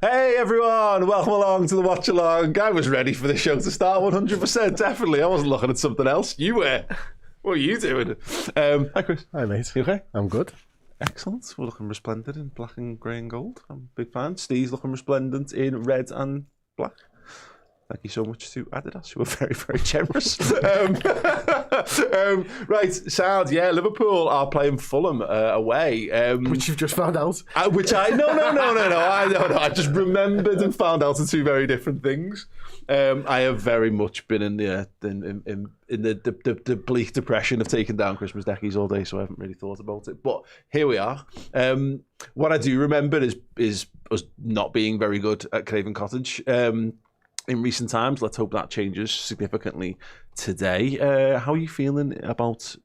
Hey everyone, welcome along to the Watchalong. I was ready for the show to start 100%, definitely. I wasn't looking at something else. You were. What are you doing? Hi Chris. Hi mate. You okay? I'm good. Excellent. We're looking resplendent in black and grey and gold. I'm a big fan. Steve's looking resplendent in red and black. Thank you so much to Adidas, who were very, very generous. Right, sound. Yeah, Liverpool are playing Fulham away. Which you've just found out. Which I no. I just remembered and found out are two very different things. I have very much been in the bleak depression of taking down Christmas deckies all day, so I haven't really thought about it. But here we are. What I do remember is us not being very good at Craven Cottage. In recent times, let's hope that changes significantly today. How are you feeling about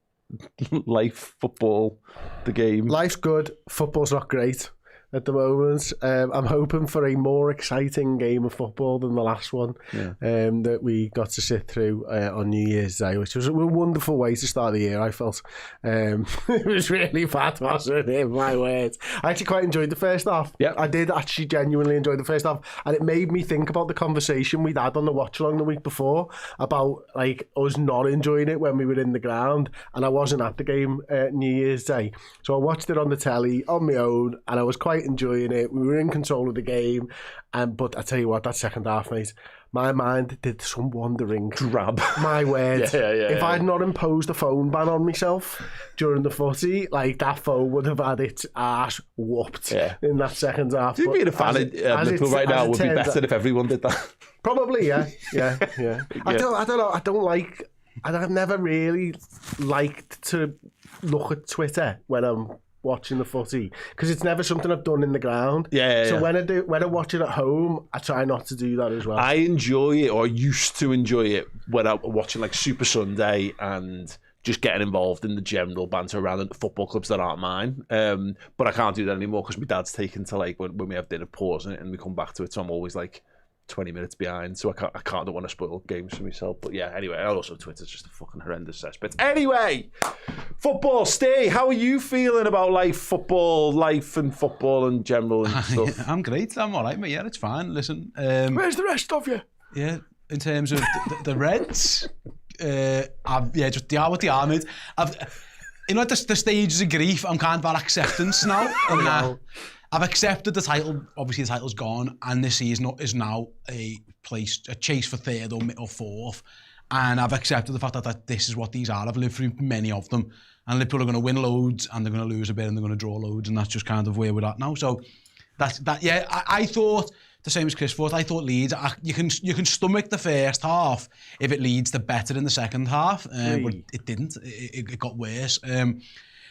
life, football, the game? Life's good. Football's not great at the moment. I'm hoping for a more exciting game of football than the last one that we got to sit through on New Year's Day, which was a wonderful way to start the year, I felt. It was really bad, wasn't it? My words. I actually quite enjoyed the first half. Yeah. I did actually genuinely enjoy the first half, and it made me think about the conversation we'd had on the Watchalong the week before about like us not enjoying it when we were in the ground, and I wasn't at the game New Year's Day. So I watched it on the telly on my own, and I was quite enjoying it. We were in control of the game, but I tell you what, that second half, mate, my mind did some wandering. Drab. My word. If I'd not imposed a phone ban on myself during the footy, like that phone would have had its arse whooped in that second half. Do you being a fan of Liverpool right now would be better if everyone did that? Probably, yeah. I don't know. I've never really liked to look at Twitter when I'm watching the footy, because it's never something I've done in the ground. So when I watch it at home, I try not to do that as well. I enjoy it, or used to enjoy it, when I'm watching like Super Sunday and just getting involved in the general banter around the football clubs that aren't mine. But I can't do that anymore because my dad's taken to, like, when we have dinner, pausing it and we come back to it, so I'm always like 20 minutes behind, so I don't want to spoil games for myself. But yeah, anyway, also Twitter's just a fucking horrendous cesspit. Anyway, football. Stay. How are you feeling about life and football in general and stuff? Yeah, I'm great. I'm all right, mate. Yeah, it's fine. Listen, Where's the rest of you? Yeah, in terms of the Reds, just the with the Ahmed. At the stages of grief, I'm kind of at acceptance now. And, I've accepted the title. Obviously, the title's gone, and this season is now a chase for third or fourth. And I've accepted the fact that this is what these are. I've lived through many of them, and Liverpool are going to win loads, and they're going to lose a bit, and they're going to draw loads, and that's just kind of where we're at now. So that's that. Yeah, I thought the same as Chris thought. I thought Leeds. You can stomach the first half if it leads to better in the second half, but it didn't. It got worse.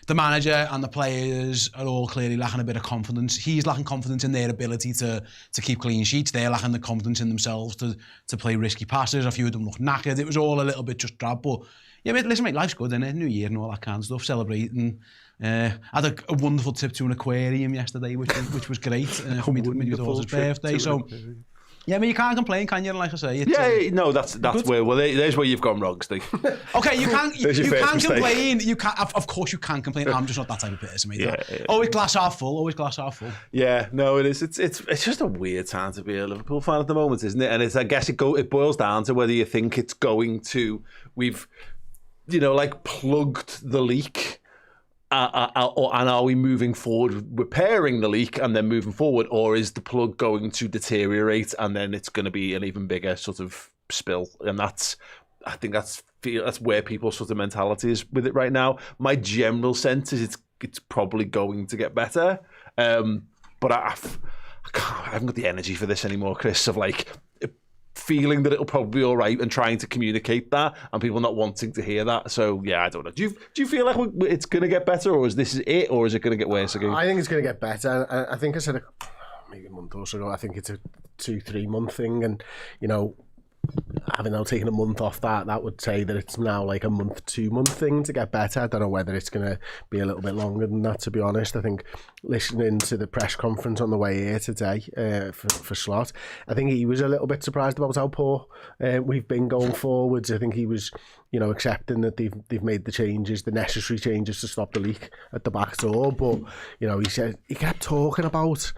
The manager and the players are all clearly lacking a bit of confidence. He's lacking confidence in their ability to keep clean sheets. They're lacking the confidence in themselves to play risky passes. A few of them look knackered. It was all a little bit just drab. But yeah, listen, mate, life's good, isn't it? New Year and all that kind of stuff. Celebrating. I had a wonderful trip to an aquarium yesterday, which was great for me to his birthday. So. Yeah, I mean, you can't complain, can you? Like I say, that's where. Well, there's where you've gone wrong, Steve. Okay, you can't complain. You can, of course, you can complain. I'm just not that type of person, mate. Always glass half full. Always glass half full. Yeah, no, it is. It's just a weird time to be a Liverpool fan at the moment, isn't it? And I guess it boils down to whether you think it's going to. We've, plugged the leak. And are we moving forward, repairing the leak and then moving forward, or is the plug going to deteriorate and then it's going to be an even bigger sort of spill? And I think that's where people's sort of mentality is with it right now. My general sense is it's probably going to get better, but I haven't got the energy for this anymore, Chris. Of like feeling that it'll probably be all right and trying to communicate that, and people not wanting to hear that. So yeah, I don't know. Do you feel like it's going to get better, or is this it, or is it going to get worse again? I think it's going to get better. I think I said maybe a month or so ago, I think it's a 2-3 month thing, and having now taken a month off that would say that it's now like a 2 month thing to get better. I don't know whether it's going to be a little bit longer than that, to be honest. I think listening to the press conference on the way here today for Slot, I think he was a little bit surprised about how poor we've been going forwards. I think he was, accepting that they've made the necessary changes to stop the leak at the back door. But, he said, he kept talking about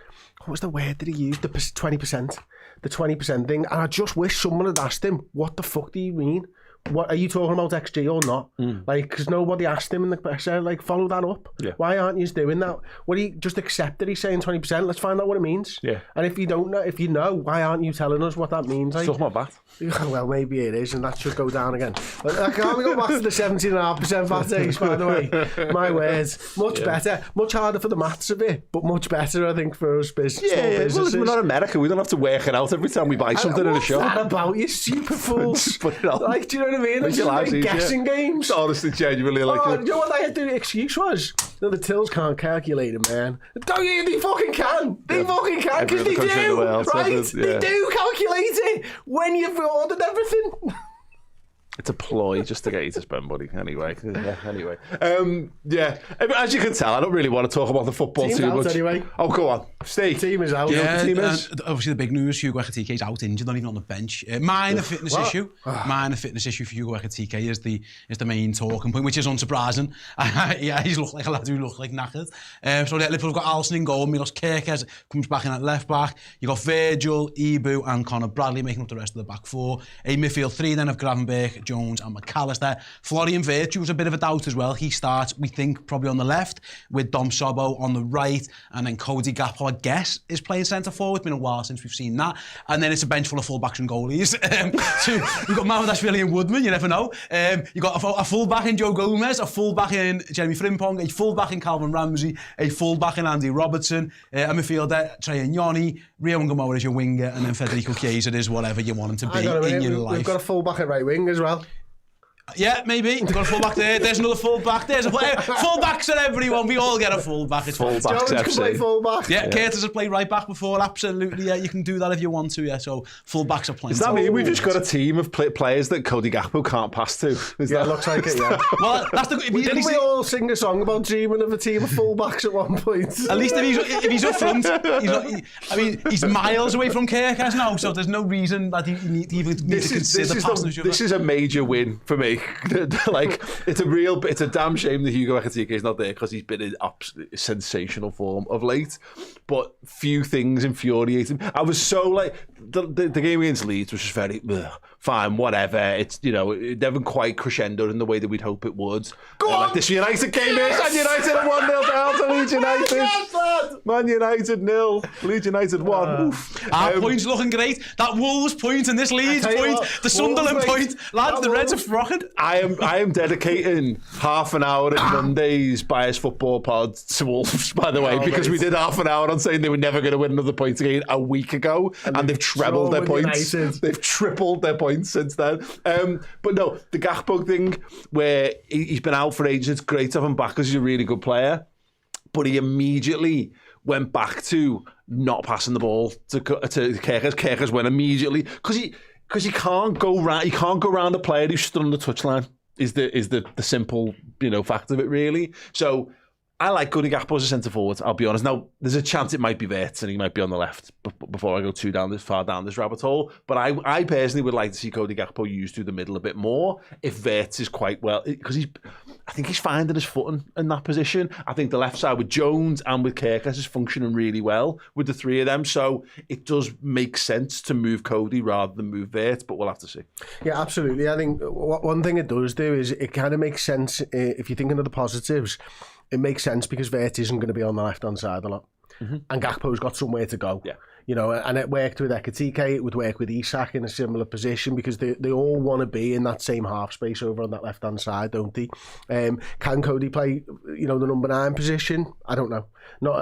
what was the word that he used? The 20%. The 20% thing. And I just wish someone had asked him, what the fuck do you mean? What are you talking about, XG or not? Like, because nobody asked him in the pressure, like, follow that up. Yeah. Why aren't you doing that? What do you just accept that he's saying 20%? Let's find out what it means. Yeah. And if you don't know, if you know, why aren't you telling us what that means? Like, It's not bad. well, maybe it is, and that should go down again. But I can't go back to the 17.5% VAT tax, by the way. My words. Much better. Much harder for the maths of it, but much better, I think, for us small businesses. Well, we're not America. We don't have to work it out every time we buy something in a shop. What's that about, you super fools? Put it on. Like, do you know what I mean? Make your lives easier. Guessing games. Honestly, genuinely, like You know what I had to do? The excuse was, the tills can't calculate it, man. They fucking can. They fucking can, because they do. Right? They do calculate it when you've ordered everything. It's a ploy just to get you to spend money. Anyway. As you can tell, I don't really want to talk about the football Team's too out much. Anyway. Oh, go on. Steve. Team is out. Yeah, team is? obviously the big news, Hugo Ekitike's out injured, not even on the bench. Minor fitness issue. Minor fitness issue for Hugo Ekitike is the main talking point, which is unsurprising. Yeah, he's looked like a lad who looked like knackered. So Liverpool have got Alisson in goal, Milos Kerkez comes back in at left back. You got Virgil, Ibu and Conor Bradley making up the rest of the back four. A midfield three then of Gravenberch, Jones and McAllister. Florian Wirtz was a bit of a doubt as well. He starts, we think, probably on the left with Dom Sobo on the right, and then Cody Gakpo, I guess, is playing centre forward. It's been a while since we've seen that. And then it's a bench full of full-backs and goalies. So you've got Mamadashvili and Woodman, you never know. You've got a full-back in Joe Gomez, a full-back in Jeremy Frimpong, a full-back in Calvin Ramsey, a full-back in Andy Robertson, a midfielder, Trey Nyoni, Rio Ngomora is your winger, and then Federico Chiesa is whatever you want him to be in your life. We've got a full-back at right wing as well. Yeah, maybe. We've got a full-back there. There's another full-back. There's a player. Full-backs are everyone. We all get a full-back. It's Full-backs Jones can play full-back. Yeah, Curtis has played right-back before. Absolutely, yeah. You can do that if you want to, yeah. So full-backs are playing. Does that mean we've just got a team of players that Cody Gakpo can't pass to? It looks like it, yeah. Well, that's the... Didn't we all sing a song about dreaming of a team of full-backs at one point? At least if he's up front, he's miles away from Kerkez now, so there's no reason that he even needs to consider passing each other. This is a major win for me. Like, it's a damn shame that Hugo Ekitike is not there because he's been in absolutely sensational form of late. But few things infuriate him. I was so like the game against Leeds was just very fine, whatever. It's it never quite crescendoed in the way that we'd hope it would. Go on! Like this United game is, and United are 1-0 down to Leeds United. Yes, Man United 0, Leeds United 1. Our point's looking great. That Wolves point and this Leeds point, the Sunderland point, lads. The Reds are frocking. I am dedicating half an hour at Monday's Bias Football Pod to Wolves, by the way, because we did half an hour on saying they were never going to win another point again a week ago, and they've trebled their points. They've tripled their points since then. But no, the Gakpo thing, where he's been out for ages, it's great to have him back because he's a really good player, but he immediately went back to not passing the ball to Kerkez. Kerkez went immediately because he can't go round. He can't go round a player who's stood on the touchline. Is the simple fact of it, really. So I like Cody Gakpo as a centre forward, I'll be honest. Now there's a chance it might be Wirtz and he might be on the left before I go far down this rabbit hole. But I personally would like to see Cody Gakpo used through the middle a bit more if Wirtz is quite well, because I think he's finding his footing in that position. I think the left side with Jones and with Kerkez is functioning really well with the three of them. So it does make sense to move Cody rather than move Wirtz, but we'll have to see. Yeah, absolutely. I think one thing it does do is it kind of makes sense if you're thinking of the positives. It makes sense because Wirtz isn't going to be on the left-hand side a lot. Mm-hmm. And Gakpo's got somewhere to go. Yeah. And it worked with Ekitike, it would work with Isak in a similar position because they all want to be in that same half space over on that left-hand side, don't they? Can Cody play, the number 9 position? I don't know.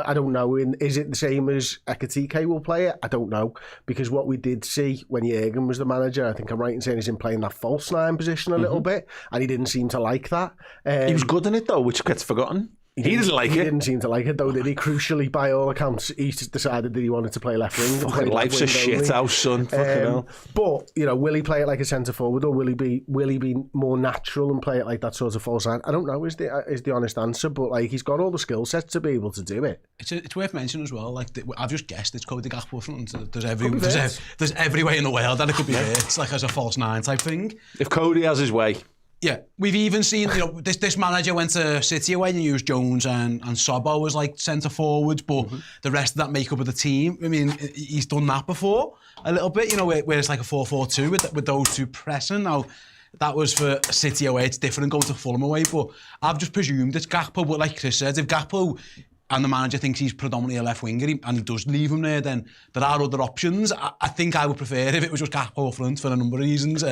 I don't know. Is it the same as Ekitike will play it? I don't know. Because what we did see when Jürgen was the manager, I think I'm right in saying he's in playing that false 9 position a little bit, and he didn't seem to like that. He was good in it, though, which gets forgotten. He didn't like it. He didn't seem to like it, though, did he? Crucially, by all accounts, he decided that he wanted to play left wing. Fucking life's a shit house, son. Fucking hell. But, will he play it like a centre forward, or will he be more natural and play it like that sort of false line? I don't know, is the honest answer, but he's got all the skill sets to be able to do it. It's worth mentioning as well, I've just guessed it's Cody Gakpo front. There's every way in the world that it could be Wirtz, like as a false 9 type thing. If Cody has his way. Yeah, we've even seen, this manager went to City away and used Jones and Sobbo as like centre forwards, but the rest of that makeup of the team, I mean, he's done that before a little bit, where it's like a 4-4-2 with those two pressing. Now, that was for City away, it's different going to Fulham away, but I've just presumed it's Gakpo, but like Chris said, if Gakpo and the manager thinks he's predominantly a left winger and he does leave him there, then there are other options. I think I would prefer if it was just Gakpo up front for a number of reasons.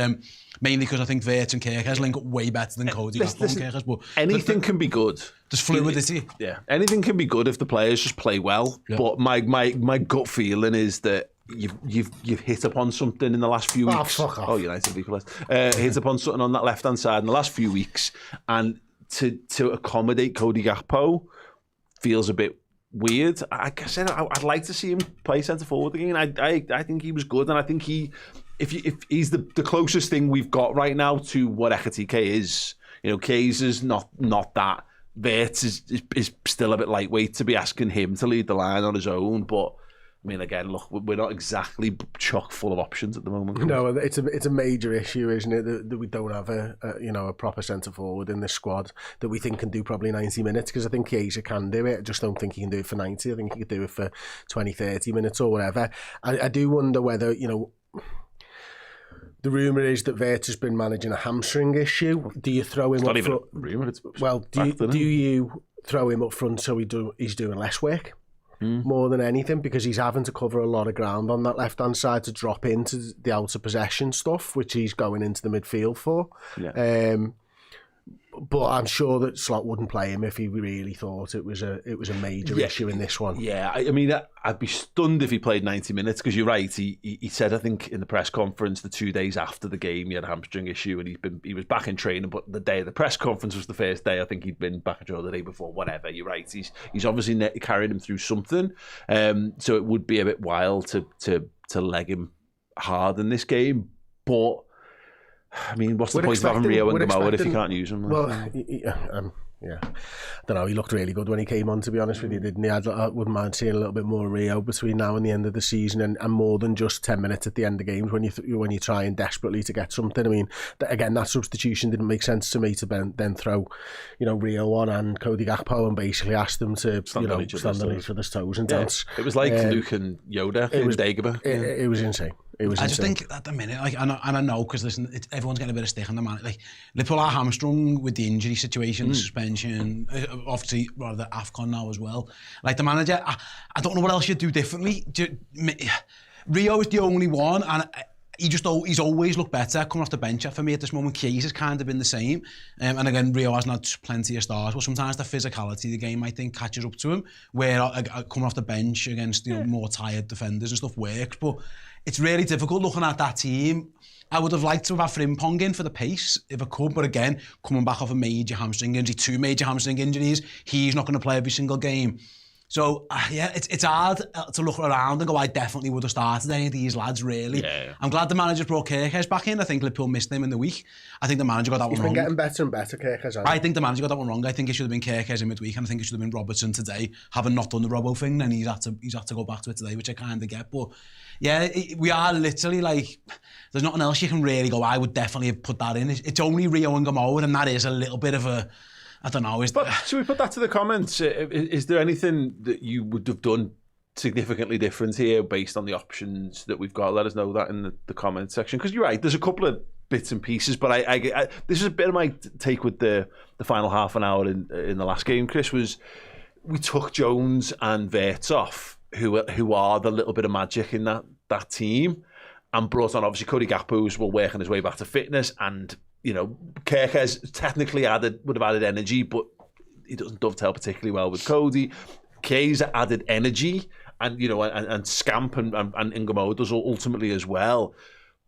Mainly because I think Wirtz and Kerkez link up way better than Cody Gakpo and Kerkez. But anything can be good. There's fluidity. Yeah, anything can be good if the players just play well. Yeah. But my gut feeling is that you've hit upon something in the last few weeks. Fuck off. Oh, United equalised. Hit upon something on that left hand side in the last few weeks, and to accommodate Cody Gakpo feels a bit weird. Like I said, I'd like to see him play centre forward again. I think he was good, and I think if he's the closest thing we've got right now to what Ekitike is. Kayser's not that. Wirtz is still a bit lightweight to be asking him to lead the line on his own, but I mean, again, look, we're not exactly chock full of options at the moment. No, it's a major issue, isn't it, that we don't have a proper centre forward in this squad that we think can do probably 90 minutes, because I think Chiesa can do it. I just don't think he can do it for 90. I think he could do it for 20, 30 minutes or whatever. I do wonder whether, the rumour is that Wirtz has been managing a hamstring issue. Do you throw him it's up not even front? A rumour, it's do you throw him up front so he's doing less work? More than anything, because he's having to cover a lot of ground on that left-hand side to drop into the outer possession stuff, which he's going into the midfield for. Yeah. But I'm sure that Slot wouldn't play him if he really thought it was a major issue in this one. Yeah, I mean, I'd be stunned if he played 90 minutes, because you're right. He said, I think, in the press conference, the 2 days after the game, he had a hamstring issue, and he was back in training. But the day of the press conference was the first day. I think he'd been back in training the day before. Whatever. You're right. He's obviously carrying him through something. So it would be a bit wild to leg him hard in this game, but. I mean, what's the point of having Rio and Gamoa if you can't use them? Well, yeah. I don't know, he looked really good when he came on, to be honest with you, didn't he? I wouldn't mind seeing a little bit more Rio between now and the end of the season, and more than just 10 minutes at the end of games when you're trying desperately to get something. I mean, again, that substitution didn't make sense to me, to then throw, Rio on and Cody Gakpo and basically ask them to stand on each other's toes and dance. It was like Luke and Yoda in Dagobah. It was insane. I just think at the minute, and I know, because listen, everyone's getting a bit of stick on the man. Like, Liverpool are hamstrung with the injury situation, the suspension, obviously, rather AFCON now as well. Like, the manager, I don't know what else you'd do differently. Rio is the only one, and he's always looked better coming off the bench. For me at this moment, Kiesa's kind of been the same. And again, Rio hasn't had plenty of stars, but sometimes the physicality of the game, I think, catches up to him, where coming off the bench against more tired defenders and stuff works. But it's really difficult looking at that team. I would have liked to have had Frimpong in for the pace, if I could, but again, coming back off a major hamstring injury, 2 major hamstring injuries, he's not going to play every single game. So, it's hard to look around and go, I definitely would have started any of these lads, really. Yeah. I'm glad the manager brought Kerkez back in. I think Liverpool missed him in the week. I think the manager got that one wrong. He's been getting better and better, Kerkez. I think the manager got that one wrong. I think it should have been Kerkez in midweek, and I think it should have been Robertson today, having not done the Robbo thing, then he's had to go back to it today, which I kind of get. But yeah, we are literally like, there's nothing else you can really go, I would definitely have put that in. It's only Rio and Gamoa, and that is a little bit of a, I don't know. Should we put that to the comments? Is there anything that you would have done significantly different here based on the options that we've got? Let us know that in the comments section. Because you're right, there's a couple of bits and pieces, but I this is a bit of my take with the final half an hour in the last game, Chris, was we took Jones and Wirtz off, who are the little bit of magic in that team, and brought on obviously Cody Gakpo, who's working his way back to fitness, and Kerkez technically would have added energy, but he doesn't dovetail particularly well with Cody. Chiesa added energy, and Scamp and Gamoa does ultimately as well.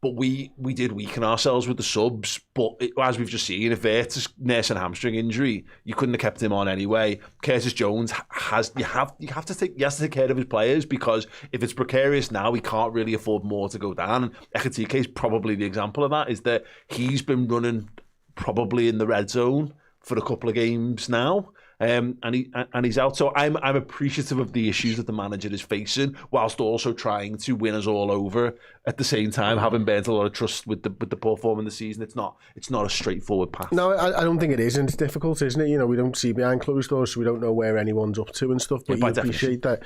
But we did weaken ourselves with the subs. But as we've just seen, if Wirtz is nursing a hamstring injury, you couldn't have kept him on anyway. Curtis Jones has to take care of his players, because if it's precarious now, he can't really afford more to go down. And Ekitike is probably the example of that. Is that he's been running probably in the red zone for a couple of games now. and he's out. So I'm appreciative of the issues that the manager is facing, whilst also trying to win us all over at the same time, having burnt a lot of trust with the poor form in the season. It's not a straightforward path. No, I don't think it is, and it's difficult, isn't it? You know, we don't see behind closed doors, so we don't know where anyone's up to and stuff. But you appreciate that.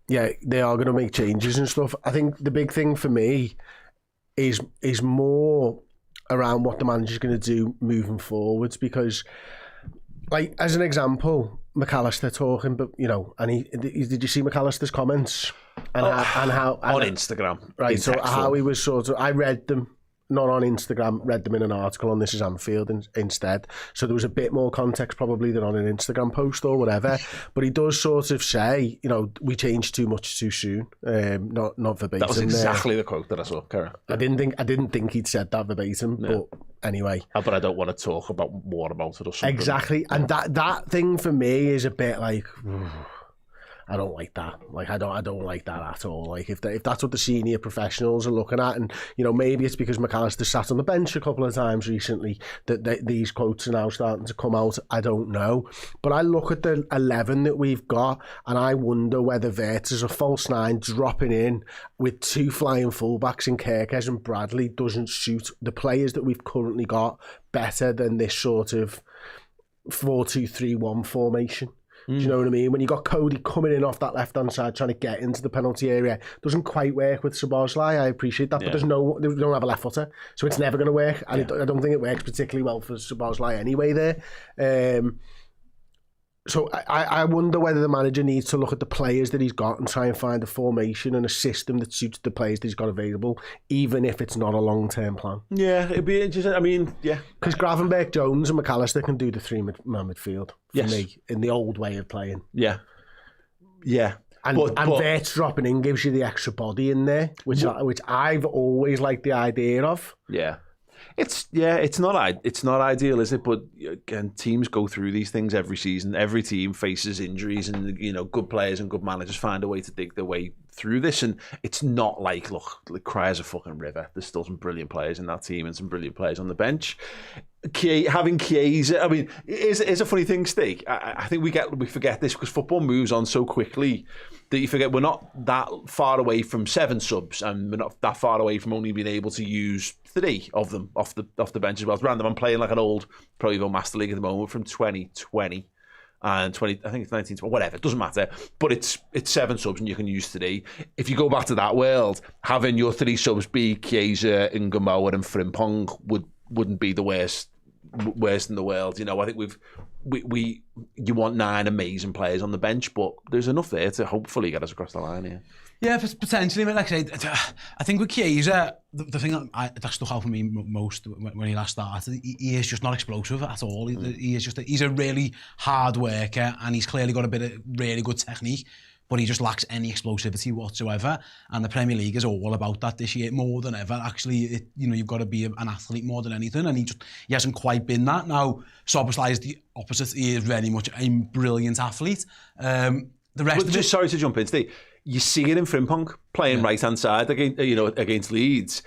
Yeah, they are going to make changes and stuff. I think the big thing for me is more around what the manager's going to do moving forwards, because, like, as an example, McAllister talking, but you know, and did you see McAllister's comments and how on Instagram, right? So how he was sort of, I read them. Not on Instagram, read them in an article on This Is Anfield instead. So there was a bit more context probably than on an Instagram post or whatever. But he does sort of say, you know, we changed too much too soon. Not verbatim. That was exactly the quote that I saw, Karen. I didn't think he'd said that verbatim, but anyway. But I don't want to talk more about it or something. Exactly. And that thing for me is a bit like, I don't like that. Like, I don't like that at all. Like, if that's what the senior professionals are looking at, and you know, maybe it's because McAllister sat on the bench a couple of times recently that these quotes are now starting to come out. I don't know, but I look at the 11 that we've got, and I wonder whether Wirtz as a false nine dropping in with two flying fullbacks in Kirkes and Bradley doesn't suit the players that we've currently got better than this sort of 4-2-3-1 formation. Do you know what I mean? When you got Cody coming in off that left-hand side trying to get into the penalty area, doesn't quite work with Szoboszlai. I appreciate that, but they don't have a left footer, so it's never going to work. And I don't think it works particularly well for Szoboszlai anyway there. So I wonder whether the manager needs to look at the players that he's got and try and find a formation and a system that suits the players that he's got available, even if it's not a long-term plan. Yeah, it'd be interesting. I mean, yeah. Because Gravenberch, Jones and McAllister can do the three-man midfield for me in the old way of playing. Yeah. Yeah. And Wirtz dropping in gives you the extra body in there, which I've always liked the idea of. Yeah. It's not ideal, is it? But again, teams go through these things every season. Every team faces injuries, and you know, good players and good managers find a way to dig their way through this. And it's not like, look, Cryer's a fucking river. There's still some brilliant players in that team and some brilliant players on the bench. Having Chiesa, I mean, is a funny thing, Steve. I think we forget this because football moves on so quickly that you forget we're not that far away from 7 subs, and we're not that far away from only being able to use 3 of them off the bench as well. It's random. I'm playing like an old Pro Evo Master League at the moment from 2020 and 20. I think it's 1920. Whatever, it doesn't matter. But it's 7 subs and you can use 3. If you go back to that world, having your 3 subs be Chiesa, Ngomboa, and Frimpong wouldn't be the worst in the world. You know, I think you want 9 amazing players on the bench, but there's enough there to hopefully get us across the line here. Yeah, potentially. I mean, like I say, I think with Chiesa, the thing that stuck out for me most when he last started, he is just not explosive at all. He's a really hard worker, and he's clearly got a bit of really good technique, but he just lacks any explosivity whatsoever. And the Premier League is all about that this year, more than ever. Actually, you've got to be an athlete more than anything, and he hasn't quite been that. Now, Szoboszlai is the opposite. He is very much a brilliant athlete. The rest of it... Sorry to jump in, Steve. You see it in Frimpong playing right-hand side against Leeds.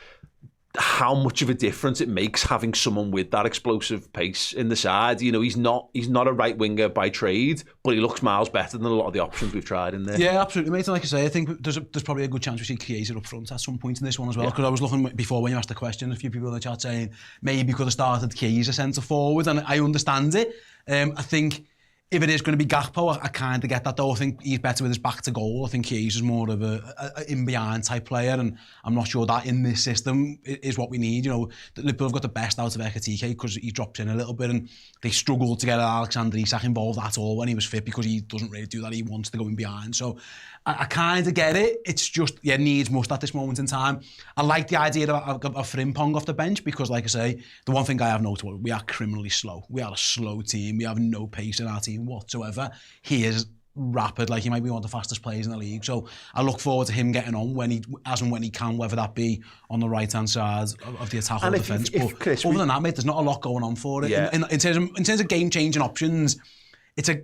How much of a difference it makes having someone with that explosive pace in the side. You know, he's not a right winger by trade, but he looks miles better than a lot of the options we've tried in there. Yeah, absolutely, mate. And like I say, I think there's probably a good chance we see Chiesa up front at some point in this one as well. Because I was looking before when you asked the question, a few people in the chat saying maybe could have started Chiesa centre forward, and I understand it. I think if it is going to be Gakpo, I kind of get that though. I think he's better with his back to goal. I think Chiesa's more of a in-behind type player, and I'm not sure that in this system is what we need. You know, Liverpool have got the best out of Ekitike because he drops in a little bit, and they struggled to get Alexander Isak involved at all when he was fit because he doesn't really do that. He wants to go in behind. So I kind of get it. It's just, needs must at this moment in time. I like the idea of Frimpong off the bench because, like I say, the one thing I have noticed, we are criminally slow. We are a slow team. We have no pace in our team whatsoever. He is rapid, like he might be one of the fastest players in the league. So I look forward to him getting on when he can, whether that be on the right-hand side of the attack or defence. But Chris, other than that, mate, there's not a lot going on for it. Yeah. In terms of game-changing options,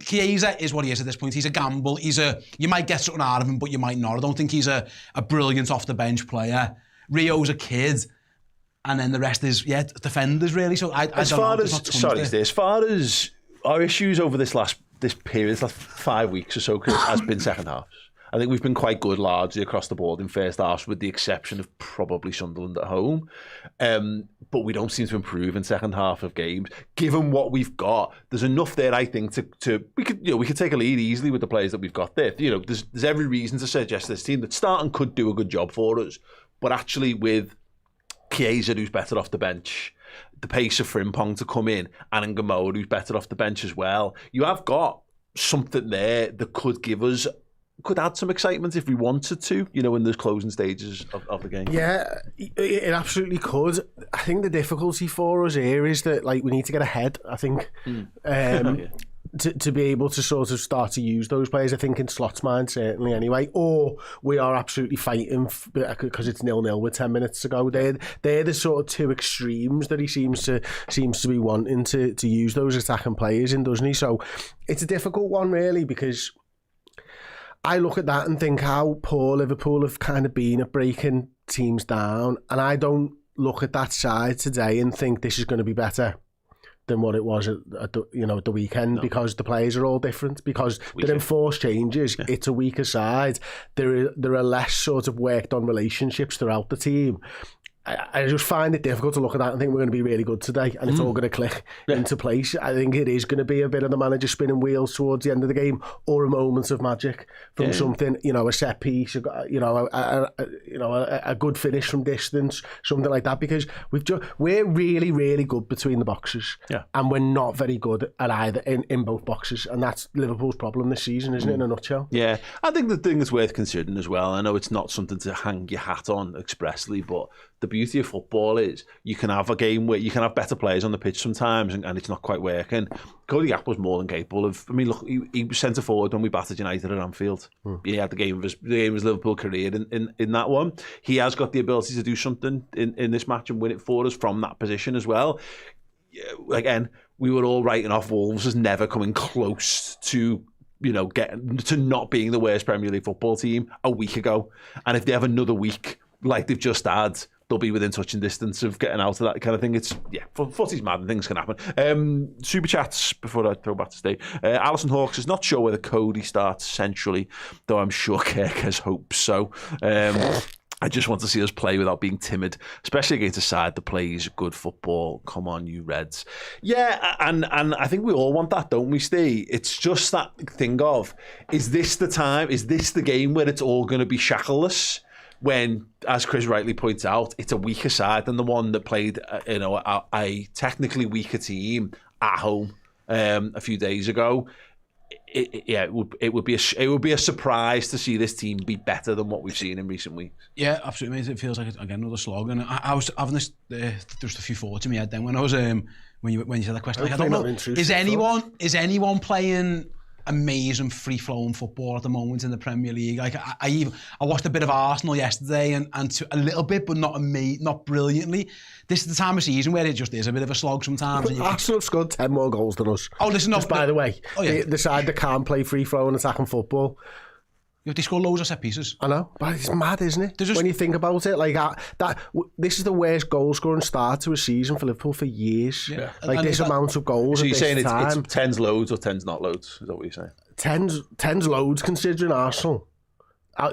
Chiesa is what he is at this point. He's a gamble. You might get something out of him, but you might not. I don't think he's a brilliant off-the-bench player. Rio's a kid, and then the rest is defenders really. So as far as our issues over this this period, this last 5 weeks or so, Chris, has been second halves. I think we've been quite good largely across the board in first halves, with the exception of probably Sunderland at home. But we don't seem to improve in second half of games. Given what we've got, there's enough there, I think, we could take a lead easily with the players that we've got there. There's every reason to suggest this team that starting could do a good job for us, but actually with Chiesa, who's better off the bench, the pace of Frimpong to come in, and Ngamoa, who's better off the bench as well, you have got something there that could add some excitement if we wanted to, in those closing stages of the game. Yeah, it absolutely could. I think the difficulty for us here is that we need to get ahead, I think, to be able to sort of start to use those players. I think in Slot's mind, certainly anyway, or we are absolutely fighting because it's 0-0 with 10 minutes to go. They're the sort of two extremes that he seems to be wanting to use those attacking players in, doesn't he? So it's a difficult one, really, because I look at that and think how poor Liverpool have kind of been at breaking teams down, and I don't look at that side today and think this is going to be better than what it was at the weekend, because the players are all different, because they're enforced changes. Yeah. It's a weaker side. There are less sort of worked on relationships throughout the team. I just find it difficult to look at that and think we're going to be really good today and it's all going to click into place. I think it is going to be a bit of the manager spinning wheels towards the end of the game, or a moment of magic from something, a set piece, a good finish from distance, something like that, because we're really, really good between the boxes, and we're not very good at either in both boxes, and that's Liverpool's problem this season, isn't it, in a nutshell? Yeah, I think the thing that's worth considering as well, I know it's not something to hang your hat on expressly, but the beauty of football is you can have a game where you can have better players on the pitch sometimes, and it's not quite working. Cody Gakpo's more than capable of. I mean, look, he was centre forward when we battered United at Anfield. He had the game of his Liverpool career in that one. He has got the ability to do something in this match and win it for us from that position as well. Again, we were all writing off Wolves as never coming close to getting to not being the worst Premier League football team a week ago, and if they have another week like they've just had, they'll be within touching distance of getting out of that kind of thing. It's, footy's mad and things can happen. Super chats before I throw back to Steve. Alison Hawks is not sure whether Cody starts centrally, though I'm sure Kirk has hopes so. I just want to see us play without being timid, especially against a side that plays good football. Come on, you Reds. Yeah, and I think we all want that, don't we, Steve? It's just that thing of, is this the time? Is this the game where it's all going to be shackleless? When, as Chris rightly points out, it's a weaker side than the one that played, a technically weaker team at home a few days ago. It would be a surprise to see this team be better than what we've seen in recent weeks. Yeah, absolutely. It feels like again another slog, and I was having this. Just a few thoughts in my head then when I was when you said that question. I don't know. Is anyone playing amazing free-flowing football at the moment in the Premier League? Like I watched a bit of Arsenal yesterday and a little bit, but not brilliantly. This is the time of season where it just is a bit of a slog sometimes. Arsenal have scored 10 more goals than us. Oh, listen, just by the way, the side that can't play free-flowing attacking football. They score loads of set pieces. I know, but it's mad, isn't it? When you think about it, this is the worst goal scoring start to a season for Liverpool for years. Yeah. This amount of goals. So you're saying it's 10's loads or 10's not loads? Is that what you're saying? 10's loads considering Arsenal,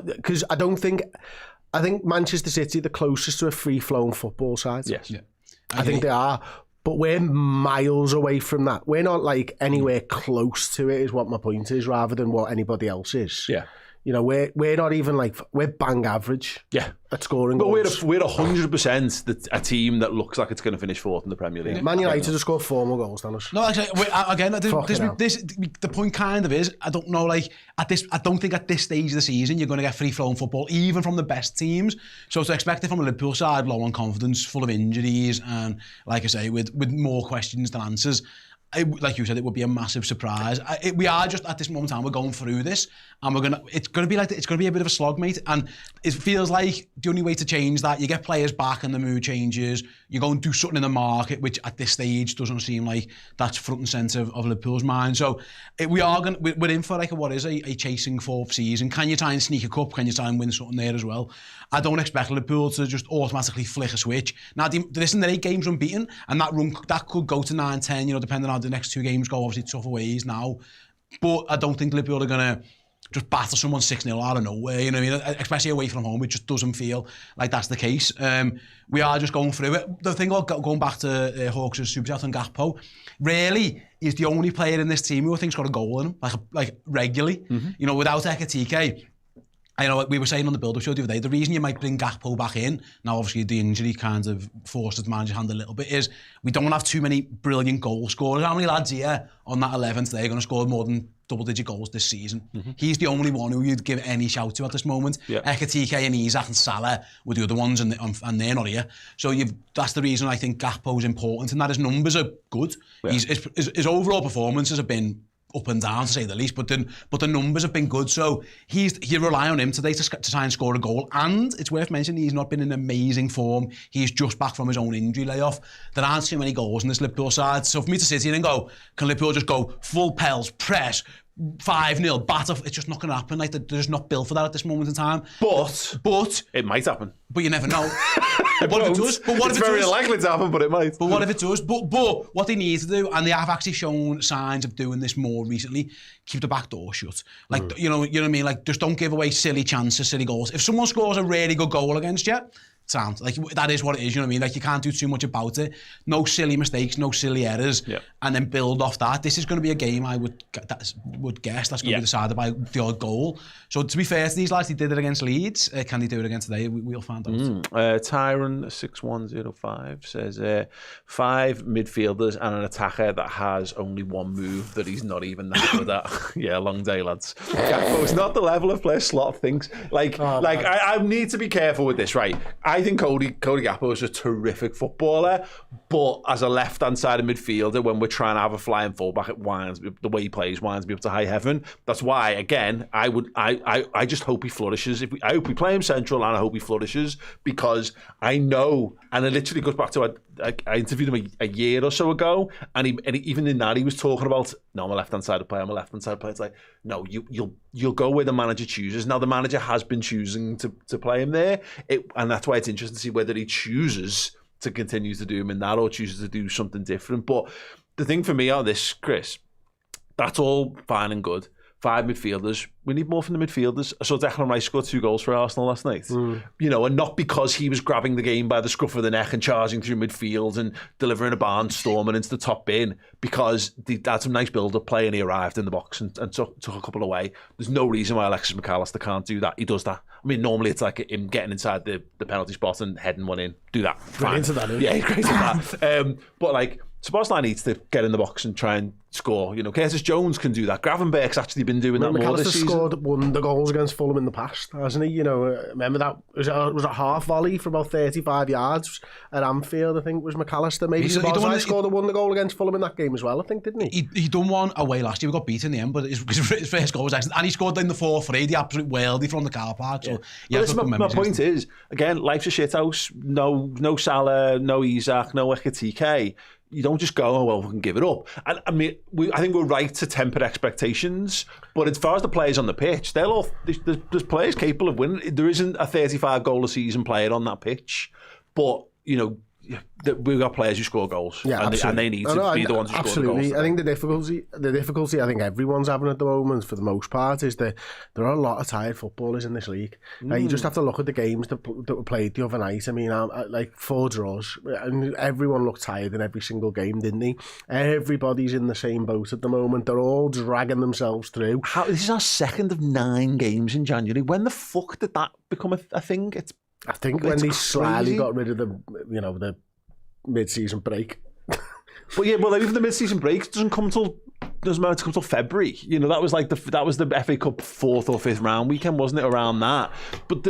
because I think Manchester City are the closest to a free flowing football side. Yes, yeah. I think they are. But we're miles away from that. We're not anywhere close to it, is what my point is, rather than what anybody else is. Yeah. We're not even we're bang average. Yeah, at scoring but goals. We're 100% a team that looks like it's going to finish fourth in the Premier League. Man United have scored 4 more goals than us. No, actually, again, the point kind of is, I don't know, I don't think at this stage of the season you're going to get free flowing football even from the best teams. So to expect it from a Liverpool side, low on confidence, full of injuries, and like I say, with more questions than answers. Like you said, it would be a massive surprise. We are just at this moment in time, we're going through this, and it's going to be a bit of a slog, mate. And it feels like the only way to change that, you get players back and the mood changes. You go and do something in the market, which at this stage doesn't seem like that's front and centre of Liverpool's mind. So we're in for a chasing fourth season. Can you try and sneak a cup? Can you try and win something there as well? I don't expect Liverpool to just automatically flick a switch. Now, they're 8 games unbeaten, and that run that could go to 9-10. Depending on how the next 2 games go. Obviously, tougher ways now. But I don't think Liverpool are going to just batter someone 6-0 out of nowhere, you know what I mean? Especially away from home, it just doesn't feel like that's the case. We are just going through it. The thing about going back to Hawks' super chat and Gakpo, really, he's the only player in this team who I think's got a goal in him, like regularly. You know, without Ekitike, you know, we were saying on the build-up show the other day, the reason you might bring Gakpo back in, now obviously the injury kind of forced the manager's hand a little bit, is we don't have too many brilliant goal scorers. How many lads here on that 11 today are going to score more than double-digit goals this season? He's the only one who you'd give any shout to at this moment. Ekitike and Isak and Salah were the other ones, and they're not here. So that's the reason I think Gakpo's important, and that his numbers are good. His overall performances have been up and down, to say the least, but the numbers have been good. So you rely on him today to try and score a goal. And it's worth mentioning he's not been in amazing form. He's just back from his own injury layoff. There aren't too many goals in this Liverpool side. So for me to sit here and go, can Liverpool just go full pels, press, 5-0, batter? It's just not going to happen. Like, they're just not built for that at this moment in time. But it might happen. But you never know. What if it does? But what it's if it very does? unlikely to happen, but it might. But what if it does? But what they need to do, and they have actually shown signs of doing this more recently, keep the back door shut. Like, you know what I mean? Like, just don't give away silly chances, silly goals. If someone scores a really good goal against you, sound like that is what it is, you know what I mean? Like, you can't do too much about it. No silly mistakes, no silly errors, and then build off that. This is going to be a game I would guess that's going to be decided by the odd goal. So to be fair to these lads, they did it against Leeds. Can they do it again today? We'll find out. Tyron6105 says 5 midfielders and an attacker that has only one move that he's not even that good at. Yeah, long day, lads. Gakpo's not the level of player Slot thinks. I need to be careful with this, right? I think Cody Gakpo is a terrific footballer, but as a left-hand sided midfielder, when we're trying to have a flying fullback, it winds me, the way he plays winds me up to high heaven. That's why, again, I just hope he flourishes. I hope we play him central, and I hope he flourishes, because I know, and it literally goes back to I interviewed him a year or so ago, and even in that he was talking about, no, I'm a left-hand sided player. It's like, no, you'll go where the manager chooses. Now the manager has been choosing to play him there, and that's why it's interesting to see whether he chooses to continue to do him in that or chooses to do something different. But the thing for me on this, Chris, that's all fine and good. 5 midfielders. We need more from the midfielders. I saw Declan Rice score 2 goals for Arsenal last night. You know, and not because he was grabbing the game by the scruff of the neck and charging through midfield and delivering a barnstormer into the top bin, because he had some nice build-up play and he arrived in the box and took a couple away. There's no reason why Alexis McAllister can't do that. He does that. I mean, normally it's like him getting inside the penalty spot and heading one in. Do that. Fine. Yeah, he's great at that. But like, Szoboszlai needs to get in the box and try and score. You know, Curtis Jones can do that. Gravenberch's actually been doing that more this season. Scored one of the goals against Fulham in the past, hasn't he? You know, remember that? Was it half volley for about 35 yards at Anfield, I think, was McAllister. Maybe Szoboszlai scored one goal against Fulham in that game as well, I think, didn't he? He done one away last year. We got beat in the end, but his first goal was excellent. And he scored in the 4-3, the absolute worldie from the car park. So, my point is, again, life's a shithouse. No Salah, no Isak, no Ekitike. You don't just go, oh, well, we can give it up. And I mean, I think we're right to temper expectations, but as far as the players on the pitch, there's players capable of winning. There isn't a 35 goal a season player on that pitch, but, you know, we've got players who score goals, and they need to be the ones who score the goals. I think the difficulty I think everyone's having at the moment, for the most part, is that there are a lot of tired footballers in this league. You just have to look at the games that were played the other night. I mean, like 4 draws, and everyone looked tired in every single game, didn't they? Everybody's in the same boat at the moment. They're all dragging themselves through. This is our 2nd of 9 games in January. When the fuck did that become a thing? I think when they slightly got rid of the mid-season break. But yeah, well, even the mid-season break doesn't come till February. You know, that was the FA Cup 4th or 5th round weekend, wasn't it? Around that. But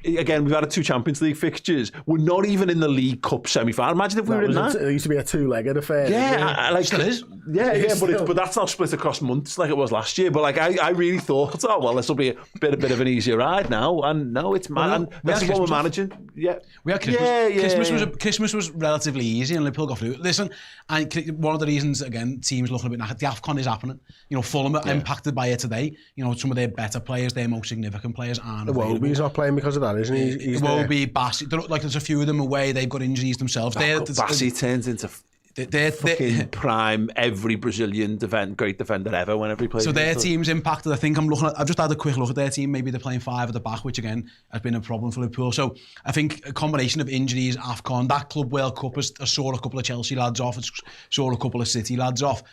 again, we've had 2 Champions League fixtures. We're not even in the League Cup semi-final. Imagine if we were in that. It used to be a 2-legged affair. Yeah, still is. Yeah, but that's not split across months like it was last year. But like, I really thought, oh well, this will be a bit of an easier ride now. And no, it's mad. And this is what we're managing. Yeah, we had Christmas. Christmas was relatively easy, and Liverpool got through. Listen, and one of the reasons, again, teams looking a bit now, the AFCON is happening. You know, Fulham are impacted by it today. You know, some of their better players, their most significant players aren't available. He's not playing because of that, isn't he? It won't be Bassey. Like, there's a few of them away. They've got injuries themselves. Bassey turns into They're fucking prime, every Brazilian great defender ever whenever he plays. So their team's impacted. I think I've just had a quick look at their team. Maybe they're playing 5 at the back, which again has been a problem for Liverpool. So I think a combination of injuries, AFCON, that Club World Cup has saw a couple of Chelsea lads off, it's saw a couple of City lads off.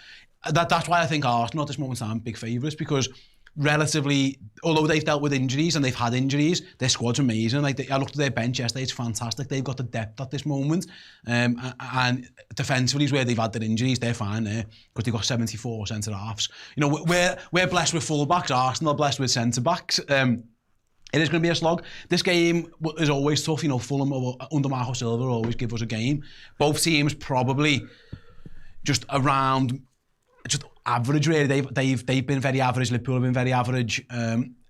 That's why I think Arsenal at this moment in time big favourites, because relatively, although they've dealt with injuries and they've had injuries, their squad's amazing. Like I looked at their bench yesterday, it's fantastic. They've got the depth at this moment, and defensively is where they've had their injuries. They're fine there because they've got 74 centre halves. You know, we're blessed with full backs. Arsenal are blessed with centre backs. It is going to be a slog. This game is always tough. You know, Fulham under Marco Silva will always give us a game. Both teams probably just around. Just average really. They've been very average. Liverpool have been very average.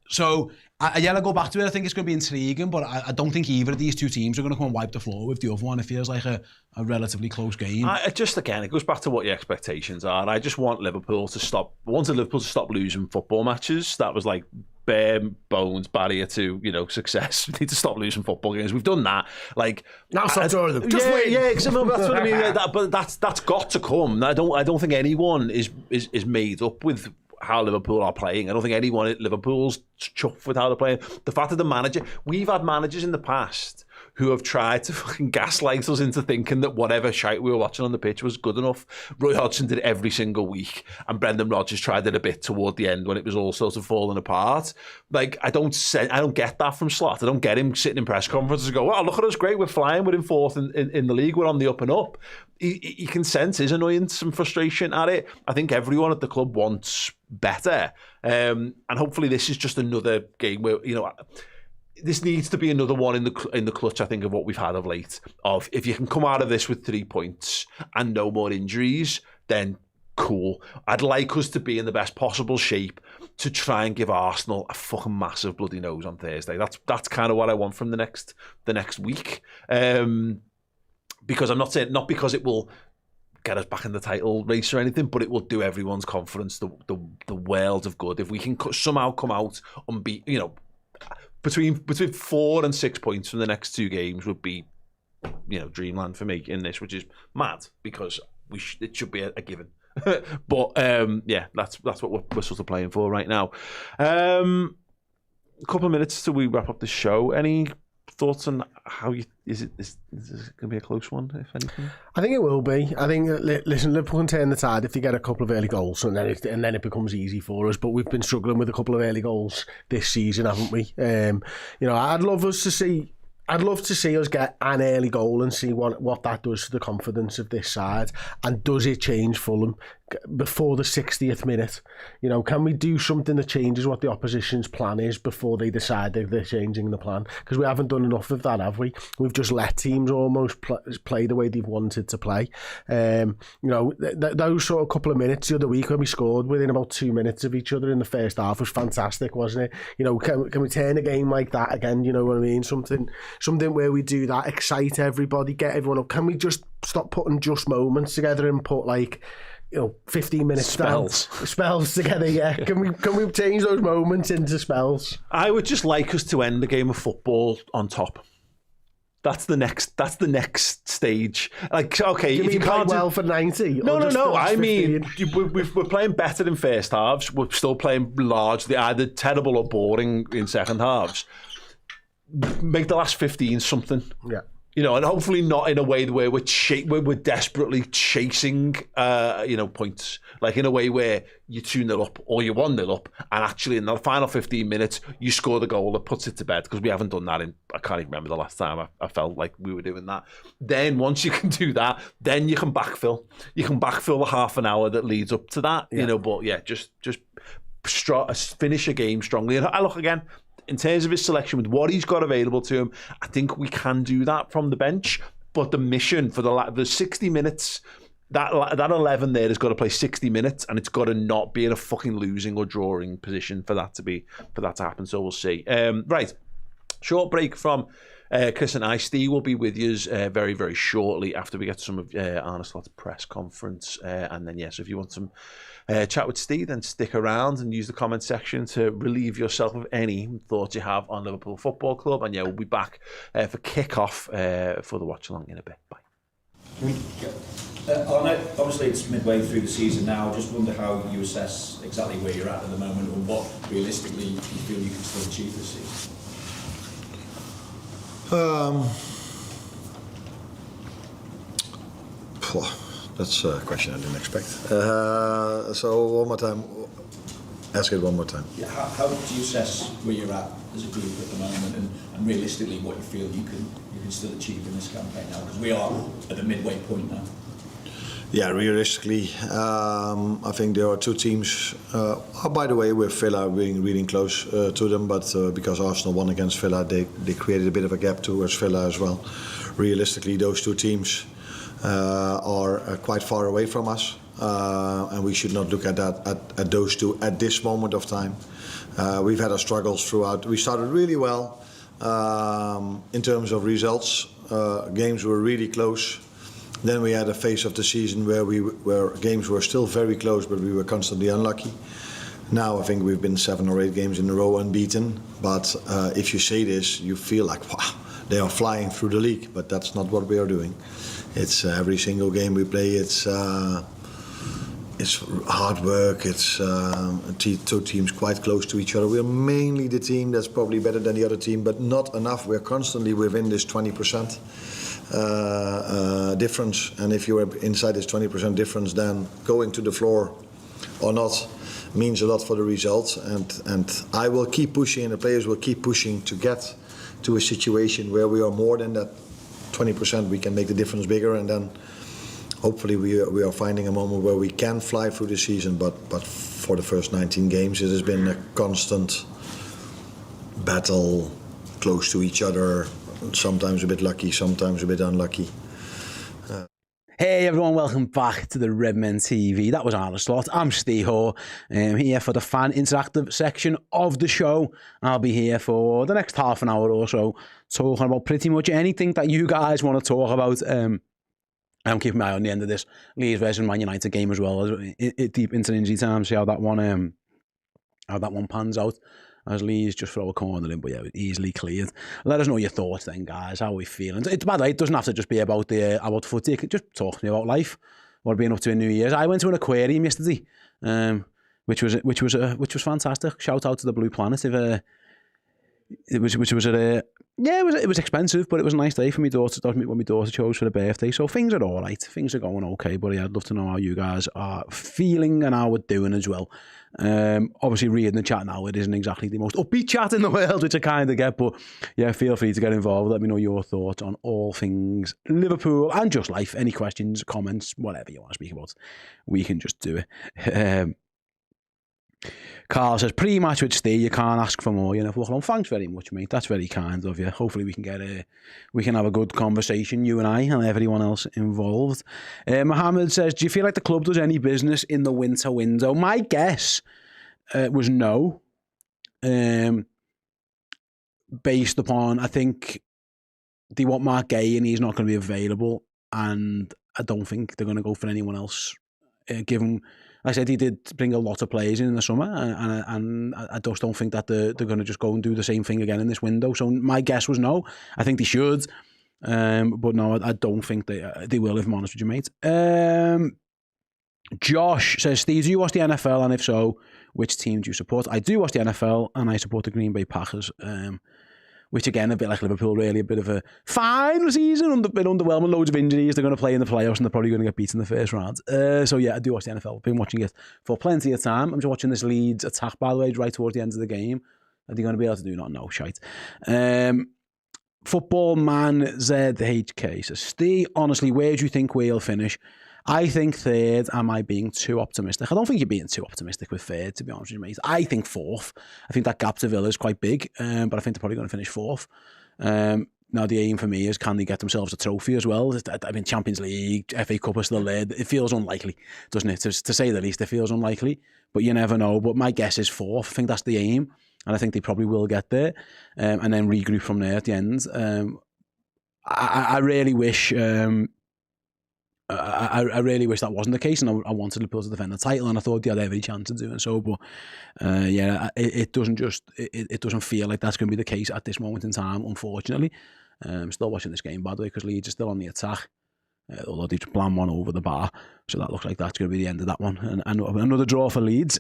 So I go back to it. I think it's going to be intriguing, but I don't think either of these two teams are going to come and wipe the floor with the other one. It feels like a relatively close game. Again, it goes back to what your expectations are. I just want Liverpool to stop. I wanted Liverpool to stop losing football matches. That was like bare bones barrier to success. We need to stop losing football games. We've done that. Like now stop drawing them. Just win. Yeah, because that's what I mean. But that's got to come. I don't think anyone is made up with how Liverpool are playing. I don't think anyone at Liverpool's chuffed with how they're playing. The fact that the manager, we've had managers in the past who have tried to fucking gaslight us into thinking that whatever shite we were watching on the pitch was good enough. Roy Hodgson did it every single week, and Brendan Rodgers tried it a bit toward the end when it was all sort of falling apart. Like, I don't get that from Slot. I don't get him sitting in press conferences and go, "Well, look at us, great, we're flying, we're in fourth in the league, we're on the up and up." He can sense his annoyance and frustration at it. I think everyone at the club wants better, and hopefully this is just another game where this needs to be another one in the clutch, I think, of what we've had of late. Of if you can come out of this with 3 points and no more injuries, then cool. I'd like us to be in the best possible shape to try and give Arsenal a fucking massive bloody nose on Thursday. That's kind of what I want from the next week. Because I'm not saying, not because it will get us back in the title race or anything, but it will do everyone's confidence the world of good if we can somehow come out and be, between 4 and 6 points from the next 2 games would be, dreamland for me in this, which is mad because it should be a given. But that's what we're sort of playing for right now. A couple of minutes till we wrap up the show. Any thoughts on how is it going to be a close one, if anything? I think it will be. I think, listen, Liverpool can turn the tide if they get a couple of early goals, and then it becomes easy for us. But we've been struggling with a couple of early goals this season, haven't we? I'd love to see us get an early goal and see what that does to the confidence of this side, and does it change Fulham before the 60th minute? Can we do something that changes what the opposition's plan is before they decide that they're changing the plan? Because we haven't done enough of that, have we? We've just let teams almost play the way they've wanted to play. Those sort of couple of minutes the other week when we scored within about 2 minutes of each other in the first half was fantastic, wasn't it? Can we turn a game like that again? You know what I mean? Something where we do that, excite everybody, get everyone up. Can we just stop putting just moments together and put 15-minute spells together? Yeah. Can we change those moments into spells? I would just like us to end the game of football on top. That's the next stage. Like, okay, if you can't play well for 90. No. I mean, we're playing better in first halves. We're still playing largely either terrible or boring in second halves. Make the last 15 something. Yeah. And hopefully not in a way where we're desperately chasing, points. Like in a way where you 2-0 up or you're 1-0 up, and actually in the final 15 minutes you score the goal that puts it to bed, because we haven't done that I can't even remember the last time I felt like we were doing that. Then once you can do that, then you can backfill. You can backfill the half an hour that leads up to that. Yeah. But yeah, just finish a game strongly. And I look again. In terms of his selection, with what he's got available to him, I think we can do that from the bench. But the mission for the 60 minutes, that 11 there has got to play 60 minutes, and it's got to not be in a fucking losing or drawing position for that to happen. So we'll see. Right, short break from Chris and I. Steve will be with you very, very shortly after we get some of Arne Slot's press conference, and then so if you want some chat with Steve, then stick around and use the comment section to relieve yourself of any thoughts you have on Liverpool Football Club. And we'll be back for kick-off for the Watchalong in a bit. Bye. On it, obviously it's midway through the season now. I just wonder how you assess exactly where you're at the moment, and what realistically you feel you can still achieve this season. That's a question I didn't expect. So one more time. Ask it one more time. Yeah, how do you assess where you're at as a group at the moment, and realistically what you feel you can still achieve in this campaign now? Because we are at the midway point now. Yeah, realistically, I think there are two teams. By the way, with Villa being really close to them, but because Arsenal won against Villa, they created a bit of a gap towards Villa as well. Realistically, those two teams are quite far away from us, and we should not look at those two at this moment of time. We've had our struggles throughout. We started really well in terms of results. Games were really close. Then we had a phase of the season where games were still very close, but we were constantly unlucky. Now I think we've been 7 or 8 games in a row unbeaten. But if you say this, you feel like, wow, they are flying through the league. But that's not what we are doing. It's every single game we play. It's hard work. It's two teams quite close to each other. We're mainly the team that's probably better than the other team, but not enough. We're constantly within this 20%. Difference, and if you are inside this 20% difference, then going to the floor or not means a lot for the results. And I will keep pushing, and the players will keep pushing to get to a situation where we are more than that 20%. We can make the difference bigger, and then hopefully we are finding a moment where we can fly through the season. But for the first 19 games, it has been a constant battle, close to each other. Sometimes a bit lucky, sometimes a bit unlucky. Hey everyone, welcome back to the Redmen TV. That was Arnold Slot. I'm Steve Hoare. I'm here for the fan interactive section of the show. I'll be here for the next half an hour or so, talking about pretty much anything that you guys want to talk about. I'm keeping my eye on the end of this Leeds versus Man United game as well, deep into injury time, see how that one pans out. As Leeds just throw a corner in, but yeah, easily cleared. Let us know your thoughts then, guys. How are we feeling? It's bad, it doesn't have to just be about footy. Just talk to me about life. What I've been up to in New Year's. I went to an aquarium yesterday, which was fantastic. Shout out to the Blue Planet. It was expensive, but it was a nice day for my daughter. What my daughter chose for the birthday. So things are all right. Things are going okay. But yeah, I'd love to know how you guys are feeling and how we're doing as well. Obviously reading the chat now, it isn't exactly the most upbeat chat in the world, which I kind of get, but yeah, feel free to get involved. Let me know your thoughts on all things Liverpool and just life. Any questions, comments, whatever you want to speak about, we can just do it. Carl says, pre-match with Steve, you can't ask for more. Well, thanks very much, mate. That's very kind of you. Hopefully we can have a good conversation, you and I and everyone else involved. Mohammed says, do you feel like the club does any business in the winter window? My guess was no. Based upon, I think they want Mark Gay and he's not going to be available, and I don't think they're going to go for anyone else. Given, I said he did bring a lot of players in the summer, and I just don't think that they're going to just go and do the same thing again in this window. So my guess was no. I think they should, but no, I don't think they will, if I'm honest with you, mate. Josh says, Steve, do you watch the NFL, and if so, which team do you support? I do watch the NFL, and I support the Green Bay Packers, which again, a bit like Liverpool, really, a bit of a fine season, a bit underwhelming, loads of injuries. They're going to play in the playoffs and they're probably going to get beat in the first round. So yeah, I do watch the NFL. I've been watching it for plenty of time. I'm just watching this Leeds attack, by the way, right towards the end of the game. Are they going to be able to do not? No, shite. Football Man ZHK says, Steve, honestly, where do you think we'll finish? I think third. Am I being too optimistic? I don't think you're being too optimistic with third, to be honest with you, mate. I think fourth. I think that gap to Villa is quite big, but I think they're probably going to finish fourth. Now, the aim for me is, can they get themselves a trophy as well? I mean, Champions League, FA Cup is still there. It feels unlikely, doesn't it? To say the least, it feels unlikely, but you never know. But my guess is fourth. I think that's the aim, and I think they probably will get there, and then regroup from there at the end. I really wish... I really wish that wasn't the case, and I wanted Liverpool to defend the title, and I thought they had every chance of doing so. But yeah, it doesn't feel like that's going to be the case at this moment in time, unfortunately. I'm still watching this game, by the way, because Leeds are still on the attack. although they just blam one over the bar. So that looks like that's going to be the end of that one. And another draw for Leeds.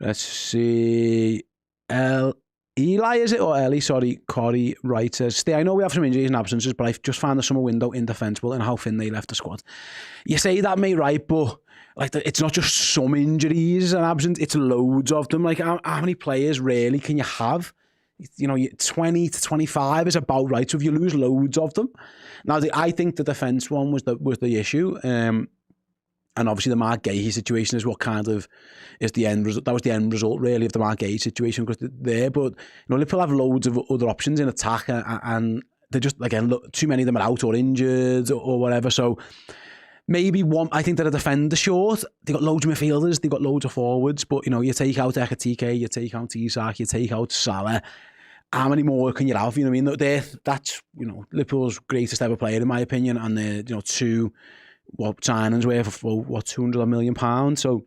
Let's see. Eli, is it? Or Ellie? Sorry, Corey Wright says, I know we have some injuries and absences, but I just found the summer window indefensible in how thin they left the squad. You say that, mate, right? But like, it's not just some injuries and absence, it's loads of them. Like, how many players really can you have? 20 to 25 is about right. So if you lose loads of them, now I think the defence one was the issue. And obviously the Mark Gahey situation is what kind of is the end result. That was the end result, really, of the Mark Gahey situation, because there. But Liverpool have loads of other options in attack, and they're just, again, too many of them are out or injured or whatever. So maybe one. I think they're a defender short. They got loads of midfielders. They got loads of forwards. But you take out Ekatike, you take out Isak, you take out Salah. How many more can you have? You know what I mean? That's Liverpool's greatest ever player, in my opinion, and they're two. Signings worth for £200 million. So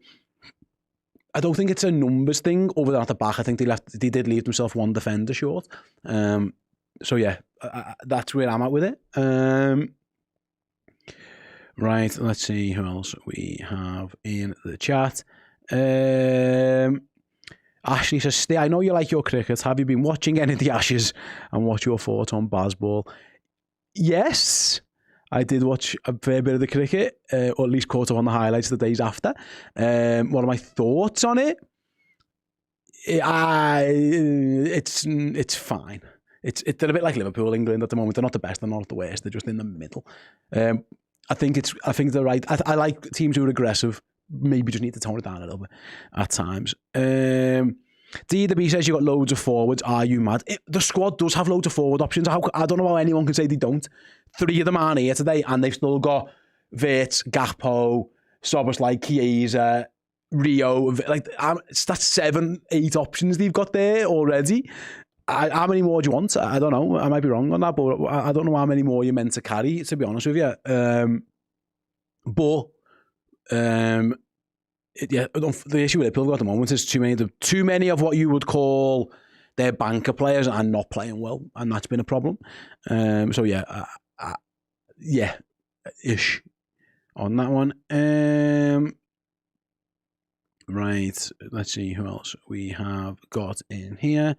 I don't think it's a numbers thing. Over there at the back, I think they did leave themselves one defender short. So yeah, that's where I'm at with it. Right, let's see who else we have in the chat. Ashley says, I know you like your cricket. Have you been watching any of the Ashes, and what's your thoughts on Bazball? Yes. I did watch a fair bit of the cricket, or at least caught up on the highlights the days after. What are my thoughts on it? It's fine. They're a bit like Liverpool, England at the moment. They're not the best, they're not the worst. They're just in the middle. I think they're right. I like teams who are aggressive. Maybe just need to tone it down a little bit at times. DB says you got loads of forwards. Are you mad? The squad does have loads of forward options. I don't know how anyone can say they don't. 3 of them aren't here today, and they've still got Wirtz, Gakpo, Szoboszlai, Chiesa, Rio. Like, that's 7, 8 options they've got there already. How many more do you want? I don't know. I might be wrong on that, but I don't know how many more you're meant to carry, to be honest with you. The issue with Liverpool at the moment is too many of what you would call their banker players are not playing well, and that's been a problem. So yeah, ish on that one. Right, let's see who else we have got in here.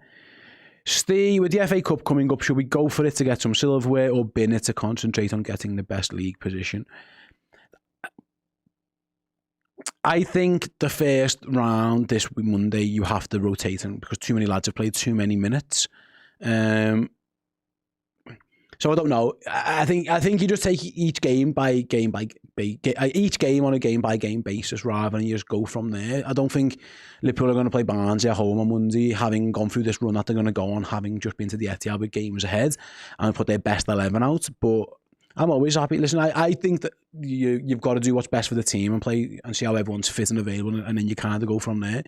Steve, with the FA Cup coming up, should we go for it to get some silverware, or bin it to concentrate on getting the best league position? I think the first round this Monday you have to rotate them, because too many lads have played too many minutes. So I don't know. I think you just take each game on a game by game basis, rather than you just go from there. I don't think Liverpool are going to play Barnsley at home on Monday, having gone through this run that they're going to go on, having just been to the Etihad with games ahead, and put their best 11 out. But I'm always happy. Listen, I think that you've got to do what's best for the team and play and see how everyone's fit and available, and then you kind of go from there.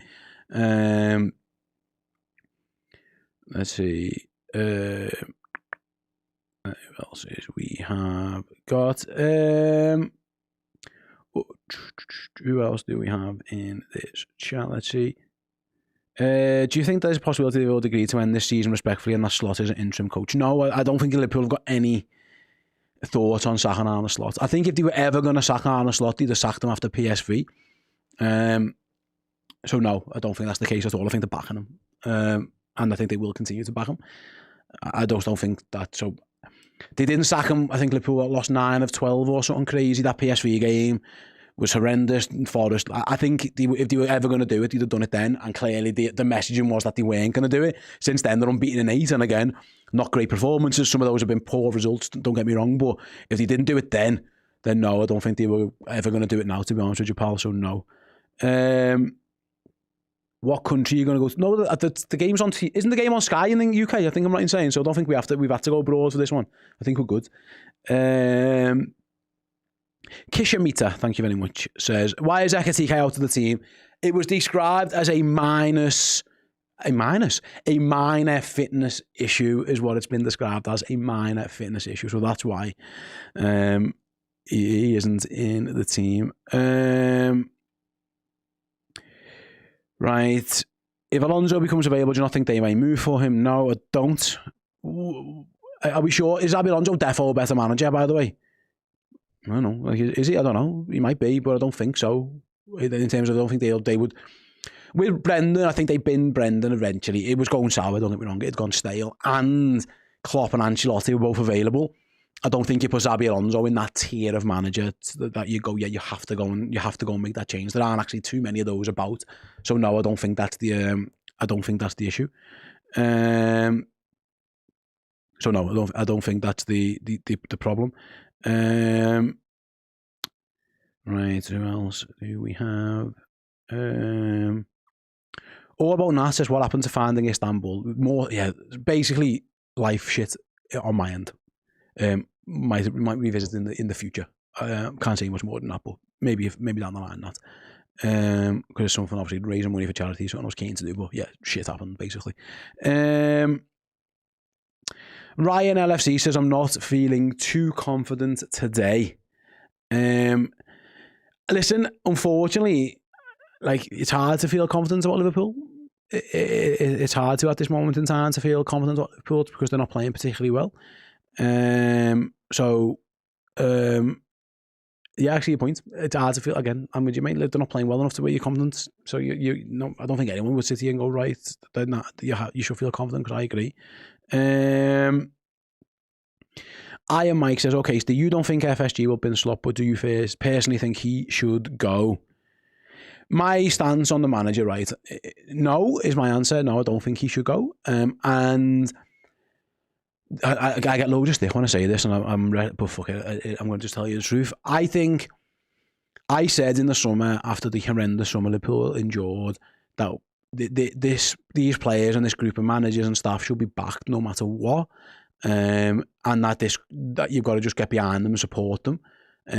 Let's see. Who else is we have got? Who else do we have in this chat? Let's see. Do you think there's a possibility they will agree to end this season respectfully and that Slot is an interim coach? No, I don't think Liverpool have got any thoughts on sacking Arne Slot. I think if they were ever going to sack Arne Slot, they'd have sacked him after PSV. So no, I don't think that's the case at all. I think they're backing him. And I think they will continue to back him. I just don't think that. So they didn't sack him. I think Liverpool lost 9 of 12 or something crazy. That PSV game was horrendous. Forest. I think if they were ever going to do it, they'd have done it then. And clearly the messaging was that they weren't going to do it. Since then, they're unbeaten in 8. And again, not great performances. Some of those have been poor results, don't get me wrong. But if they didn't do it then no, I don't think they were ever going to do it now, to be honest with you, pal. So no. What country are you going to go to? No, the game's on. Isn't the game on Sky in the UK? I think I'm right in saying. So I don't think we've had to go abroad for this one. I think we're good. Kishamita, thank you very much, says, why is Ekatike out of the team? It was described as a minor fitness issue is what it's been described as, a minor fitness issue. So that's why he isn't in the team. Right. If Alonso becomes available, do you not think they may move for him? No, I don't. Are we sure? Is Xabi Alonso defo a better manager, by the way? I don't know. Like, is he? I don't know. He might be, but I don't think so. In terms of, I don't think they would. With Brendan, I think they binned Brendan eventually. It was going sour, don't get me wrong. It had gone stale. And Klopp and Ancelotti were both available. I don't think you put Xabi Alonso in that tier of manager that you go, you have to go and make that change. There aren't actually too many of those about. So no, I don't think that's the issue. So no, I don't think that's the problem. Right, who else do we have? All about Nat says, what happened to finding Istanbul? More, basically life shit on my end. Might revisit in the future. Can't say much more than that, but maybe down the line that. Because something obviously raising money for charity, something I was keen to do, but yeah, shit happened basically. Ryan LFC says, I'm not feeling too confident today. Listen, unfortunately, like, it's hard to feel confident about Liverpool. It's hard to, at this moment in time, to feel confident about Liverpool because they're not playing particularly well. Yeah, actually, your point. It's hard to feel, again, I'm with you, mate. They're not playing well enough to where you're confident. So no, I don't think anyone would sit here and go, right, you should feel confident, because I agree. Iron Mike says, okay, so you don't think FSG will bin Slot, but do you personally think he should go? My stance on the manager, right? No, is my answer. No, I don't think he should go. And I get loads of stick when I say this, and I'm ready, but fuck it, I'm going to just tell you the truth. I think I said in the summer, after the horrendous summer Liverpool endured, that these players and this group of managers and staff should be backed no matter what. And that you've got to just get behind them and support them.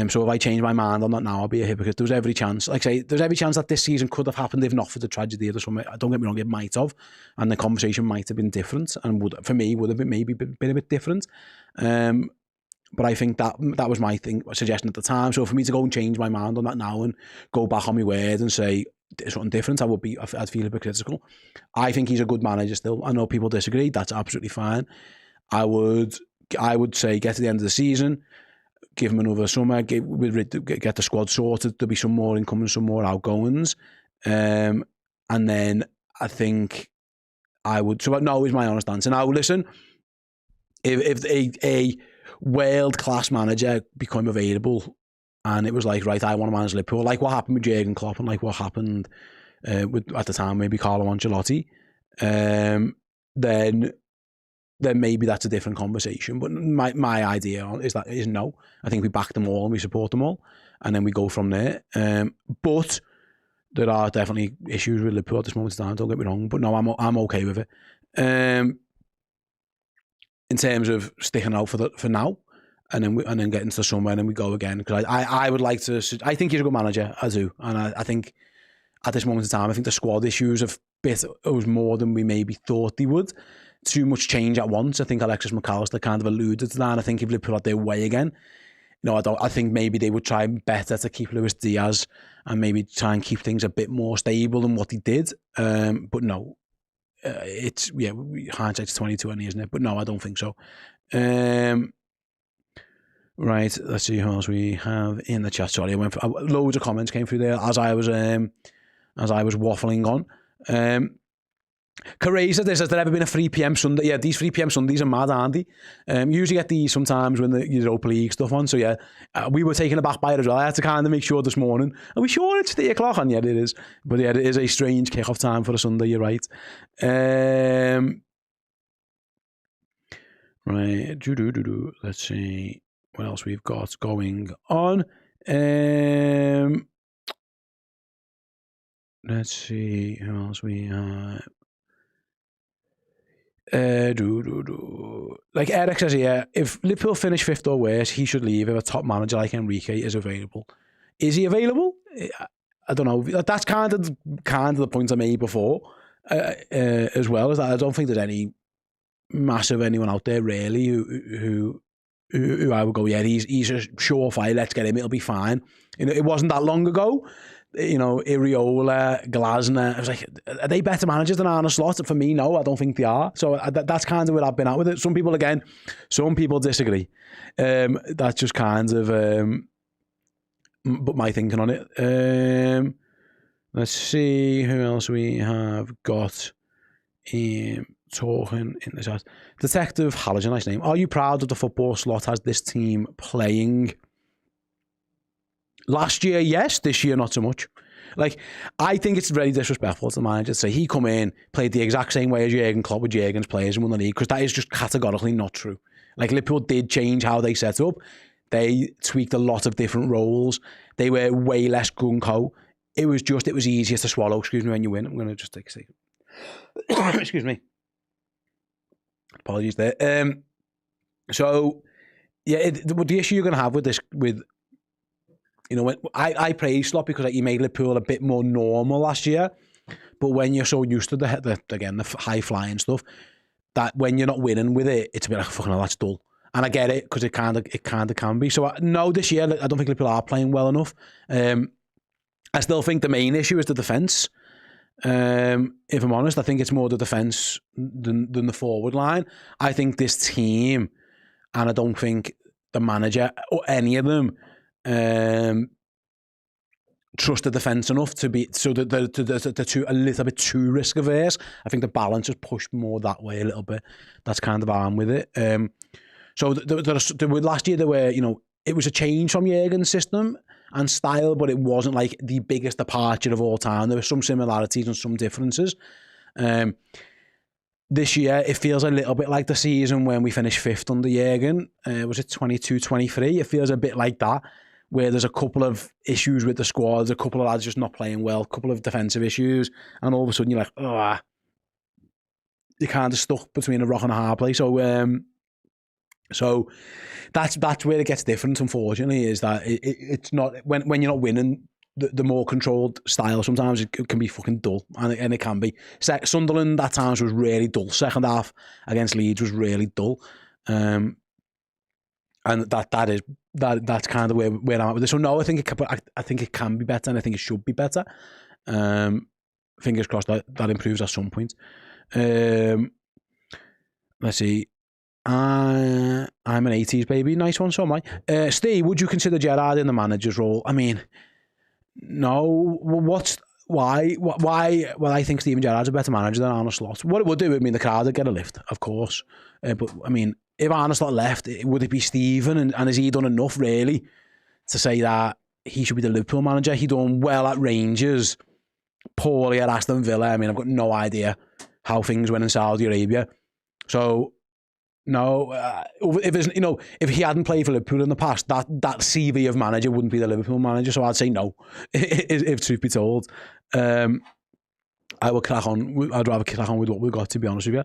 So if I change my mind on that now, I'll be a hypocrite. There's every chance, like I say, there's every chance that this season could have happened if not for the tragedy of the summer. Don't get me wrong, it might have, and the conversation might have been different, and would have been maybe been a bit different. But I think that was my suggestion at the time. So for me to go and change my mind on that now and go back on my word and say something different, I'd feel a bit critical. I think he's a good manager still. I know people disagree. That's absolutely fine. I would say get to the end of the season, give him another summer, get the squad sorted. There'll be some more incoming, some more outgoings, and then I think I would. So no is my honest answer. Now listen, if a world class manager become available, and it was like, right, I want to manage Liverpool, like what happened with Jurgen Klopp and like what happened with, at the time, maybe Carlo Ancelotti, then maybe that's a different conversation. But my idea is no. I think we back them all and we support them all, and then we go from there. But there are definitely issues with Liverpool at this moment in time, don't get me wrong. But no, I'm okay with it. In terms of sticking out for now, and then getting to the summer, and then we go again. Because I would like to. I think he's a good manager. I do, and I think at this moment in time, I think the squad issues have bit more than we maybe thought they would. Too much change at once. I think Alexis McAllister kind of alluded to that. And I think if Liverpool had their way again, I think maybe they would try better to keep Luis Diaz and maybe try and keep things a bit more stable than what he did. But no, it's hindsight's 2020, isn't it? But no, I don't think so. Right, let's see who else we have in the chat. Sorry, I went for loads of comments came through there as I was waffling on. Craven says, has there ever been a 3 p.m. Sunday? Yeah, these 3 p.m. Sundays are mad, aren't they? Usually get these sometimes when the Europa League stuff on. So yeah, we were taken aback by it as well. I had to kind of make sure this morning. Are we sure it's 3 o'clock? And yeah, it is. But yeah, it is a strange kick-off time for a Sunday, you're right. Right, let's see what else we've got going on. Let's see who else we have. Like Eric says here, if Liverpool finish 5th or worse, he should leave if a top manager like Enrique is available. Is he available? I don't know. That's kind of the point I made before, as well, is that I don't think there's any massive anyone out there really who I would go, yeah, he's a surefire, let's get him, it'll be fine. It wasn't that long ago Iriola, Glasner. I was like, are they better managers than Arne Slot? For me, no, I don't think they are. So that's kind of where I've been at with it. Some people disagree. That's just kind of but my thinking on it. Let's see who else we have got talking in the chat. Detective Halligan, nice name. Are you proud of the football Slot has this team playing? Last year, yes. This year, not so much. Like, I think it's very disrespectful to the manager to say he come in, played the exact same way as Jurgen Klopp with Jurgen's players and won the league, because that is just categorically not true. Like, Liverpool did change how they set up. They tweaked a lot of different roles. They were way less gung-ho. It was easier to swallow, excuse me, when you win. I'm going to just take a second. Excuse me. Apologies there. So, yeah, the issue you're going to have with this, when I praise Slot because he made Liverpool a bit more normal last year, but when you're so used to the high flying stuff, that when you're not winning with it, it's a bit like, fucking hell, that's dull. And I get it, because it kind of can be. So no, this year I don't think Liverpool are playing well enough. I still think the main issue is the defence. If I'm honest, I think it's more the defence than the forward line. I think this team, and I don't think the manager or any of them trust the defence enough to be so that they're a little bit too risk averse. I think the balance is pushed more that way a little bit. That's kind of how I'm with it. So last year there were, it was a change from Jurgen's system and style, but it wasn't like the biggest departure of all time. There were some similarities and some differences. This year, it feels a little bit like the season when we finished 5th under Jurgen. Was it 22-23? It feels a bit like that, where there's a couple of issues with the squads, a couple of lads just not playing well, a couple of defensive issues, and all of a sudden you're like, oh, you're kind of stuck between a rock and a hard place. So that's where it gets different, unfortunately, is that it's not, when you're not winning, the more controlled style, sometimes it can be fucking dull, and it can be. Sunderland at times was really dull. Second half against Leeds was really dull. And that's kind of where I'm at with this. So no, I think it can be better, and I think it should be better. Fingers crossed that improves at some point. Let's see. I'm an 80s baby. Nice one, so am I. Steve, would you consider Gerrard in the manager's role? I mean, no. Why? Well, I think Steven Gerrard's a better manager than Arne Slot. What it would do, the crowd would get a lift, of course. But I mean, if Arne Slot left, would it be Steven? And has he done enough, really, to say that he should be the Liverpool manager? He done well at Rangers, poorly at Aston Villa. I mean, I've got no idea how things went in Saudi Arabia. So, no, if he hadn't played for Liverpool in the past, that CV of manager wouldn't be the Liverpool manager. So I'd say no, if truth be told. I will crack on. I'd rather crack on with what we've got, to be honest with you.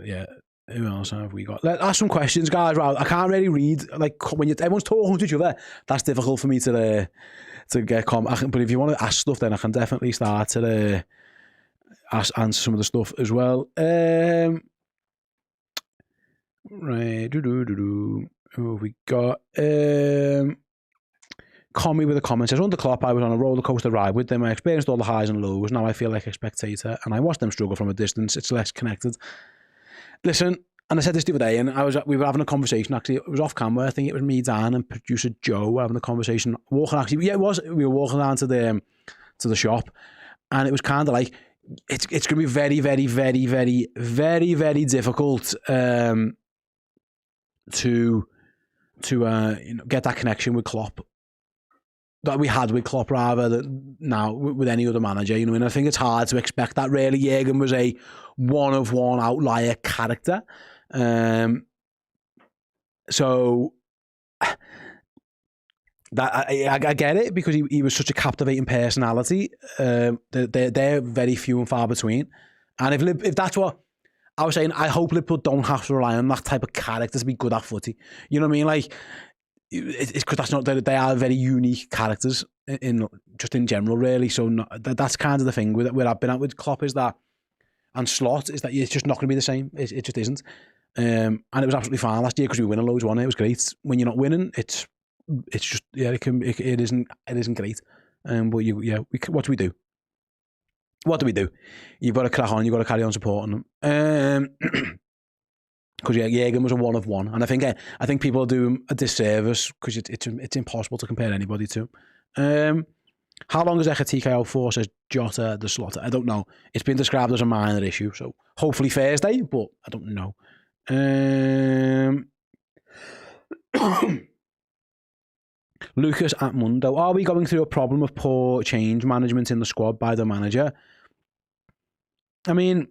Yeah. Who else have we got? Let's ask some questions, guys. Right, I can't really read. Like, when everyone's talking to each other, that's difficult for me to get but if you want to ask stuff, then I can definitely start to answer some of the stuff as well. Right. Who have we got? Commie with a comment says, under Klopp, I was on a roller coaster ride with them. I experienced all the highs and lows. Now I feel like a spectator, and I watch them struggle from a distance. It's less connected. Listen, and I said this the other day, and we were having a conversation, actually. It was off camera. I think it was me, Dan, and producer Joe having a conversation. We were walking down to the shop, and it was kind of like, it's going to be very, very, very, very, very, very difficult to get that connection with Klopp that we had with Klopp, rather than now with any other manager, and I think it's hard to expect that, really. Jurgen was a one-of-one outlier character. So that I get it, because he was such a captivating personality. They're very few and far between. And if that's what I was saying, I hope Liverpool don't have to rely on that type of character to be good at footy. You know what I mean? Like, it's because that's not, they are very unique characters in general, really. So that's kind of the thing where I've been at with Klopp, is that, and Slot, is that it's just not going to be the same. It just isn't. And it was absolutely fine last year because we were winning loads, wasn't it? It was great. When you're not winning, it's just, yeah, it isn't great. But what do we do? What do we do? You've got to crack on. You've got to carry on supporting them. Because Jürgen was a one of one, and I think people do him a disservice because it's impossible to compare anybody to him. How long is Ekitike out for? Says Jota the Slotter. I don't know. It's been described as a minor issue, so hopefully Thursday, but I don't know. Lucas at Mundo. Are we going through a problem of poor change management in the squad by the manager? I mean,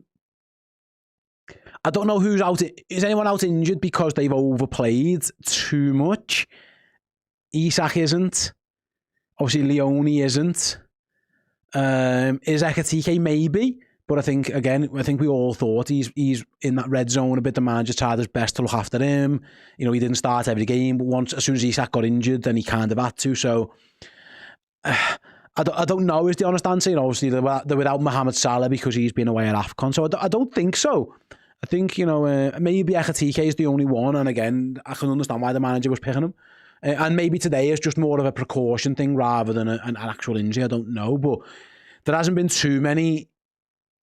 I don't know who's out. Is anyone out injured because they've overplayed too much? Isak isn't. Obviously, Leone isn't. Is Ekitike maybe? But I think we all thought he's in that red zone a bit. The manager tried his best to look after him. You know, he didn't start every game, but as soon as Isak got injured, then he kind of had to. So I don't know is the honest answer. You know, obviously they're without Mohamed Salah because he's been away at AFCON. So I don't think so. I think, you know, maybe Ekitike is the only one. And again, I can understand why the manager was picking him. And maybe today is just more of a precaution thing rather than an actual injury. I don't know. But there hasn't been too many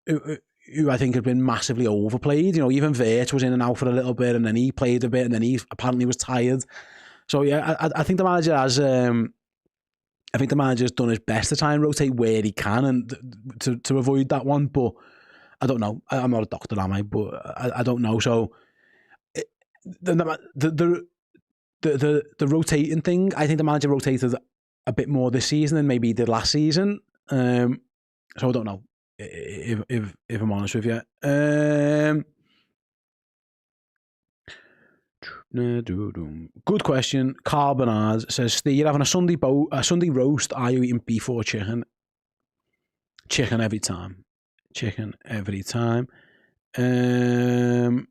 who I think have been massively overplayed. You know, even Vert was in and out for a little bit, and then he played a bit, and then he apparently was tired. So yeah, I think the manager has. I think the manager's done his best to try and rotate where he can and to avoid that one. But I don't know. I'm not a doctor, am I? But I don't know. So the rotating thing, I think the manager rotated a bit more this season than maybe he did last season. So I don't know. If I'm honest with you, good question. Carl Bernard says, "Steve, you're having a Sunday roast. Are you eating beef or chicken? Chicken every time. Chicken every time." Dan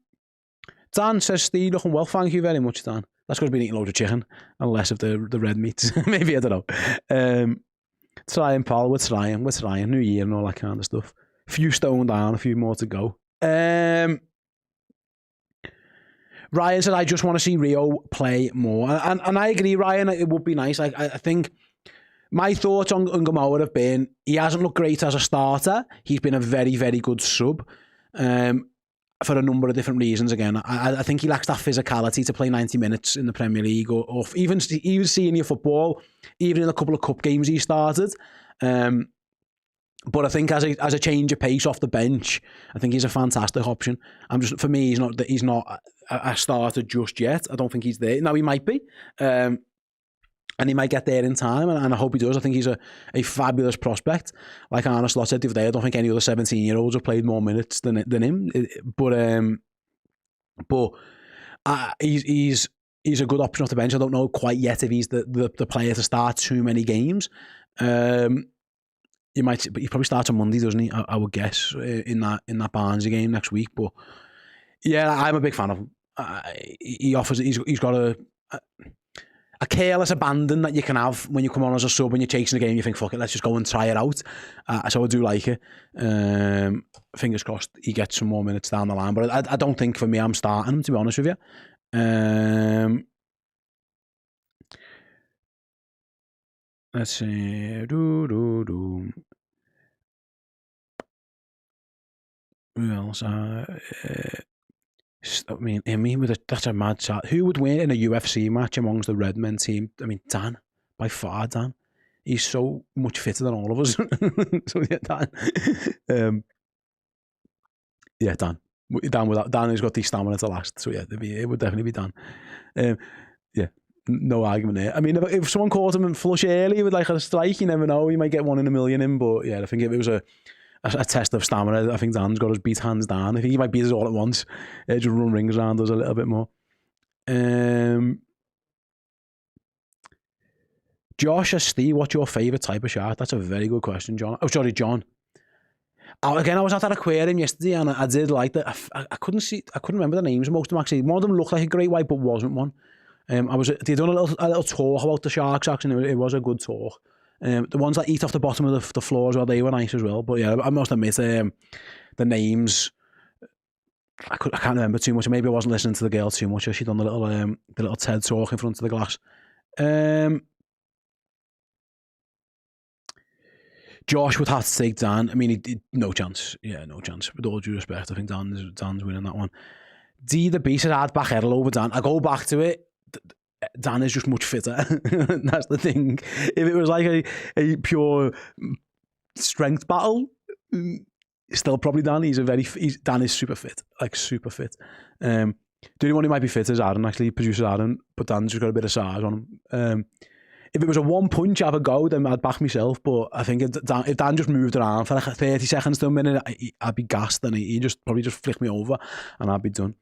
says, "Steve, looking well. Thank you very much, Dan. That's because I've been eating loads of chicken and less of the red meat. Maybe, I don't know. Trying, pal. We're trying. New year and all that kind of stuff. A few stone down, a few more to go. Ryan said, I just want to see Rio play more. And I agree, Ryan. It would be nice. I think my thoughts on Gamoa have been, he hasn't looked great as a starter. He's been a very, very good sub. For a number of different reasons. Again, I think he lacks that physicality to play 90 minutes in the Premier League or even senior football, even in a couple of cup games he started. But I think as a change of pace off the bench, I think he's a fantastic option. For me, he's not a starter just yet. I don't think he's there. Now he might be, and he might get there in time, and I hope he does. I think he's a fabulous prospect. Like Arne Slot said the other day, I don't think any other 17-year-olds have played more minutes than him. But he's a good option off the bench. I don't know quite yet if he's the player to start too many games. He probably starts on Monday, doesn't he? I would guess in that Barnsley game next week. But yeah, I'm a big fan of him. He's got a careless abandon that you can have when you come on as a sub when you're chasing the game. You think, fuck it, let's just go and try it out. So I do like it. Fingers crossed he gets some more minutes down the line. But I don't think for me I'm starting him, to be honest with you. Let's see. Who else? I mean, that's a mad chat. Who would win in a UFC match amongst the Red Men team? I mean, Dan, by far, Dan. He's so much fitter than all of us. So yeah, Dan. Yeah, Dan. Dan has got the stamina to last. So yeah, it would definitely be Dan. Yeah, no argument there. I mean, if someone caught him in flush early with like a strike, you never know. You might get 1 in a million in. But yeah, I think if it was a test of stamina, I think Dan's got us beat hands down. I think he might beat us all at once. Just run rings around us a little bit more. Josh asks, Steve, what's your favourite type of shark? That's a very good question, John. Oh, sorry, John. Again, I was at that aquarium yesterday and I did like that. I couldn't remember the names of most of them actually. One of them looked like a great white but wasn't one. They done a little talk about the sharks actually. It was a good talk. The ones that eat off the bottom of the floor as well, they were nice as well. But yeah, I must admit, the names I can't remember too much. Maybe I wasn't listening to the girl too much. She'd done the little TED talk in front of the glass. Josh would have to take Dan. I mean, no chance. Yeah, no chance. With all due respect, I think Dan's winning that one. D the B says I'd back Errol over Dan. I go back to it. Dan is just much fitter. That's the thing. If it was like a pure strength battle, still probably Dan. Dan is super fit, like super fit. The only one who might be fit is Aaron, actually, producer Aaron, but Dan's just got a bit of size on him. If it was a one punch, have a go, then I'd back myself. But I think if Dan just moved around for like 30 seconds to a minute, I'd be gassed, and he'd probably just flick me over, and I'd be done.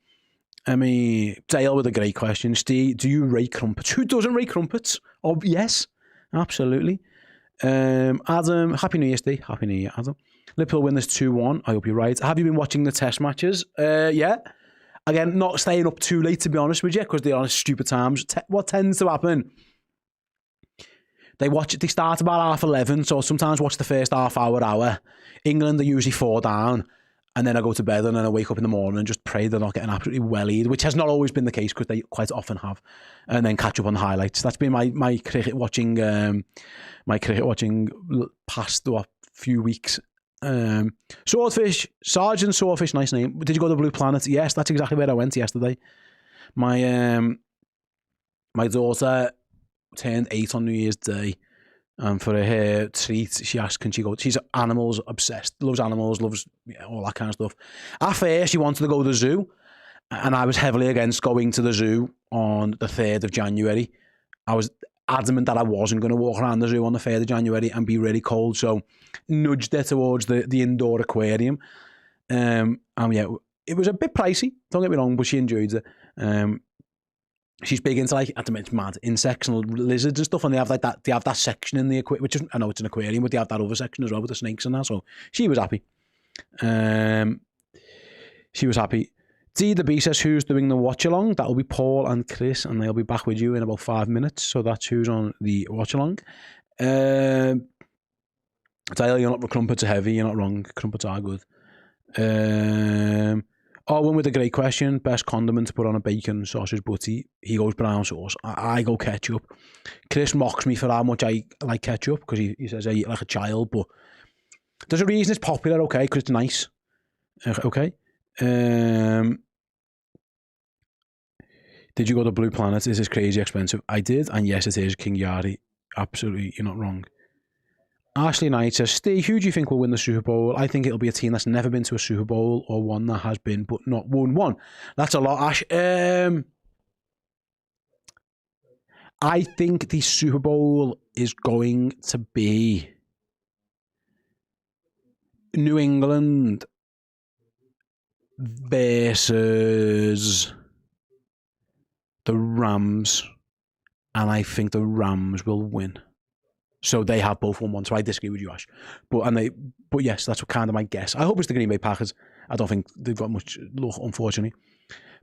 I mean, Dale with a great question. Steve, do you rate crumpets? Who doesn't rate crumpets? Oh, yes, absolutely. Adam, Happy New Year, Steve. Happy New Year, Adam. Liverpool win this 2-1. I hope you're right. Have you been watching the test matches? Yeah. Again, not staying up too late, to be honest with you, because they're on stupid times. What tends to happen? They start about 11:30, so sometimes watch the first half hour. England are usually 4 down, and then I go to bed, and then I wake up in the morning and just pray they're not getting absolutely wellied, which has not always been the case because they quite often have, and then catch up on the highlights. That's been my cricket watching past a few weeks. Swordfish, Sergeant Swordfish, nice name. Did you go to Blue Planet? Yes, that's exactly where I went yesterday. My daughter turned 8 on New Year's Day, and for her treat, she asked, can she go? She's animals obsessed, loves animals, loves all that kind of stuff. At first, she wanted to go to the zoo, and I was heavily against going to the zoo on the 3rd of January. I was adamant that I wasn't going to walk around the zoo on the 3rd of January and be really cold, so nudged her towards the indoor aquarium. And yeah, it was a bit pricey, don't get me wrong, but she enjoyed it. She's big into, like, at the minute, mad insects and lizards and stuff, and they have like that. They have that section in the aquarium, which is, I know it's an aquarium, but they have that other section as well with the snakes and that. So she was happy. D the B says, who's doing the watch along? That'll be Paul and Chris, and they'll be back with you in about 5 minutes. So that's who's on the watch along. Dale, you're not, crumpets are heavy. You're not wrong. Crumpets are good. Owen with a great question. Best condiment to put on a bacon sausage butty. He goes brown sauce. I go ketchup. Chris mocks me for how much I like ketchup because he says I eat like a child, but there's a reason it's popular, okay, because it's nice. Okay. Did you go to Blue Planet? Is this crazy expensive? I did, and yes, it is, King Yari. Absolutely, you're not wrong. Ashley Knight says, Steve, who do you think will win the Super Bowl? I think it'll be a team that's never been to a Super Bowl or one that has been but not won one. That's a lot, Ash. I think the Super Bowl is going to be New England versus the Rams, and I think the Rams will win. So they have both won one. So I disagree with you, Ash. But yes, that's kind of my guess. I hope it's the Green Bay Packers. I don't think they've got much luck, unfortunately.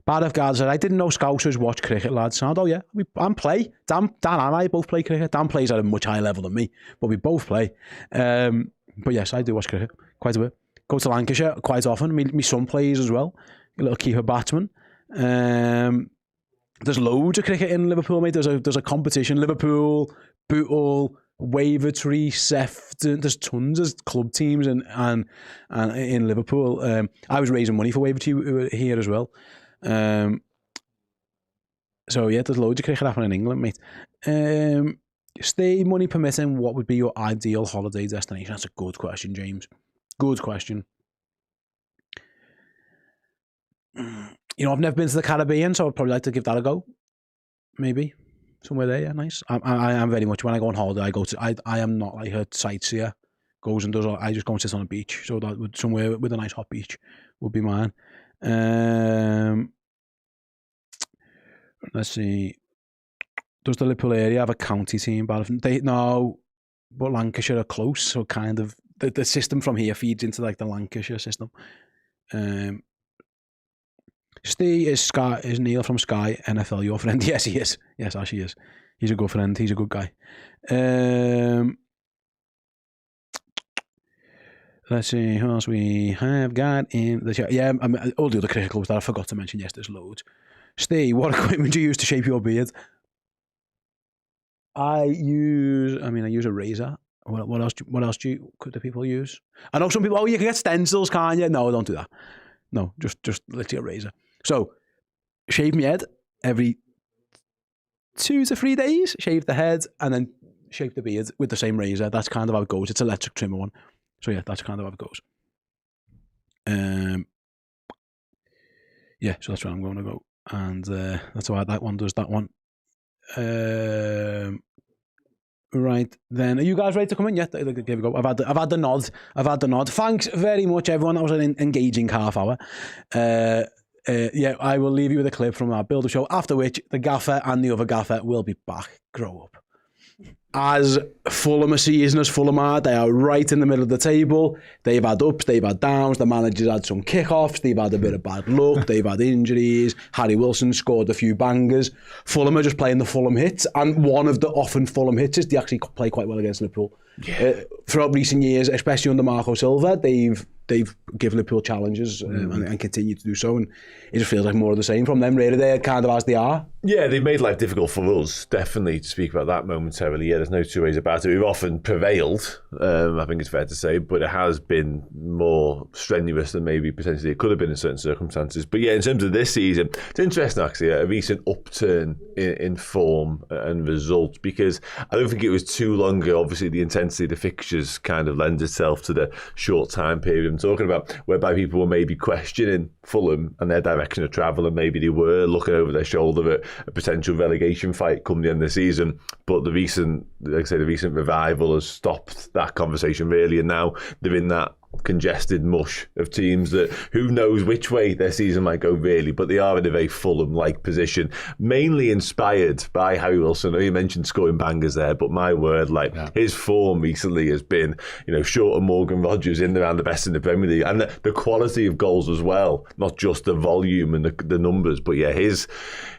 Bad of God said, I didn't know Scousers watch cricket, lads. Sound, oh yeah, and play. Dan and I both play cricket. Dan plays at a much higher level than me, but we both play. But yes, I do watch cricket quite a bit. Go to Lancashire quite often. My son plays as well. A little keeper batsman. There's loads of cricket in Liverpool, mate. There's a competition. Liverpool, Bootle, Wavertree, Sefton. There's tons of club teams and in Liverpool. I was raising money for Wavertree here as well. So yeah, there's loads of cricket happening in England, mate. Stay money permitting, what would be your ideal holiday destination? That's a good question, James. Good question. You know, I've never been to the Caribbean, so I'd probably like to give that a go. Maybe somewhere there, yeah, nice. I am very much, when I go on holiday, I am not like a sightseer. Goes and does all, I just go and sit on a beach. So that would, somewhere with a nice hot beach would be mine. Let's see. Does the Liverpool area have a county team? No, but Lancashire are close, so kind of the system from here feeds into like the Lancashire system. Steve is Neil from Sky NFL your friend? Yes, he is. Yes, actually is. He's a good friend. He's a good guy. Let's see who else we have got in the chat. Yeah, all the other cricket clubs that I forgot to mention. Yes, there's loads. Steve, what equipment do you use to shape your beard? I use a razor. What else could the people use? I know some people, you can get stencils, can't you? No, don't do that. No, just literally a razor. So, shave my head every 2 to 3 days, shave the head, and then shape the beard with the same razor. That's kind of how it goes. It's an electric trimmer one. So yeah, that's kind of how it goes. Yeah, so that's where I'm going to go. And that's why that one does that one. Right then, are you guys ready to come in? Yeah, there we go. I've had the nod. Thanks very much, everyone. That was an engaging half hour. Yeah, I will leave you with a clip from our build-up show, after which the gaffer and the other gaffer will be back. Grow up. As Fulham a season as Fulham are, they are right in the middle of the table. They've had ups, they've had downs. The manager's had some kick-offs. They've had a bit of bad luck. They've had injuries. Harry Wilson scored a few bangers. Fulham are just playing the Fulham hits, and one of the often Fulham hits is they actually play quite well against Liverpool. Yeah. Throughout recent years, especially under Marco Silva, they've given Liverpool challenges and continue to do so, and it just feels like more of the same from them, really. They're kind of as they are. Yeah, they've made life difficult for us, definitely, to speak about that momentarily. Yeah, there's no two ways about it. We've often prevailed, I think it's fair to say, but it has been more strenuous than maybe potentially it could have been in certain circumstances. But yeah, in terms of this season, it's interesting actually, a recent upturn in form and results, because I don't think it was too long ago, obviously the intensity of the fixtures kind of lends itself to the short time period I'm talking about, whereby people were maybe questioning Fulham and their direction of travel, and maybe they were looking over their shoulder at a potential relegation fight come the end of the season. But the recent revival has stopped that conversation really, and now they're in that congested mush of teams that who knows which way their season might go really, but they are in a very Fulham-like position, mainly inspired by Harry Wilson. I know you mentioned scoring bangers there, but my word, his form recently has been, short of Morgan Rogers, in around the best in the Premier League, and the quality of goals as well, not just the volume and the numbers, but yeah, his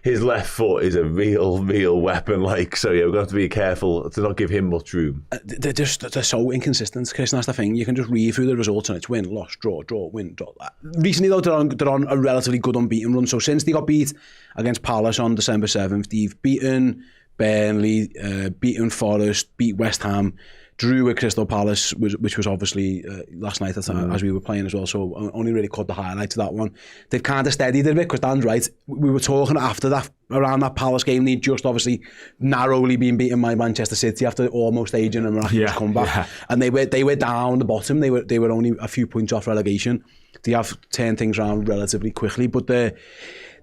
left foot is a real weapon. So yeah, we're going to have to be careful to not give him much room. They're so inconsistent, Chris, and that's the thing. You can just read through the results and it's win, loss, draw, win, draw. Recently though, they're on a relatively good unbeaten run. So since they got beat against Palace on December 7th, they've beaten Burnley, beaten Forest, beat West Ham, drew with Crystal Palace, which was obviously last night as we were playing as well, so only really caught the highlights of that one. They've kind of steadied it a bit, because Dan's right. We were talking after that, around that Palace game, they'd just obviously narrowly been beaten by Manchester City after almost aging and miraculous comeback. Yeah. And they were down the bottom. They were only a few points off relegation. They have turned things around relatively quickly, but they're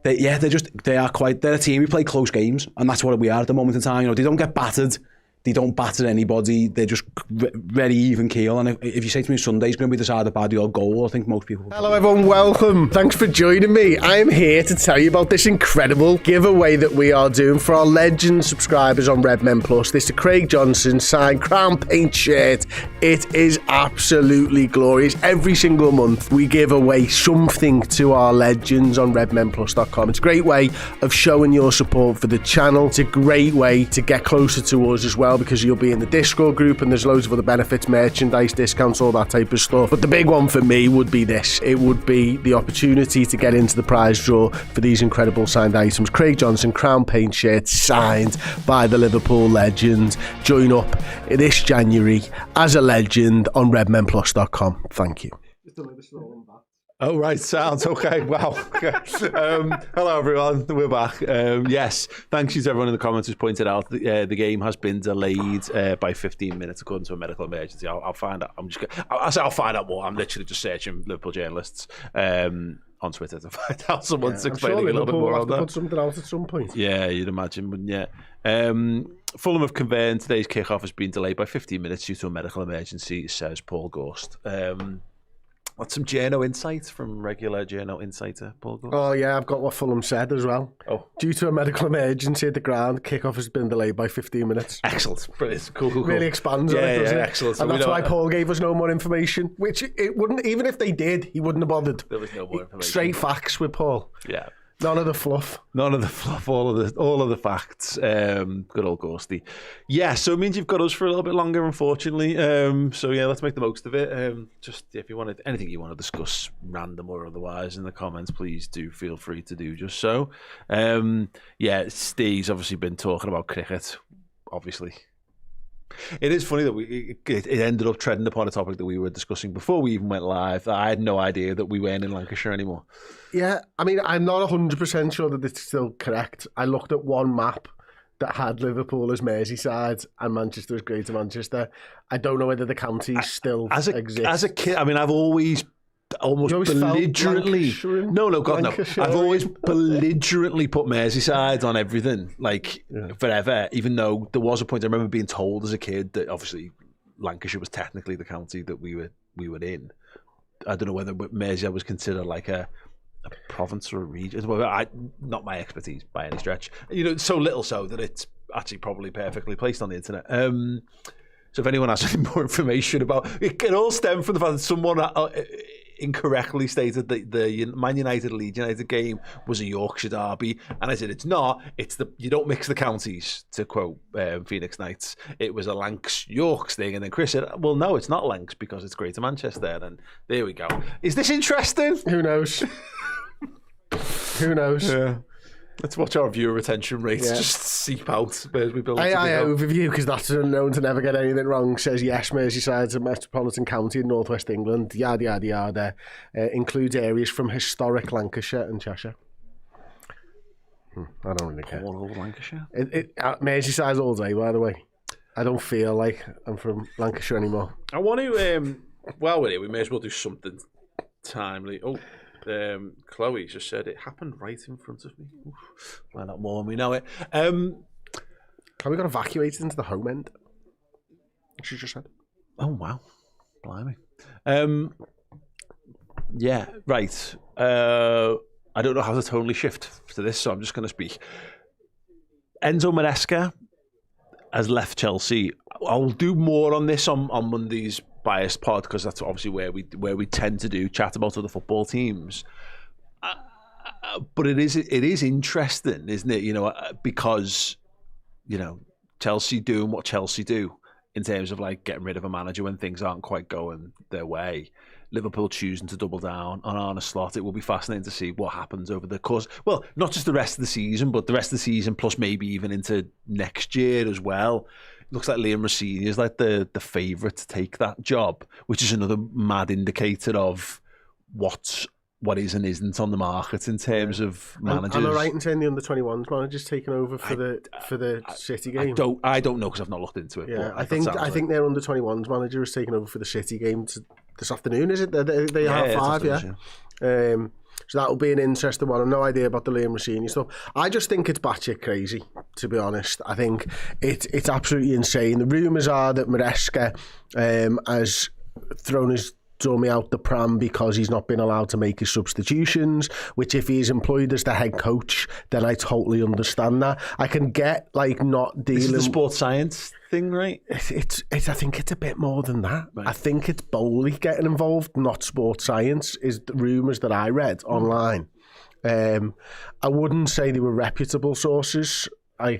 a team who play close games, and that's what we are at the moment in time. They don't get battered. They don't batter anybody. They're just very even keel. And if you say to me Sunday's going to be decided by the odd goal, I think most people... Hello everyone, welcome. Thanks for joining me. I am here to tell you about this incredible giveaway that we are doing for our legend subscribers on Red Men Plus. This is the Craig Johnson signed Crown Paint shirt. It is absolutely glorious. Every single month we give away something to our legends on redmenplus.com. It's a great way of showing your support for the channel. It's a great way to get closer to us as well, because you'll be in the Discord group and there's loads of other benefits, merchandise, discounts, all that type of stuff. But the big one for me would be this. It would be the opportunity to get into the prize draw for these incredible signed items. Craig Johnson Crown Paint shirt signed by the Liverpool legend. Join up this January as a legend on redmenplus.com. Thank you. Oh, right, sounds okay. Wow. Hello, everyone. We're back. Yes, thanks to everyone in the comments who's pointed out the game has been delayed by 15 minutes according to a medical emergency. I'll find out. I'll find out more. I'm literally just searching Liverpool journalists on Twitter to find out someone's explaining a little bit more on that. Put something out at some point. Yeah, you'd imagine, wouldn't you? Fulham have confirmed today's kickoff has been delayed by 15 minutes due to a medical emergency, says Paul Gorst. What's some journo insights from regular journo insider Paul Gorst? Oh yeah, I've got what Fulham said as well. Oh. Due to a medical emergency at the ground, kickoff has been delayed by 15 minutes. Excellent. Brilliant. Cool. Really expands on it, doesn't it? Excellent. And that's why Paul gave us no more information, which it wouldn't, even if they did, he wouldn't have bothered. There was no more information. Straight facts with Paul. Yeah. None of the fluff. None of the fluff, all of the facts. Good old Ghosty. Yeah, so it means you've got us for a little bit longer, unfortunately. So yeah, let's make the most of it. Just if you wanted anything you want to discuss, random or otherwise, in the comments, please do feel free to do just so. Yeah, Steve's obviously been talking about cricket, obviously. It is funny that it ended up treading upon a topic that we were discussing before we even went live. I had no idea that we weren't in Lancashire anymore. Yeah, I mean, I'm not 100% sure that it's still correct. I looked at one map that had Liverpool as Merseyside and Manchester as Greater Manchester. I don't know whether the counties still exist. As a kid, I mean, I've always belligerently I've always belligerently put Merseyside on everything, like forever, even though there was a point I remember being told as a kid that obviously Lancashire was technically the county that we were in. I don't know whether Merseyside was considered like a province or a region. Not my expertise by any stretch, so little so that it's actually probably perfectly placed on the internet. So if anyone has any more information about it, can all stem from the fact that someone incorrectly stated that the Man United Leeds United game was a Yorkshire derby, and I said it's not. It's you don't mix the counties, to quote Phoenix Knights. It was a Lancs Yorks thing, and then Chris said, "Well, no, it's not Lancs because it's Greater Manchester." And there we go. Is this interesting? Who knows? Who knows? Yeah. Let's watch our viewer retention rates just seep out as we build. AI overview, because that's known to never get anything wrong, says yes, Merseyside's a metropolitan county in northwest England, yada yada yada, includes areas from historic Lancashire and Cheshire. I don't really care. All over Lancashire? Merseyside's all day, by the way. I don't feel like I'm from Lancashire anymore. I want to, while we're here, we may as well do something timely. Chloe just said it happened right in front of me. Why not more when we know it? Chloe got evacuated into the home end. She just said. Oh wow, blimey. Yeah, right. I don't know how to totally shift to this, so I'm just going to speak. Enzo Maresca has left Chelsea. I'll do more on this on Monday's Biased Pod, because that's obviously where we tend to chat about other football teams. But it is interesting, isn't it? Because Chelsea doing what Chelsea do in terms of like getting rid of a manager when things aren't quite going their way. Liverpool choosing to double down on Arne Slot. It will be fascinating to see what happens over the course. Well, not just the rest of the season, but the rest of the season plus maybe even into next year as well. It looks like Liam Rossini is like the favourite to take that job, which is another mad indicator of what is and isn't on the market in terms of managers. Am I right in saying the under-21s manager's taken over for the City game? I don't know because I've not looked into it. Yeah, I think their under-21s manager is taking over for the City game this afternoon. Is it? They have 5, yeah. So that'll be an interesting one. I've no idea about the Liam Rossini stuff. I just think it's batshit crazy, to be honest. I think it's absolutely insane. The rumours are that Maresca has thrown his dummy out the pram because he's not been allowed to make his substitutions, which if he's employed as the head coach, then I totally understand that. I can get like not dealing... This is the sports science thing, right? It's I think it's a bit more than that. Right. I think it's Bowley getting involved, not sports science, is the rumours that I read online. I wouldn't say they were reputable sources. I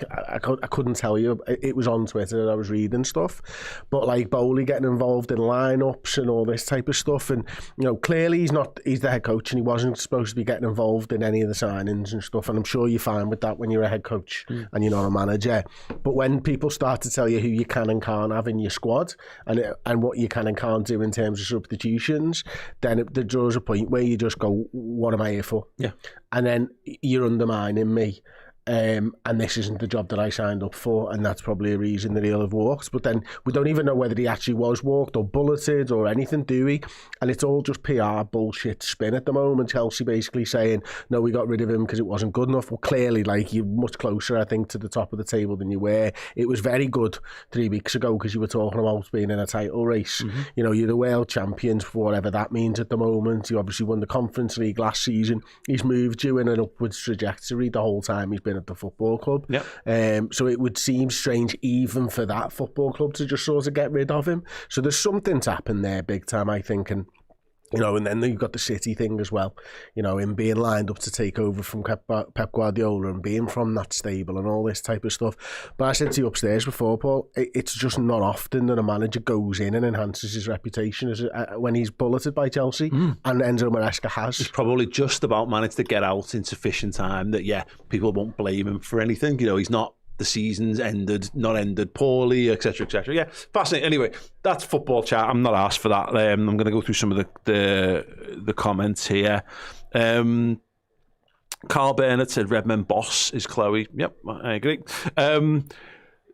couldn't tell you. It was on Twitter that I was reading stuff, but like Bowley getting involved in lineups and all this type of stuff, and clearly he's the head coach and he wasn't supposed to be getting involved in any of the signings and stuff, and I'm sure you're fine with that when you're a head coach and you're not a manager. But when people start to tell you who you can and can't have in your squad and what you can and can't do in terms of substitutions, then there draws a point where you just go, what am I here for? Yeah. And then you're undermining me. And this isn't the job that I signed up for, and that's probably a reason that he'll have walked. But then we don't even know whether he actually was walked or bulleted or anything, do we? And it's all just PR bullshit spin at the moment. Chelsea basically saying, no, we got rid of him because it wasn't good enough. Well, clearly, like, you're much closer, I think, to the top of the table than you were. It was very good 3 weeks ago because you were talking about being in a title race. Mm-hmm. You're the world champions for whatever that means at the moment. You obviously won the Conference League last season. He's moved you in an upwards trajectory the whole time he's been at the football club. Yep. So it would seem strange even for that football club to just sort of get rid of him. So there's something to happen there big time, I think. And You know, and then you've got the City thing as well, you know, him being lined up to take over from Pep Guardiola and being from that stable and all this type of stuff. But I said to you upstairs before, Paul, it's just not often that a manager goes in and enhances his reputation when he's bulleted by Chelsea, and Enzo Maresca has. He's probably just about managed to get out in sufficient time that, people won't blame him for anything. You know, he's not... The season's not ended poorly, etc., etc. Yeah, fascinating. Anyway, that's football chat. I'm not asked for that. I'm going to go through some of the comments here. Carl Bernard said Redmen boss is Chloe. Yep, I agree.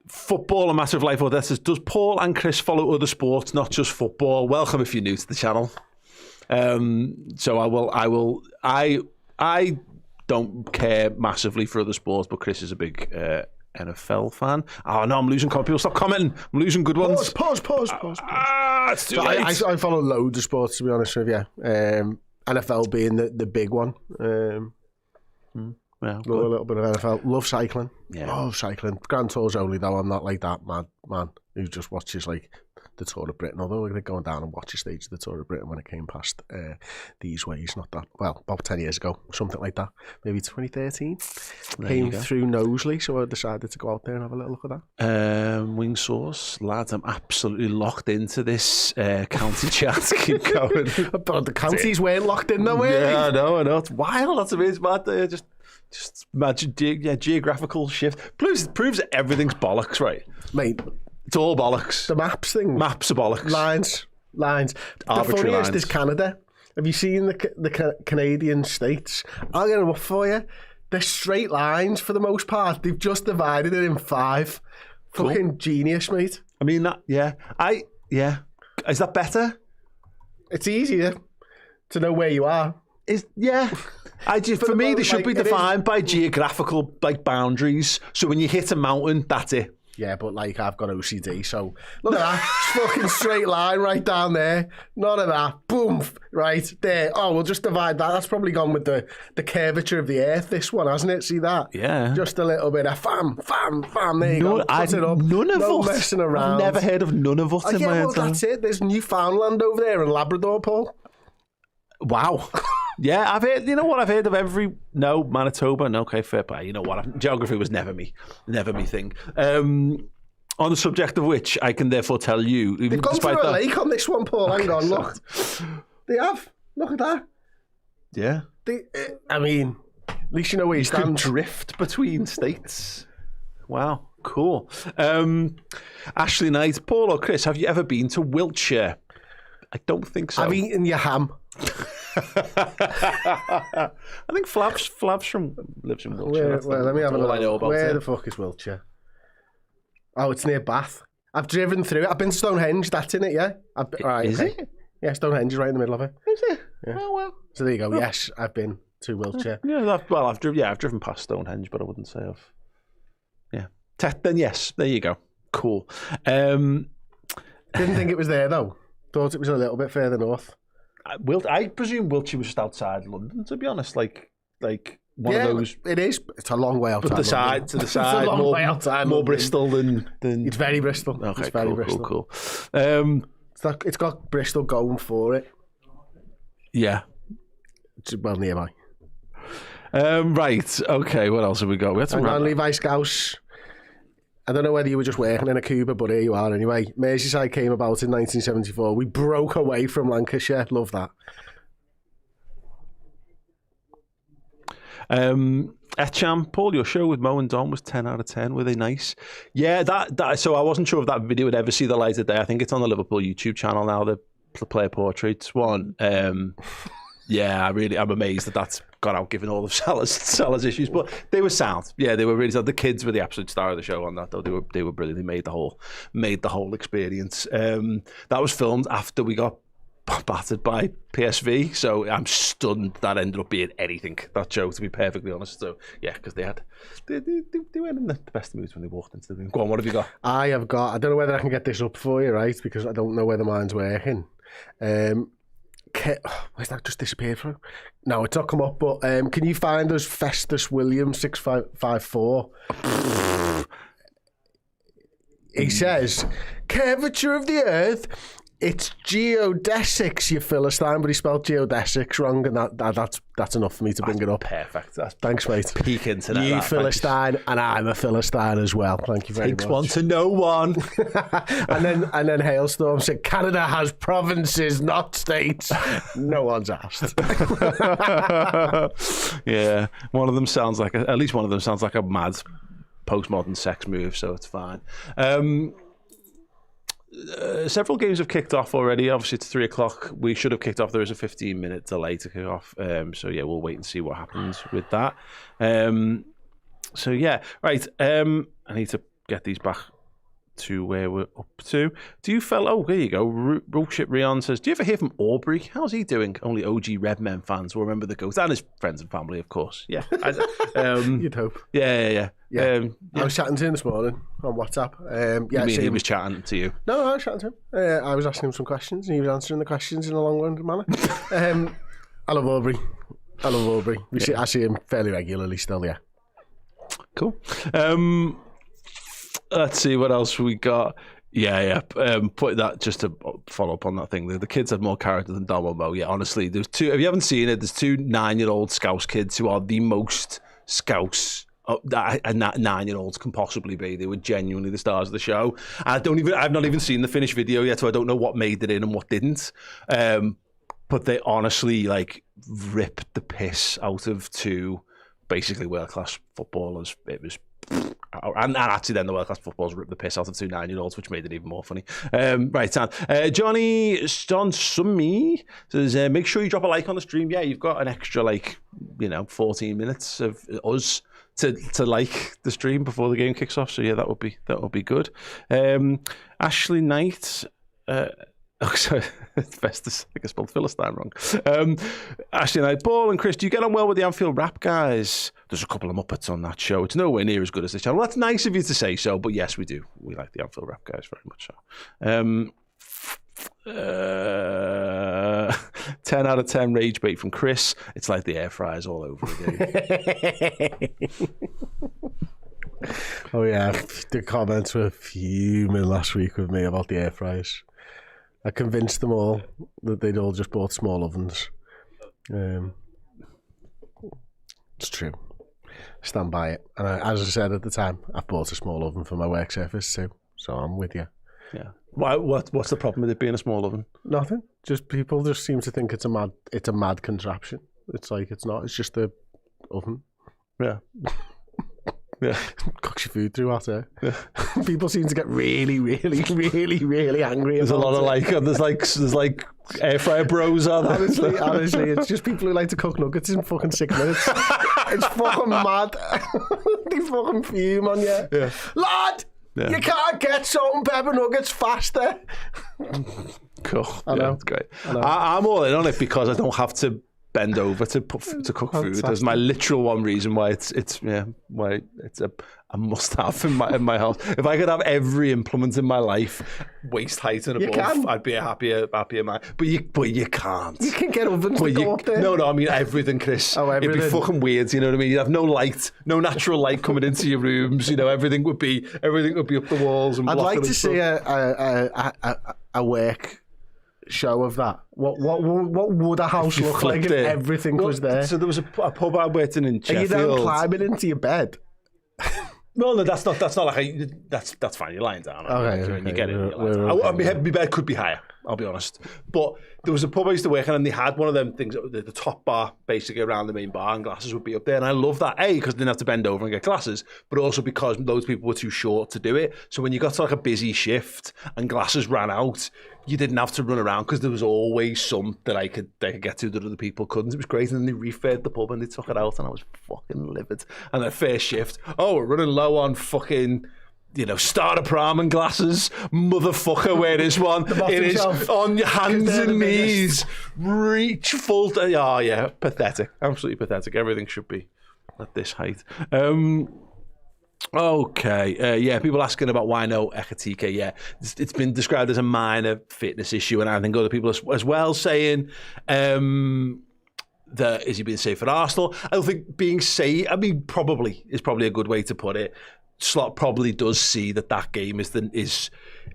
Football, a matter of life or death. Says, does Paul and Chris follow other sports, not just football? Welcome if you're new to the channel. So I don't care massively for other sports, but Chris is a big NFL fan. Oh no, I'm losing comment. People stop commenting. I'm losing good ones. Pause. It's too late. I follow loads of sports, to be honest with you. NFL being the big one. Love a little bit of NFL. Love cycling. Yeah. Love cycling. Grand Tours only, though. I'm not like that mad man who just watches like the Tour of Britain. Although we're going down and watch a stage of the Tour of Britain when it came past these ways. Not that, well, about 10 years ago, something like that. Maybe 2013. Came through Knowsley, so I decided to go out there and have a little look at that. Wing Sauce, lads, I'm absolutely locked into this county chat. Keep going. But the counties weren't locked in, though, were they? Yeah, I know. It's wild. That's amazing, mad. Just imagine, geographical shift. Proves that everything's bollocks, right? Mate, it's all bollocks. The maps thing. Maps are bollocks. Lines. The funniest is Canada. Have you seen the Canadian states? I'll get them up for you. They're straight lines for the most part. They've just divided it in 5. Cool. Fucking genius, mate. I mean, Is that better? It's easier to know where you are. For me, they should be defined by geographical boundaries. So when you hit a mountain, that's it. Yeah, but I've got OCD, so look at that. Fucking straight line right down there. None of that. Boom. Right there. Oh, we'll just divide that. That's probably gone with the curvature of the earth, this one, hasn't it? See that? Yeah. Just a little bit of fam. There you go. Put it up. No messing around. I've never heard of none of us in my head. That's it. There's Newfoundland over there and Labrador, Paul. Wow. Yeah, I've heard. You know what? I've heard of every. No, Manitoba. No, okay, fair play. You know what? Geography was never me thing. On the subject of which, I can therefore tell you, they've gone through a lake on this one, Paul. Hang on, look. They have. Look at that. Yeah. I mean, at least you know where you stand. Could drift between states. Wow, cool. Ashley Knight, Paul or Chris, have you ever been to Wiltshire? I don't think so. I've eaten your ham. I think Flavs lives in Wiltshire. Let me have a look. I know about Where the fuck is Wiltshire? Oh, it's near Bath. I've driven through it. I've been to Stonehenge. That's in it, yeah. Is it? Yeah, Stonehenge is right in the middle of it. Is it? Yeah. Oh well. So there you go. Yes, I've been to Wiltshire. Yeah, I've driven past Stonehenge, but I wouldn't say I've. Yeah. Then yes, there you go. Cool. Didn't think it was there though. Thought it was a little bit further north. I presume Wiltshire was just outside London, to be honest. Like one of those. It is. It's a long way outside. To the side. It's a long way outside. More Bristol than. It's very Bristol. Okay, it's very Bristol. Cool. It's got Bristol going for it. Yeah. It's well nearby. Right. Okay. What else have we got? We had some. Levi Scouse. I don't know whether you were just working in a Cuba, but here you are anyway. Merseyside came about in 1974. We broke away from Lancashire. Love that. Echam, Paul, your show with Mo and Don was 10 out of 10. Were they nice? Yeah, that. So I wasn't sure if that video would ever see the light of day. I think it's on the Liverpool YouTube channel now, the player portraits one. Yeah, I'm amazed that that's got out given all of Salah's issues, but they were sound. Yeah, they were really sound. The kids were the absolute star of the show on that, though. They were brilliant. They made the whole experience. That was filmed after we got battered by PSV, so I'm stunned that ended up being anything, that show, to be perfectly honest. So yeah, because they weren't in the best moods when they walked into the room. Go on, what have you got? I don't know whether I can get this up for you, right, because I don't know whether mine's working. Where's that just disappeared from? No, it's not come up, but can you find us Festus Williams 6554? He says, curvature of the earth It's geodesics, you Philistine, but he spelled geodesics wrong, and that's enough for me to bring it up. Perfect. That's Thanks, mate. peak internet. You Philistine, and I'm a Philistine as well. Thank you very Takes much. one to know one. and then Hailstorm said, Canada has provinces, not states. No one's asked. Yeah, at least one of them sounds like a mad postmodern sex move, so it's fine. Several games have kicked off already. Obviously, it's 3:00. We should have kicked off. There is a 15-minute delay to kick off. So yeah, we'll wait and see what happens with that. So yeah, right. I need to get these back to where we're up to. Do you oh, there you go. Rookship Rion says, do you ever hear from Aubrey? How's he doing? Only OG Redmen fans will remember the ghost and his friends and family, of course. Yeah. You'd hope. Yeah. I was chatting to him this morning on WhatsApp. You mean he was chatting to you? No, I was chatting to him. I was asking him some questions and he was answering the questions in a long-winded manner. I love Aubrey. I see him fairly regularly still, yeah. Cool. Let's see what else we got. Yeah. Put that just to follow up on that thing. The kids have more character than Dom or Mo. Yeah, honestly, there's two. If you haven't seen it, there's two 9-year-old Scouse kids who are the most Scouse that a 9-year-olds can possibly be. They were genuinely the stars of the show. I've not even seen the finished video yet, so I don't know what made it in and what didn't. But they honestly ripped the piss out of two basically world-class footballers. It was. And actually then the world-class footballers ripped the piss out of two 9-year-olds, which made it even more funny. Right, Sam. Johnny Stonsumi says, make sure you drop a like on the stream. Yeah, you've got an extra 14 minutes of us to like the stream before the game kicks off. So yeah, that would be good. Ashley Knight. Sorry, Festus, I think I spelled Philistine wrong. Ashley Knight, Paul and Chris, do you get on well with the Anfield Rap guys? There's a couple of Muppets on that show. It's nowhere near as good as this channel. That's nice of you to say so, but yes, we do. We like the Anfield Rap guys very much so. 10 out of 10 rage bait from Chris. It's like the air fryers all over again. Oh yeah, the comments were fuming last week with me about the air fryers. I convinced them all that they'd all just bought small ovens. It's true. Stand by it. And as I said at the time, I've bought a small oven for my work surface too. So I'm with you. Yeah. What's the problem with it being a small oven? Nothing. Just people just seem to think it's a mad contraption. It's like it's not. It's just a oven. Yeah. Yeah. Cooks your food through hot air. Yeah. People seem to get really, really, really, really angry. There's a lot of there's air fryer bros out there. Honestly, it's just people who like to cook nuggets in fucking 6 minutes. It's fucking mad. They fucking fume on you. Yeah. Lad, you can't get salt and pepper nuggets faster. Cool. I know. That's great. I'm all in on it because I don't have to bend over to cook food. There's my literal one reason why it's a must-have in my house. If I could have every implement in my life waist height and above, I'd be a happier man. But you can't. You can get ovens to go up there. No, I mean everything, Chris. Oh, everything. It'd be fucking weird. You know what I mean? You'd have no light, no natural light coming into your rooms. You know, everything would be up the walls. And I'd like to see a work show of that. What would a house look like if everything was there? So there was a pub I worked in Sheffield. Are you then climbing into your bed? No, that's not like that's fine. You're lying down. Okay. You get it. My bed could be higher. I'll be honest. But there was a pub I used to work in, and they had one of them things, the top bar, basically around the main bar, and glasses would be up there. And I love that, A, because they didn't have to bend over and get glasses, but also because loads of people were too short to do it. So when you got to a busy shift and glasses ran out, you didn't have to run around because there was always some that they could get to that other people couldn't. It was great. And then they refurbed the pub and they took it out, and I was fucking livid. And their first shift, we're running low on fucking starter ramen glasses, motherfucker, where is one? It is on your hands and knees. Reach full. Pathetic. Absolutely pathetic. Everything should be at this height. Okay. People asking about why no Ekatike. Yeah, it's been described as a minor fitness issue, and I think other people as well saying, is he being safe at Arsenal? I don't think being safe, probably is a good way to put it. Slot probably does see that game is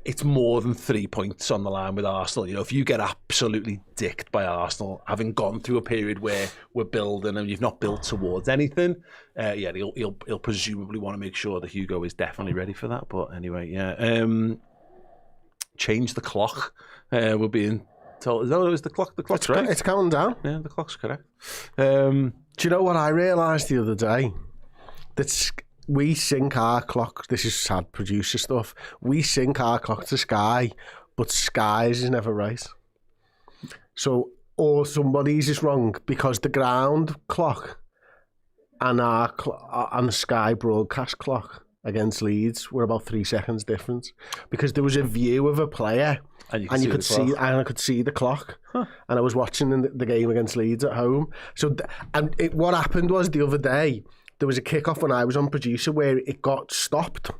it's more than 3 points on the line with Arsenal. You know, if you get absolutely dicked by Arsenal, having gone through a period where we're building and you've not built towards anything, he'll presumably want to make sure that Hugo is definitely ready for that. But anyway, change the clock. We're being told. No, it was the clock. The clock's right. It's counting down. Yeah, the clock's correct. Do you know what I realised the other day? That we sync our clock. This is sad producer stuff. We sync our clock to Sky, but Sky's is never right. So, or somebody's is wrong because the ground clock and our and the Sky broadcast clock against Leeds were about 3 seconds difference because there was a view of a player and you could see and I could see the clock, and I was watching the game against Leeds at home. So, what happened was the other day. There was a kickoff when I was on producer where it got stopped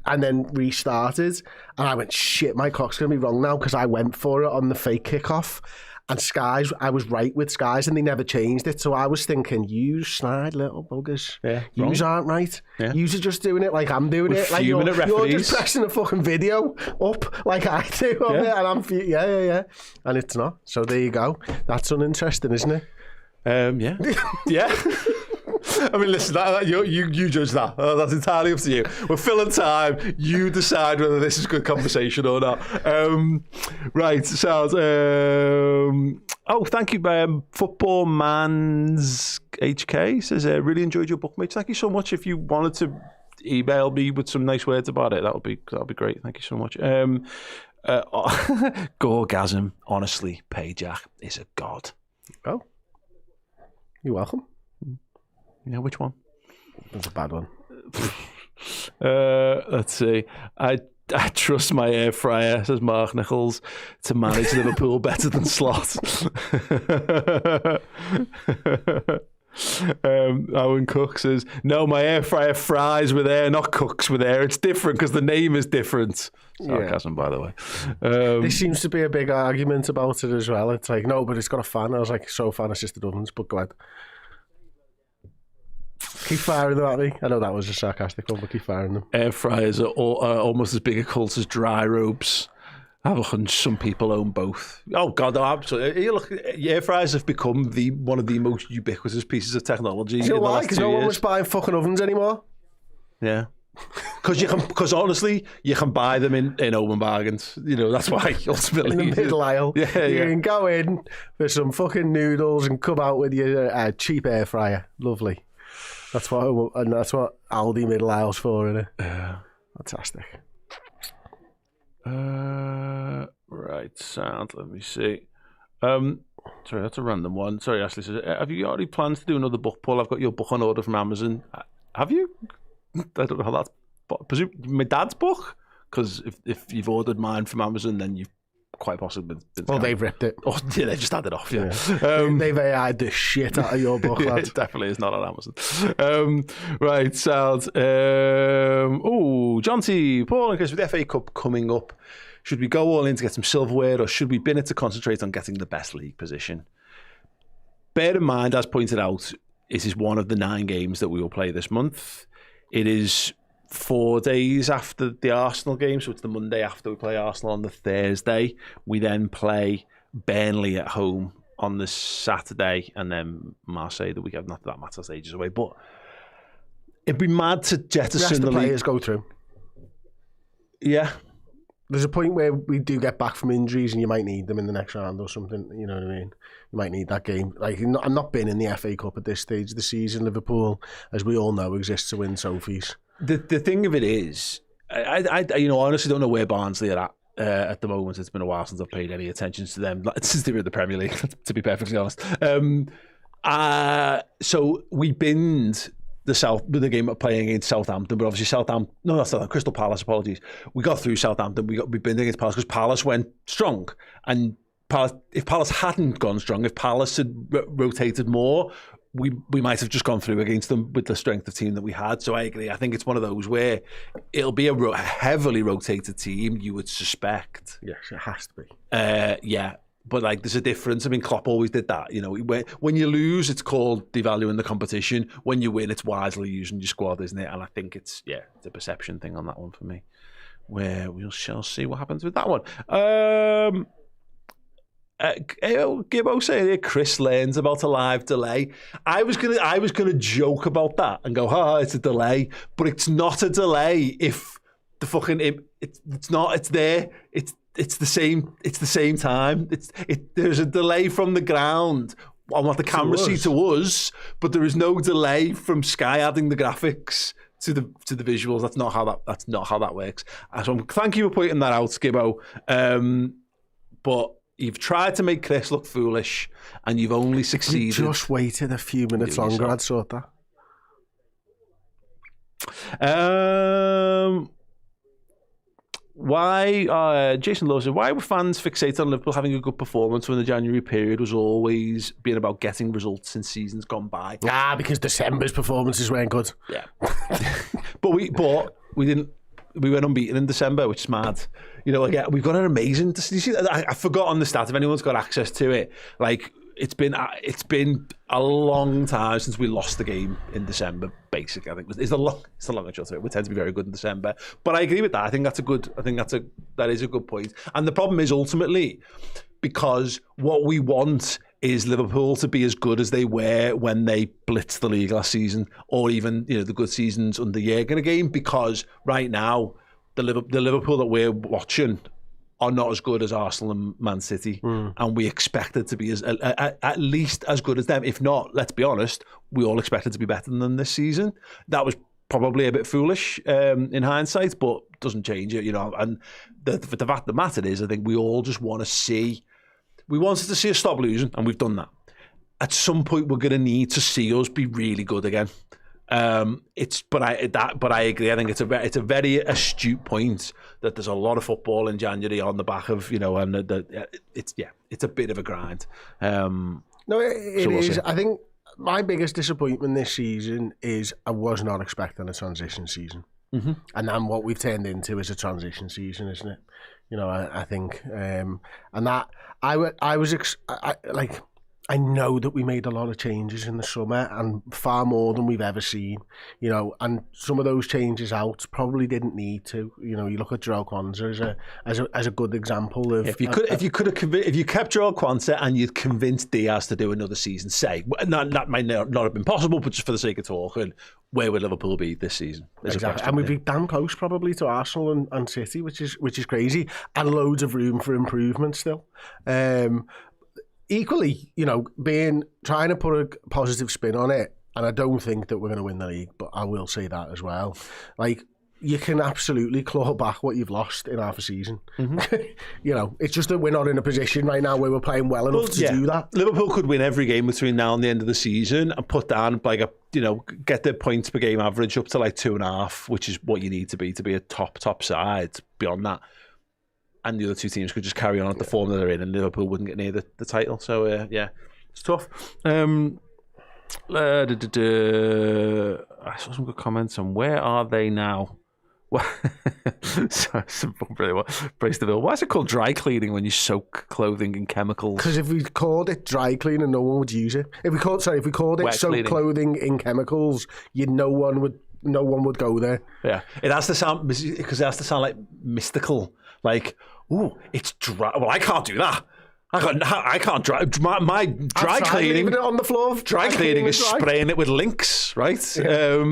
and then restarted. And I went, shit, my clock's going to be wrong now because I went for it on the fake kickoff. And Skies, I was right with Skies and they never changed it. So I was thinking, you snide little buggers. Yeah, yous aren't right. Yeah. Yous are just doing it like I'm doing it. Like you're just pressing a fucking video up like I do on it. And I'm, yeah. And it's not. So there you go. That's uninteresting, isn't it? Yeah. Yeah. I mean, listen, you judge that. That's entirely up to you. We're filling time. You decide whether this is good conversation or not. Right, so... thank you. Football Man's HK says, really enjoyed your book, mate. Thank you so much. If you wanted to email me with some nice words about it, that'll be great. Thank you so much. Gorgasm, honestly, Payjack is a god. Oh. You're welcome. Yeah, which one? That's a bad one. Let's see. I trust my air fryer, says Mark Nichols, to manage Liverpool better than Slot. Owen Cook says, no, my air fryer fries with air, not cooks with air. It's different because the name is different. Sarcasm, by the way. There seems to be a big argument about it as well. It's like, no, but it's got a fan. I was like, so fan assisted ovens, but go ahead. Keep firing them at me. I know that was a sarcastic one, but keep firing them. Air fryers are almost as big a cult as dry robes. I have a hunch some people own both. Oh God, no, absolutely. You look, air fryers have become one of the most ubiquitous pieces of technology. You know why? Because no one was buying fucking ovens anymore. Yeah. Because honestly, you can buy them in open bargains. You know, that's why ultimately. In the middle aisle. You can go in for some fucking noodles and come out with your cheap air fryer. Lovely. That's what Aldi middle aisle's for, isn't it? Fantastic. Right, sound. Let me see. Sorry, that's a random one. Sorry, Ashley says, have you got any plans to do another book, Paul? I've got your book on order from Amazon. Have you? I don't know how that's... Presume my dad's book? Because if you've ordered mine from Amazon, then you've quite possibly been well, they've ripped it. Oh, yeah, they just had it off, yeah. They've AI'd the shit out of your book, lad. It definitely is not on Amazon. Right, sounds. John T. Paul, in case with the FA Cup coming up, should we go all in to get some silverware or should we bin it to concentrate on getting the best league position? Bear in mind, as pointed out, this is one of the 9 games that we will play this month. It is 4 days after the Arsenal game, so it's the Monday after we play Arsenal on the Thursday. We then play Burnley at home on the Saturday, and then Marseille the weekend. Not that that matters, ages away, but it'd be mad to jettison the players go through. Yeah. There's a point where we do get back from injuries and you might need them in the next round or something, you know what I mean? You might need that game. Like, I'm not been in the FA Cup at this stage of the season. Liverpool, as we all know, exists to win trophies. The thing of it is, I honestly don't know where Barnsley are at the moment. It's been a while since I've paid any attention to them since they were in the Premier League, to be perfectly honest. So we binned the game of playing against Southampton, but obviously Crystal Palace, apologies. We got through Southampton, we binned against Palace because Palace went strong. And if Palace hadn't gone strong, if Palace had rotated more, we might have just gone through against them with the strength of team that we had. So I agree. I think it's one of those where it'll be a heavily rotated team, you would suspect. Yes, it has to be. Yeah. But like, there's a difference. I mean, Klopp always did that. You know, when you lose, it's called devaluing the competition. When you win, it's wisely using your squad, isn't it? And I think it's a perception thing on that one for me. Where we shall see what happens with that one. Gibbo saying Chris learns about a live delay. I was gonna joke about that and go, it's a delay, but it's not a delay if the fucking it's not. It's there. It's the same time. There's a delay from the ground on what the camera see to us, but there is no delay from Sky adding the graphics to the visuals. That's not how that works. So thank you for pointing that out, Skibbo. But you've tried to make Chris look foolish, and you've only succeeded. You just waited a few minutes longer. I'd sort that. Why, Jason Lowe said, why were fans fixated on Liverpool having a good performance when the January period was always being about getting results in seasons gone by? Because December's performances weren't good. Yeah. but we didn't. We went unbeaten in December, which is mad. You know, again, we've got an amazing. You see, I forgot on the stat. If anyone's got access to it, like it's been a long time since we lost the game in December. Basically, I think it's the long and short of it. We tend to be very good in December, but I agree with that. I think that is a good point. And the problem is ultimately because what we want is Liverpool to be as good as they were when they blitzed the league last season, or even the good seasons under Jurgen again. Because right now, the Liverpool that we're watching are not as good as Arsenal and Man City, and we expected to be at least as good as them. If not, let's be honest, we all expected to be better than them this season. That was probably a bit foolish in hindsight, but doesn't change it, And the fact of the matter is, I think we all just want to see. We wanted to see us stop losing, and we've done that. At some point, we're going to need to see us be really good again. But I agree. I think it's a very astute point that there's a lot of football in January on the back of and it's a bit of a grind. No, it is. See. I think my biggest disappointment this season is I was not expecting a transition season, and then what we've turned into is a transition season, isn't it? I think, and that I know that we made a lot of changes in the summer, and far more than we've ever seen, and some of those changes out probably didn't need to. You look at Joel Kwanzaa as a good example of. If you kept Joel Kwanzaa and you'd convinced Diaz to do another season, say that might not have been possible, but just for the sake of talking, where would Liverpool be this season? Exactly, and we'd be damn close probably to Arsenal and City, which is crazy, and loads of room for improvement still. Equally, trying to put a positive spin on it, and I don't think that we're going to win the league, but I will say that as well. Like, you can absolutely claw back what you've lost in half a season. It's just that we're not in a position right now where we're playing well enough to do that. Liverpool could win every game between now and the end of the season and put down get their points per game average up to like 2.5, which is what you need to be a top side. Beyond that, and the other two teams could just carry on at the form that they're in, and Liverpool wouldn't get near the title. So, it's tough. I saw some good comments on where are they now? Brace the bill. Why is it called dry cleaning when you soak clothing in chemicals? Because if we called it dry cleaning, no one would use it. If we called it soak clothing in chemicals, no one would go there. Yeah, it has to sound like mystical. Like, ooh, it's dry. Well, I can't do that. I can't dry. My dry cleaning, leaving it on the floor. Dry cleaning is spraying it with Lynx, right? Yeah,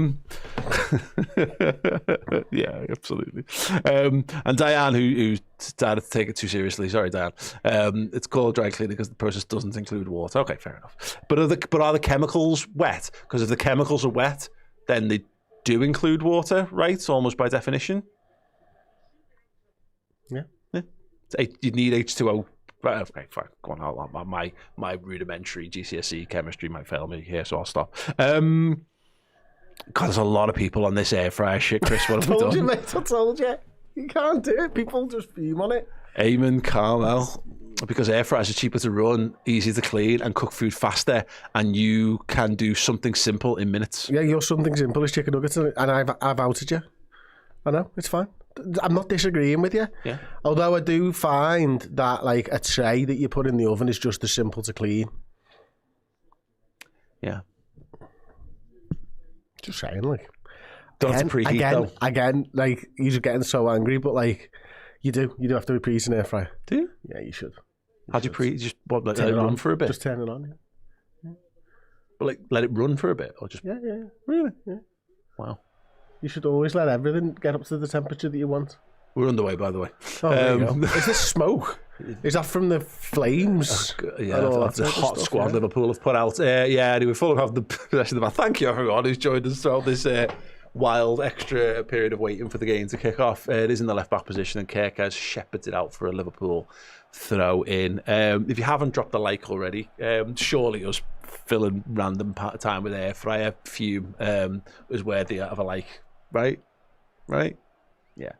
yeah, absolutely. And Diane, who started to take it too seriously. Sorry, Diane. It's called dry cleaning because the process doesn't include water. Okay, fair enough. But are the chemicals wet? Because if the chemicals are wet, then they do include water, right? Almost by definition. Yeah. You'd need H2O. Right, okay, fine. Go on. My rudimentary GCSE chemistry might fail me here, so I'll stop. God, there's a lot of people on this air fryer shit, Chris. What have we done? I told you, mate. I told you. You can't do it. People just fume on it. Eamon Carmel. Because air fryers are cheaper to run, easy to clean, and cook food faster, and you can do something simple in minutes. Yeah, your something simple is chicken nuggets, and I've outed you. I know, it's fine. I'm not disagreeing with you. Yeah. Although I do find that like a tray that you put in the oven is just as simple to clean. Yeah. Just saying, like. Don't have to preheat though. Again, like you're getting so angry, but like you do have to preheat an air fryer. Do you? Yeah, you should. How do you preheat? Just let Turn it it run on. for a bit. Just turn it on. Yeah. But like let it run for a bit, or just Yeah. really? Yeah. Wow. You should always let everything get up to the temperature that you want. We're underway, by the way. Oh, there you go. Is this smoke? Is that from the flames? Yeah, And all that's that the type of hot stuff, squad yeah. Liverpool have put out. Anyway, Fulham have the possession of the ball. Thank you, everyone who's joined us throughout this wild extra period of waiting for the game to kick off. It is in the left-back position, and Kirk has shepherded it out for a Liverpool throw-in. If you haven't dropped a like already, surely us filling random time with air fryer fume is worthy of a like, right? Right? Yeah.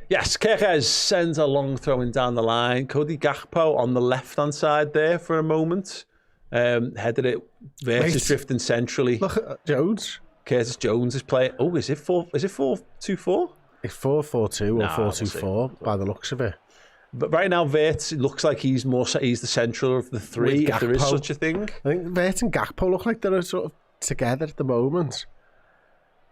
Yes, Kirkez sends a long throw-in down the line. Cody Gakpo on the left-hand side there for a moment. Headed it. Versus drifting centrally. Look at Jones. Curtis Jones is playing. Oh, is it 4-2-4? It's 4-4-2 or 4-2-4 by the looks of it. But right now, Vert looks like he's the central of the three, if there is such a thing. I think Vert and Gakpo look like they're sort of together at the moment.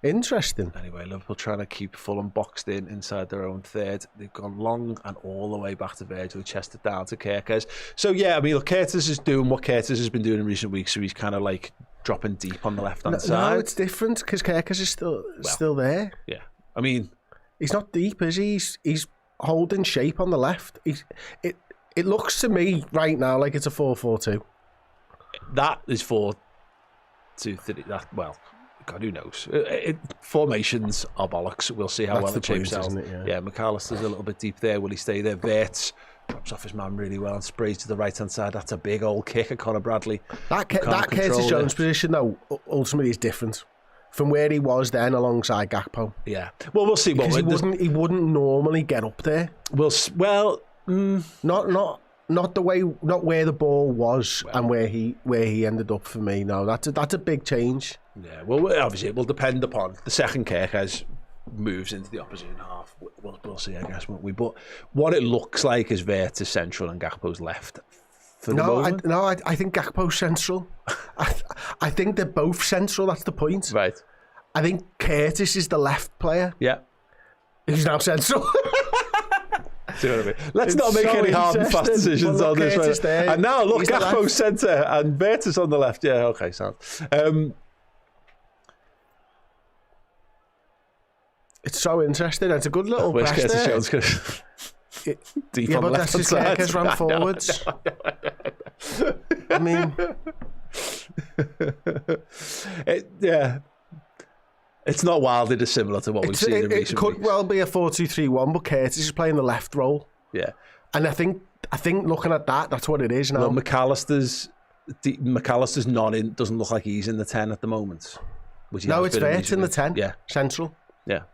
Interesting. Anyway, Liverpool trying to keep Fulham boxed in inside their own third. They've gone long and all the way back to Virgil, chested down to Kerkez. So yeah, I mean, look, Curtis is doing what Curtis has been doing in recent weeks. So he's kind of like dropping deep on the left-hand side. No, it's different because Kerkez is still there. Yeah, I mean, he's not deep, is he? He's holding shape on the left. It looks to me right now like it's a 4-4-2. That is 4-2-3. Well, God, who knows? Formations are bollocks. We'll see how That's well it the point, shapes out. isn't it? Yeah, McAllister's a little bit deep there. Will he stay there? Verts drops off his man really well and sprays to the right-hand side. That's a big old kick at Conor Bradley. That Curtis Jones position, though, ultimately is different from where he was then alongside Gakpo. Yeah. Well, we'll see. Because he wouldn't normally get up there. Not where the ball was and where he ended up for me. No, that's a big change. Yeah, well, obviously it will depend upon the second Kerkez moves into the opposition half. We'll see, I guess, won't we? But what it looks like is Verts central and Gakpo's left. For the moment. I think Gakpo's central. I think they're both central. That's the point. Right. I think Curtis is the left player. Yeah. Who's now central. See what I mean? Let's not make any hard and fast decisions on this one. And now look, Gakpo's centre and Vertus on the left. Yeah, okay, sounds. It's so interesting. It's a good little Where's press there. Jones? Deep on the left that's side. Curtis ran forwards. I mean, it's not wildly dissimilar to what we've seen in recent weeks. It could well be a 4-2-3-1, but Curtis is playing the left role. Yeah, and I think looking at that's what it is now. Well, McAllister's not in. Doesn't look like he's in the 10 at the moment. No, it's Vert in the 10. Yeah, central. Yeah.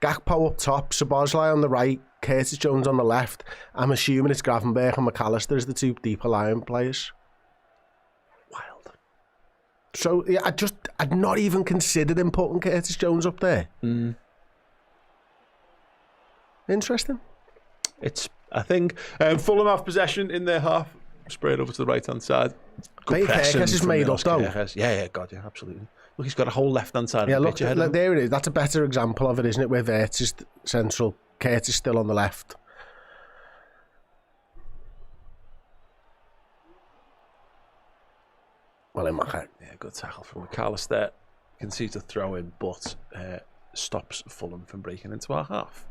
Gakpo up top, Szoboszlai on the right, Curtis Jones on the left. I'm assuming it's Gravenberch and McAllister as the two deeper line players. Wild. So yeah, I'd not even considered him putting Curtis Jones up there. Interesting. I think Fulham have possession in their half, sprayed over to the right hand side. Good pressing. Is made up though. Yeah, God, yeah, absolutely. Look, he's got a whole left-hand side of the pitch ahead of him. There it is. That's a better example of it, isn't it? Where Vert is central, Curtis still on the left. Well, in my head. Yeah, good tackle from McAllister. Concedes a throw in, but stops Fulham from breaking into our half.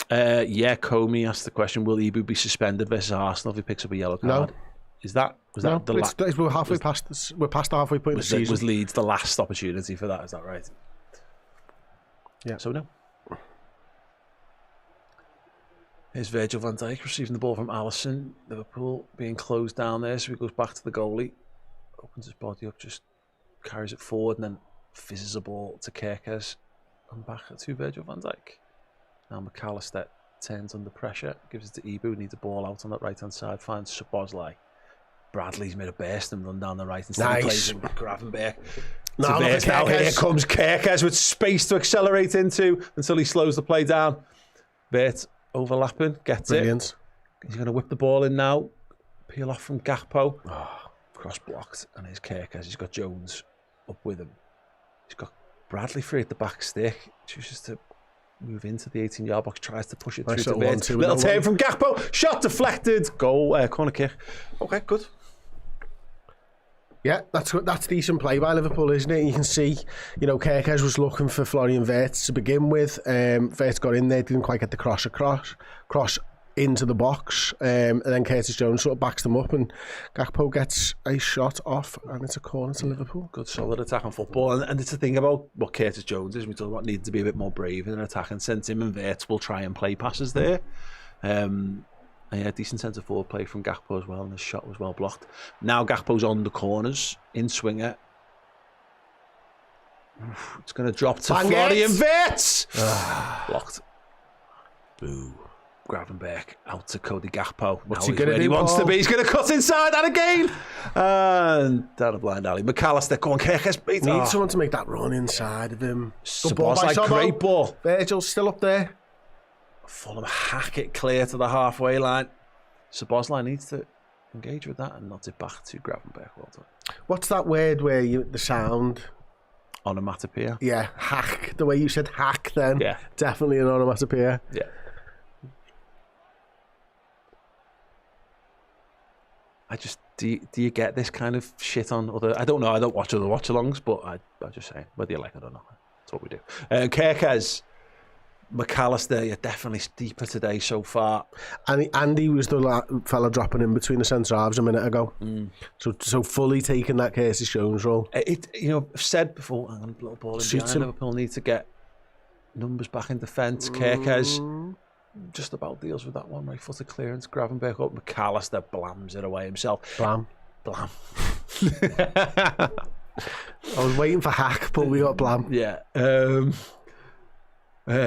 Comey asked the question: will Ibu be suspended versus Arsenal if he picks up a yellow card? No. Was that we're halfway past? We're past the halfway point of the season. Was Leeds the last opportunity for that? Is that right? Yeah. So no. Here's Virgil van Dijk receiving the ball from Alisson. Liverpool being closed down there, so he goes back to the goalie, opens his body up, just carries it forward, and then fizzes the ball to Kerkez and back to Virgil van Dijk. Now McAllister turns under pressure, gives it to Ibu, needs a ball out on that right hand side, finds Szoboszlai. Bradley's made a burst and run down the right instead of plays with Gravenberch. No, to look at Verts now. Kerkez. Here comes Kerkez with space to accelerate into until he slows the play down. Verts overlapping, gets Brilliant. it. He's going to whip the ball in now. Peel off from Gakpo. Cross blocked, and here's Kerkez. He's got Jones up with him. He's got Bradley free at the back stick. Chooses to move into the 18-yard box, tries to push it Nice through to little Verts. 1-2 Little with that turn one. from Gakpo. Shot deflected. Goal, corner kick. Okay, good. Yeah, that's decent play by Liverpool, isn't it? You can see, Kerkez was looking for Florian Wirtz to begin with. Wirtz got in there, didn't quite get the cross into the box, and then Curtis Jones sort of backs them up, and Gakpo gets a shot off, and it's a corner to Liverpool. Good, solid attacking football, and it's the thing about what Curtis Jones is. We talk about needing to be a bit more brave in an attacking sense. Him and Wirtz will try and play passes there. And yeah, decent centre forward play from Gakpo as well, and his shot was well blocked. Now Gakpo's on the corners, in swinger. Oof, it's going to drop to Florian Wirtz. Blocked. Boo. Gravenberch out to Cody Gakpo. What's Now he going to do? He wants to be. He's going to cut inside that again. And down a blind alley. McAllister going Kerkez beat. Need someone to make that run inside of him. Good ball by Sobo. Great ball. Virgil's still up there. Fulham hack it clear to the halfway line. Szoboszlai needs to engage with that and nod it back to Gravenberch. Well done. What's that word where the sound? Onomatopoeia. Yeah, hack. The way you said hack then. Yeah. Definitely an onomatopoeia. Yeah. Do you get this kind of shit on other? I don't know. I don't watch other watchalongs, but I just say whether you like it or not. That's what we do. Kerkez, McAllister, you're definitely deeper today so far. And Andy was the fella dropping in between the centre halves a minute ago. So fully taking that Curtis Jones role. I've said before. I'm going to blow a ball in behind. Liverpool need to get numbers back in defence. Kerkez just about deals with that one. Right footed clearance. Gravenberch up. McAllister blams it away himself. Blam. I was waiting for hack, but we got blam. Yeah.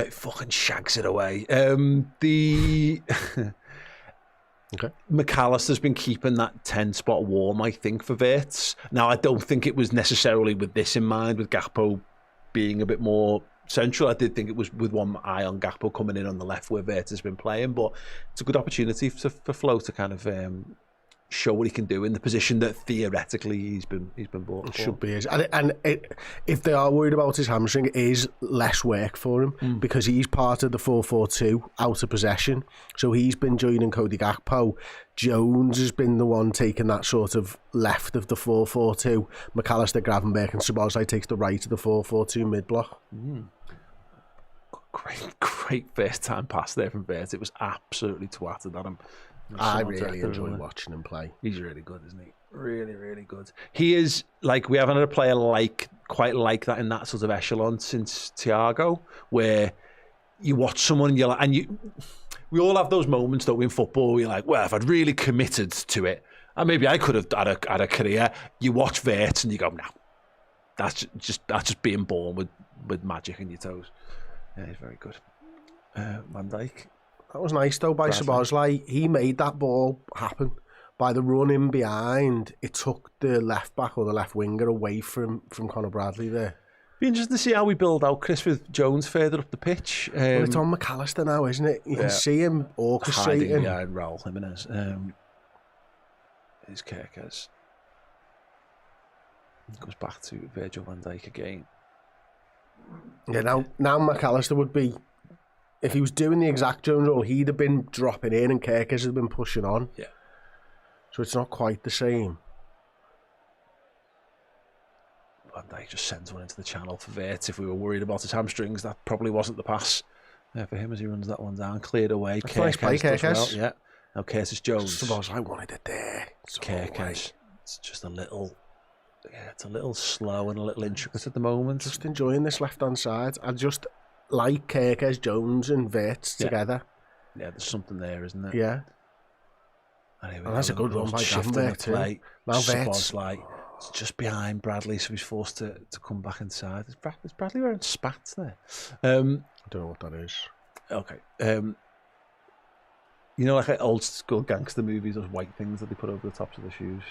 Fucking shags it away. Okay. McAllister's been keeping that 10 spot warm, I think, for Wirtz. Now, I don't think it was necessarily with this in mind, with Gakpo being a bit more central. I did think it was with one eye on Gakpo coming in on the left where Wirtz has been playing, but it's a good opportunity for Flo to kind of show what he can do in the position that theoretically he's been bought for. Should be his. If they are worried about his hamstring, it is less work for him because he's part of the 4-4-2 out of possession. So he's been joining Cody Gakpo. Jones has been the one taking that sort of left of the 4-4-2. McAllister, Gravenberch and Szoboszlai takes the right of the 4-4-2 mid-block. Great first time pass there from Wirtz. It was absolutely twatted at him. I really enjoy watching him play. He's really good, isn't he? Really, really good. He is, like, we haven't had a player quite like that in that sort of echelon since Thiago, where you watch someone and you're like, we all have those moments, don't we, in football, where you're like, well, if I'd really committed to it, and maybe I could have had a career. You watch Wirtz and you go, no, that's just being born with magic in your toes. Yeah, he's very good. Van Dijk. That was nice though by Szoboszlai. He made that ball happen by the run in behind. It took the left back or the left winger away from Conor Bradley there. Be interesting to see how we build out Chris with Jones further up the pitch. Well, it's on McAllister now, isn't it? You can see him orchestrating. Hiding behind Raul Jimenez. Here's Kerkez. Goes back to Virgil van Dijk again. Yeah, now McAllister would be, if he was doing the exact Jones role, he'd have been dropping in and Kerkez had been pushing on. Yeah. So it's not quite the same. Van Dijk just sends one into the channel for Wirtz. If we were worried about his hamstrings, that probably wasn't the pass for him as he runs that one down. Cleared away. That's nice play, Kerkez. Well. Yeah. Now Curtis Jones. I wanted it there. Kerkez. It's just a little... Yeah, it's a little slow and a little intricate at the moment. Just enjoying this left-hand side. I just like Kerkez, Jones and Wirtz together. Yeah, there's something there, isn't there? Yeah. And that's a good run by Gravenberch too. Now Wirtz, it's just behind Bradley, so he's forced to come back inside. Is Bradley wearing spats there? I don't know what that is. Okay. You know, like old school gangster movies, those white things that they put over the tops of the shoes.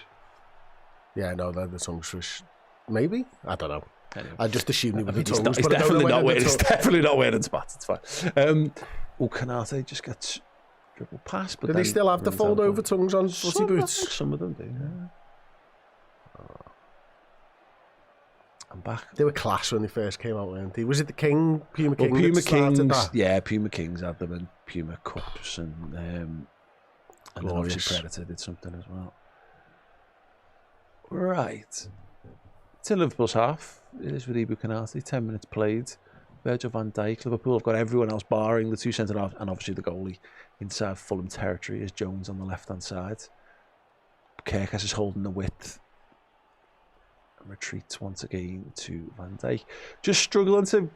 Yeah, no, they're the tongue swish Maybe? I don't know. Anyway. I just assumed he would have tongues, He's but I don't know whether He's the tongue- definitely not wearing spats. It's fine. Kanate just gets dribble pass. But Do they still have the fold over tongues on footy boots? Some of them do. Yeah. I'm back. They were class when they first came out, weren't they? Was it the King, Puma King? Puma that started Kings, that? yeah, Puma Kings had them, and Puma Cups, and then obviously Predator did something as well. Right, it's in Liverpool's half. It is with Ibu Kanate. 10 minutes played. Virgil van Dijk. Liverpool have got everyone else barring the two centre halves, and obviously the goalie inside Fulham territory is Jones on the left hand side. Kerkers is holding the width. Retreats once again to Van Dijk. Just struggling to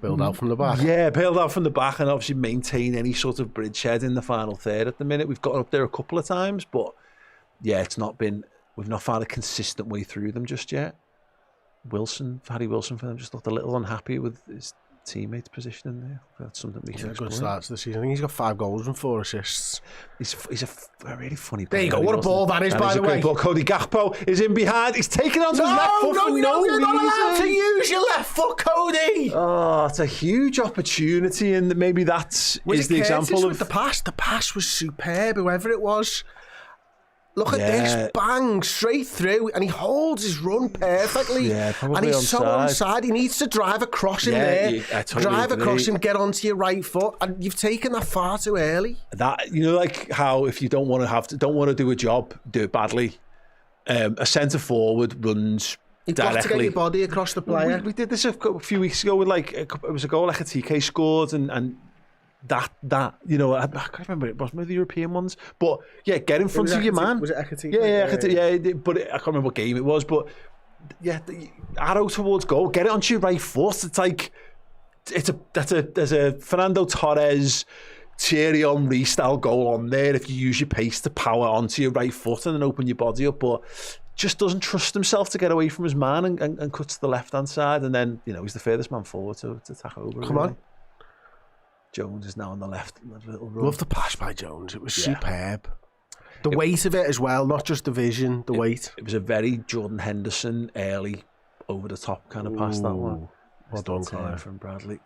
build out from the back. Yeah, build out from the back and obviously maintain any sort of bridgehead in the final third at the minute. We've got up there a couple of times, but yeah, we've not found a consistent way through them just yet. Harry Wilson for them just looked a little unhappy with his teammate's position in there. That's something we can good start to the season. I think he's got 5 goals and 4 assists. He's a really funny player. There you go. What a ball that is, by the way. Cody Gakpo is in behind. He's taken onto his left foot for no you're not allowed reason. to use your left foot, Cody. Oh, it's a huge opportunity, and maybe that is the example of the pass. The pass was superb. Whoever it was. Look at this, bang, straight through, and he holds his run perfectly. Yeah, probably and he's so onside. onside, he needs to drive across him there. I totally drive agree. across him, get onto your right foot, and you've taken that far too early. That, you know, like how if you don't want to do a job, do it badly. A centre forward runs You've directly. got to get your body across the player. We did this a few weeks ago with it was a goal like a TK scored and that you know I can't remember, it wasn't the European ones, but yeah, get in front of your man. Was it Ekati? Yeah, but I can't remember what game it was, but yeah, the arrow towards goal, get it onto your right foot. It's like there's a Fernando Torres, Thierry Henry style goal on there if you use your pace to power onto your right foot and then open your body up, but just doesn't trust himself to get away from his man and cuts to the left hand side, and then you know he's the furthest man forward to tack over. Come on. Jones is now on the left. Little run. Love the pass by Jones. It was superb. The weight of it as well, not just the vision, the weight. It was a very Jordan Henderson early, over the top kind of pass, that one. Well done, Clive. From Bradley.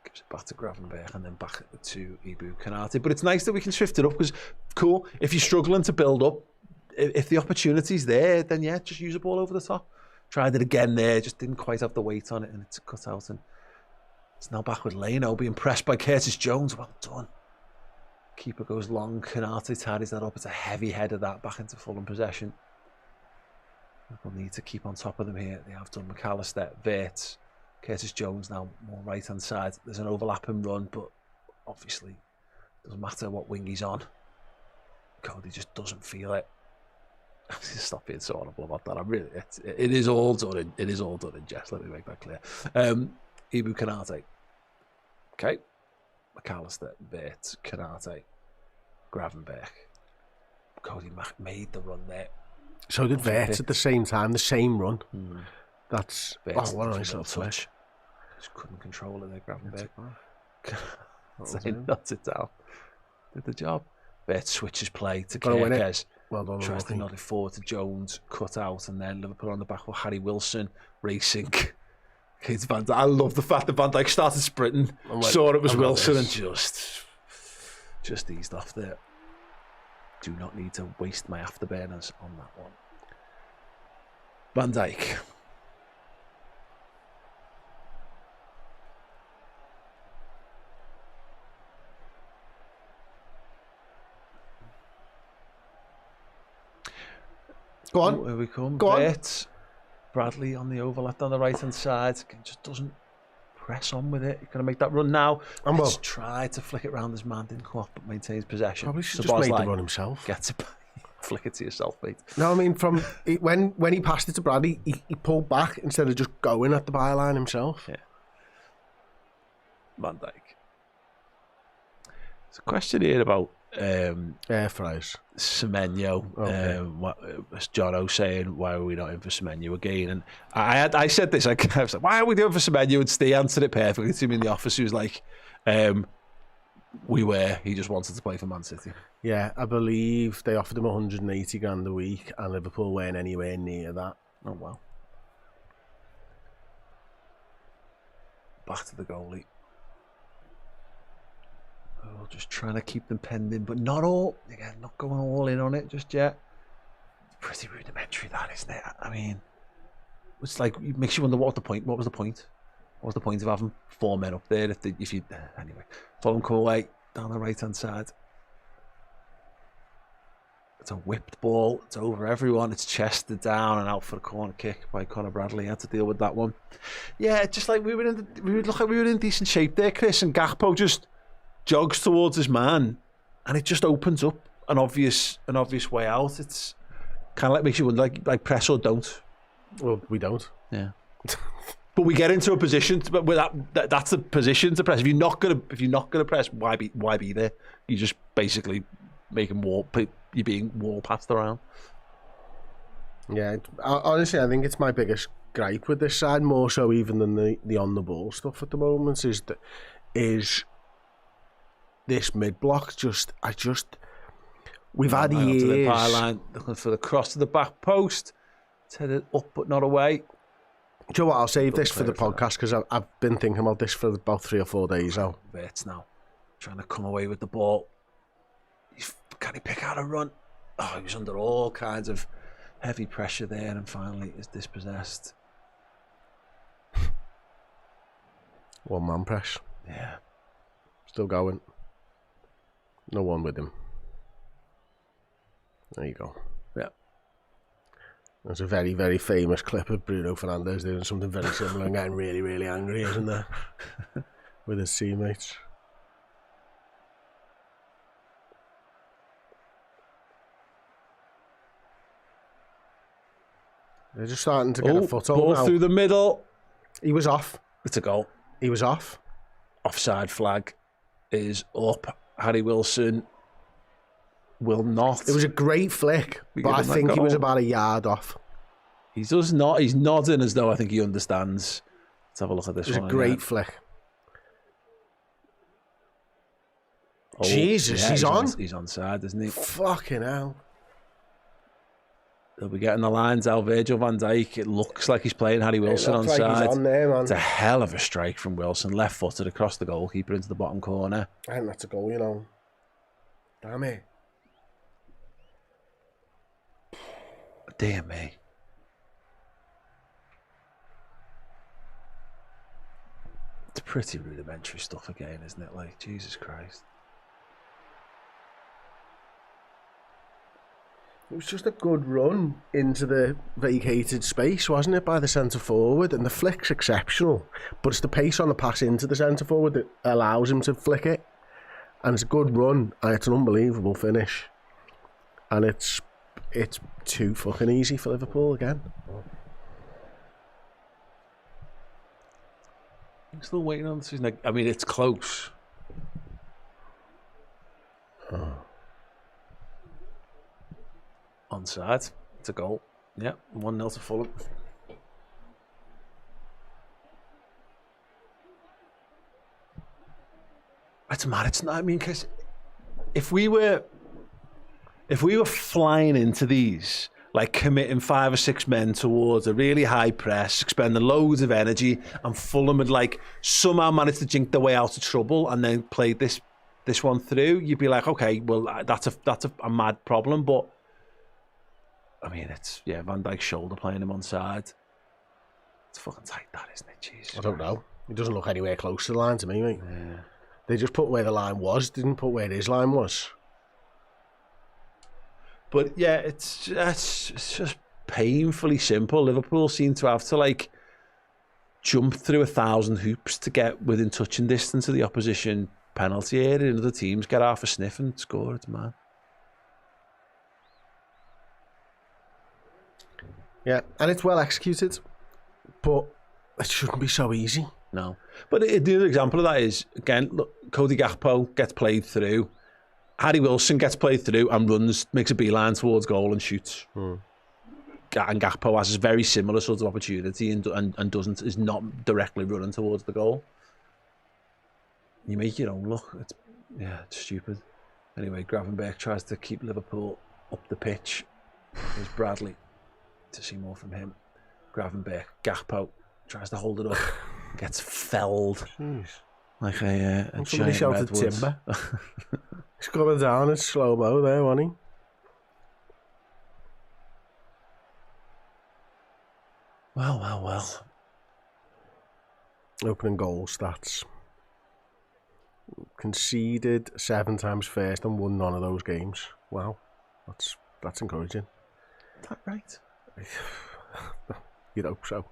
Gives it back to Gravenberch and then back to Ibu Kanate. But it's nice that we can shift it up because, cool, if you're struggling to build up, if the opportunity's there, then yeah, just use a ball over the top. Tried it again there, just didn't quite have the weight on it and it's cut out. And it's now back with Leno, being pressed by Curtis Jones. Well done. Keeper goes long. Kanate tidies that up. It's a heavy header that back into Fulham possession. We'll need to keep on top of them here. They have done. McAllister, Wirtz, Curtis Jones now more right hand side. There's an overlapping run, but obviously doesn't matter what wing he's on. Cody just doesn't feel it. Stop being so horrible about that. It is all done. It is all done in jest. Let me make that clear. Ibu Kanate. Okay. McAllister, Wirtz, Kanate, Gravenberch. Cody Mack made the run there. So did Wirtz at the same time, the same run. That's Wirtz, what a nice little touch. Just couldn't control it there, Gravenberch. Knot it down. Did the job. Wirtz switches play to Kerkez. Well done. Tries to nod it forward to Jones, cut out, and then Liverpool on the back with Harry Wilson racing. It's Van Dijk. I love the fact that Van Dijk started sprinting, saw it was Wilson, and just eased off there. Do not need to waste my afterburners on that one. Van Dijk. Go on. Here we come. Go on. Wirtz. Bradley on the overlap on the right hand side. Just doesn't press on with it. He's going to make that run now. And He's tried to flick it round his man, didn't come off, but maintains possession. Probably should just make the run himself. Get it, flick it to yourself, mate. No, I mean, when he passed it to Bradley, he pulled back instead of just going at the byline himself. Yeah. Van Dijk. There's a question here about air fries. Semenyo. Okay. As John O saying, why are we not in for Semenyo again? And I said this, I was like, why are we doing for Semenyo? And Steve answered it perfectly to me in the office. He was like, he just wanted to play for Man City. Yeah, I believe they offered him 180 grand a week and Liverpool weren't anywhere near that. Oh, wow. back to the goalie. Oh, just trying to keep them penned in, but not all. Again, not going all in on it just yet. Pretty rudimentary, that, isn't it? I mean, it's like, it makes you wonder what was the point. What was the point? What was the point of having 4 men up there if you anyway? Fulham come away down the right hand side. It's a whipped ball. It's over everyone. It's chested down and out for a corner kick by Conor Bradley. Had to deal with that one. Yeah, just like we look like we were in decent shape there, Chris, and Gakpo just jogs towards his man, and it just opens up an obvious way out. It's kind of like makes you wonder, like press or don't. Well, we don't. Yeah. But we get into a position, but that's a position to press. If you're not gonna press, why be there? You just basically making you're being wall passed around. Yeah, honestly, I think it's my biggest gripe with this side, more so even than the on the ball stuff at the moment. Is this mid block we've had years. To the byline, looking for the cross to the back post. It's headed up but not away. Do you know what? I'll save this for the podcast because I've been thinking about this for about 3 or 4 days now. Verts now, trying to come away with the ball. Can he pick out a run? Oh, he was under all kinds of heavy pressure there, and finally is dispossessed. 1-man press. Yeah. Still going. No one with him. There you go. Yeah. There's a very, very famous clip of Bruno Fernandes doing something very similar and getting really, really angry, isn't there? With his teammates. They're just starting to get a foothold ball now. Through the middle. He was off. It's a goal. He was off. Offside flag is up. Harry Wilson will not. It was a great flick, but I think he was about a yard off. He does not. He's nodding as though I think he understands. Let's have a look at this one. It was a great flick. Jesus, yeah, he's on? He's onside, isn't he? Fucking hell. They'll be getting the lines out. Virgil van Dijk. It looks like he's playing Harry Wilson onside. Like he's on there, man. It's a hell of a strike from Wilson. Left-footed across the goalkeeper into the bottom corner. I think that's a goal, you know. Damn it. Dear me. It's pretty rudimentary stuff again, isn't it? Like, Jesus Christ. It was just a good run into the vacated space, wasn't it, by the centre forward? And the flick's exceptional, but it's the pace on the pass into the centre forward that allows him to flick it. And it's a good run, and it's an unbelievable finish. And it's too fucking easy for Liverpool again. I'm still waiting on this. I mean, it's close. Onside. It's a goal. Yeah, 1-0 to Fulham. It's mad. It's not. I mean, because if we were flying into these, like committing 5 or 6 men towards a really high press, expending loads of energy, and Fulham had like somehow managed to jink their way out of trouble and then played this one through, you'd be like, okay, well that's a mad problem, but I mean, it's Van Dijk's shoulder playing him onside. It's fucking tight, that, isn't it? Jesus. I don't know. He doesn't look anywhere close to the line to me, mate. Yeah. They just put where the line was, didn't put where his line was. But yeah, it's just painfully simple. Liverpool seem to have to like jump through 1,000 hoops to get within touching distance of the opposition penalty area, and other teams get half a sniff and score. It's mad. Yeah, and it's well executed, but it shouldn't be so easy. No. But the other example of that is, again, look, Cody Gakpo gets played through. Harry Wilson gets played through and makes a beeline towards goal and shoots. And Gakpo has a very similar sort of opportunity and is not directly running towards the goal. You make your own look. It's stupid. Anyway, Gravenberch tries to keep Liverpool up the pitch. There's Bradley to see more from him. Gravenberch, Gakpo tries to hold it up. gets felled Jeez. like a Somebody giant shouted redwood. timber. He's coming down in slow-mo there, wasn't he? Well. Opening goal stats. Conceded 7 times first and won none of those games. Wow, that's encouraging. Is that right? You'd hope so.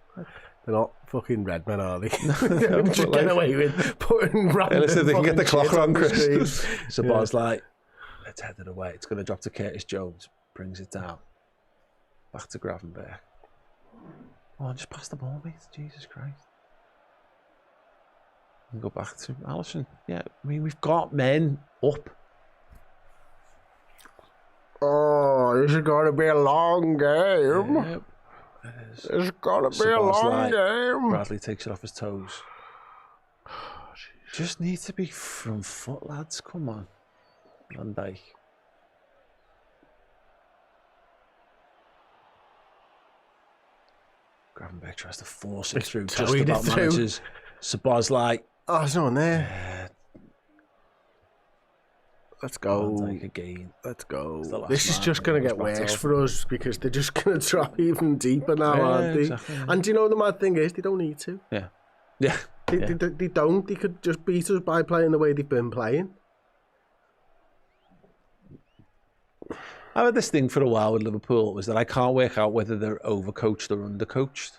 They're not fucking red men, are they? No, Just but get like- away with putting random Listen, they can get the fucking clock shit wrong, on the Chris. screen. So Bob's like, let's head it away. It's going to drop to Curtis Jones. Brings it down. Back to Gravenberg. Oh, just pass the ball, mate. Jesus Christ. And go back to Alisson. Yeah, I mean, we've got men up. Oh, this is going to be a long game. Yep, it is. It's going to be a Sabaz's long like, game. Bradley takes it off his toes. Just need to be front foot, lads. Come on. Van Dijk. Gravenberg tries to force it through. Just towing it about through. manages. Sabaz like, Oh, there's no one there. Let's Van go. Dijk again. Let's go. the last This is man just that going to goes get back to worse us. for us because they're just going to drop even deeper now, Yeah, aren't they? exactly. And do you know the mad thing is, they don't need to. Yeah. They don't. They could just beat us by playing the way they've been playing. I've had this thing for a while with Liverpool, was that I can't work out whether they're overcoached or undercoached.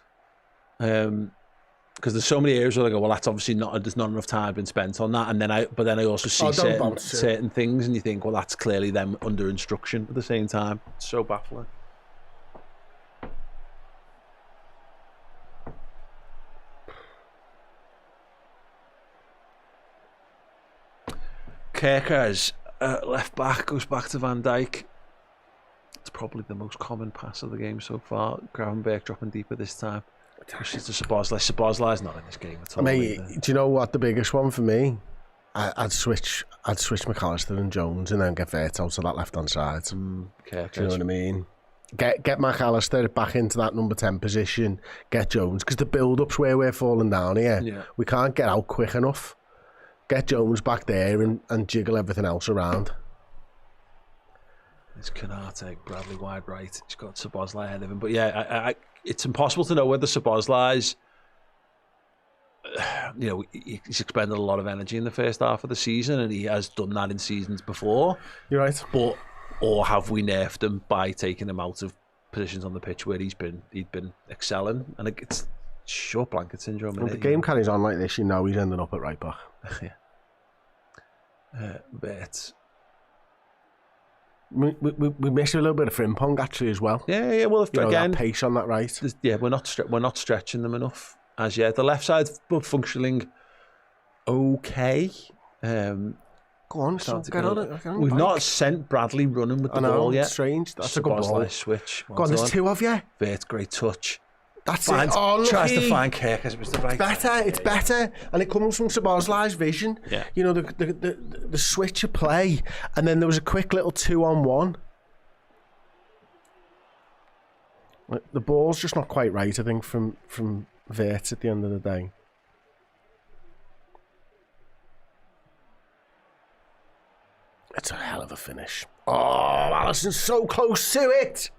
Because there's so many areas where I go, well, that's obviously not, there's not enough time been spent on that. And then I also see certain things, and you think, well, that's clearly them under instruction at the same time. It's so baffling. Kerkers, left back, goes back to Van Dijk. It's probably the most common pass of the game so far. Gravenberg dropping deeper this time. Pushes to Sabazlai. Sabazlai's not in this game at all. Mate, either. do you know what the biggest one for me? I'd switch McAllister and Jones and then get Vert out to that left hand side. Kerkers. Do you know what I mean? Get McAllister back into that number 10 position. Get Jones, because the build-up's where we're falling down here. Yeah. We can't get out quick enough. Get Jones back there and jiggle everything else around. It's Canate, Bradley wide right. He's got Sabazlai ahead of him. But yeah, it's impossible to know whether Sabazlai's, he's expended a lot of energy in the first half of the season, and he has done that in seasons before. You're right. Or have we nerfed him by taking him out of positions on the pitch where he'd been excelling? And it's short blanket syndrome. When the game carries on like this, you know he's ending up at right back. Yeah. But we miss a little bit of Frimpong actually as well. yeah. Well, if, You know, again, that pace on that right. we're not stretching them enough as yet. The left side's functioning okay. Go on, get on it. We've not sent Bradley running with the ball yet. Strange. That's a good ball. Nice switch. Go on, there's 2 of you. Vert, great touch. That's it. Oh, Tries to lucky. find Kirk as it was the right. It's better, and it comes from Sabazlai's vision. Yeah. You know, the switch of play, and then there was a quick little 2-on-1. The ball's just not quite right, I think, from Vert at the end of the day. It's a hell of a finish. Oh, Alisson's so close to it.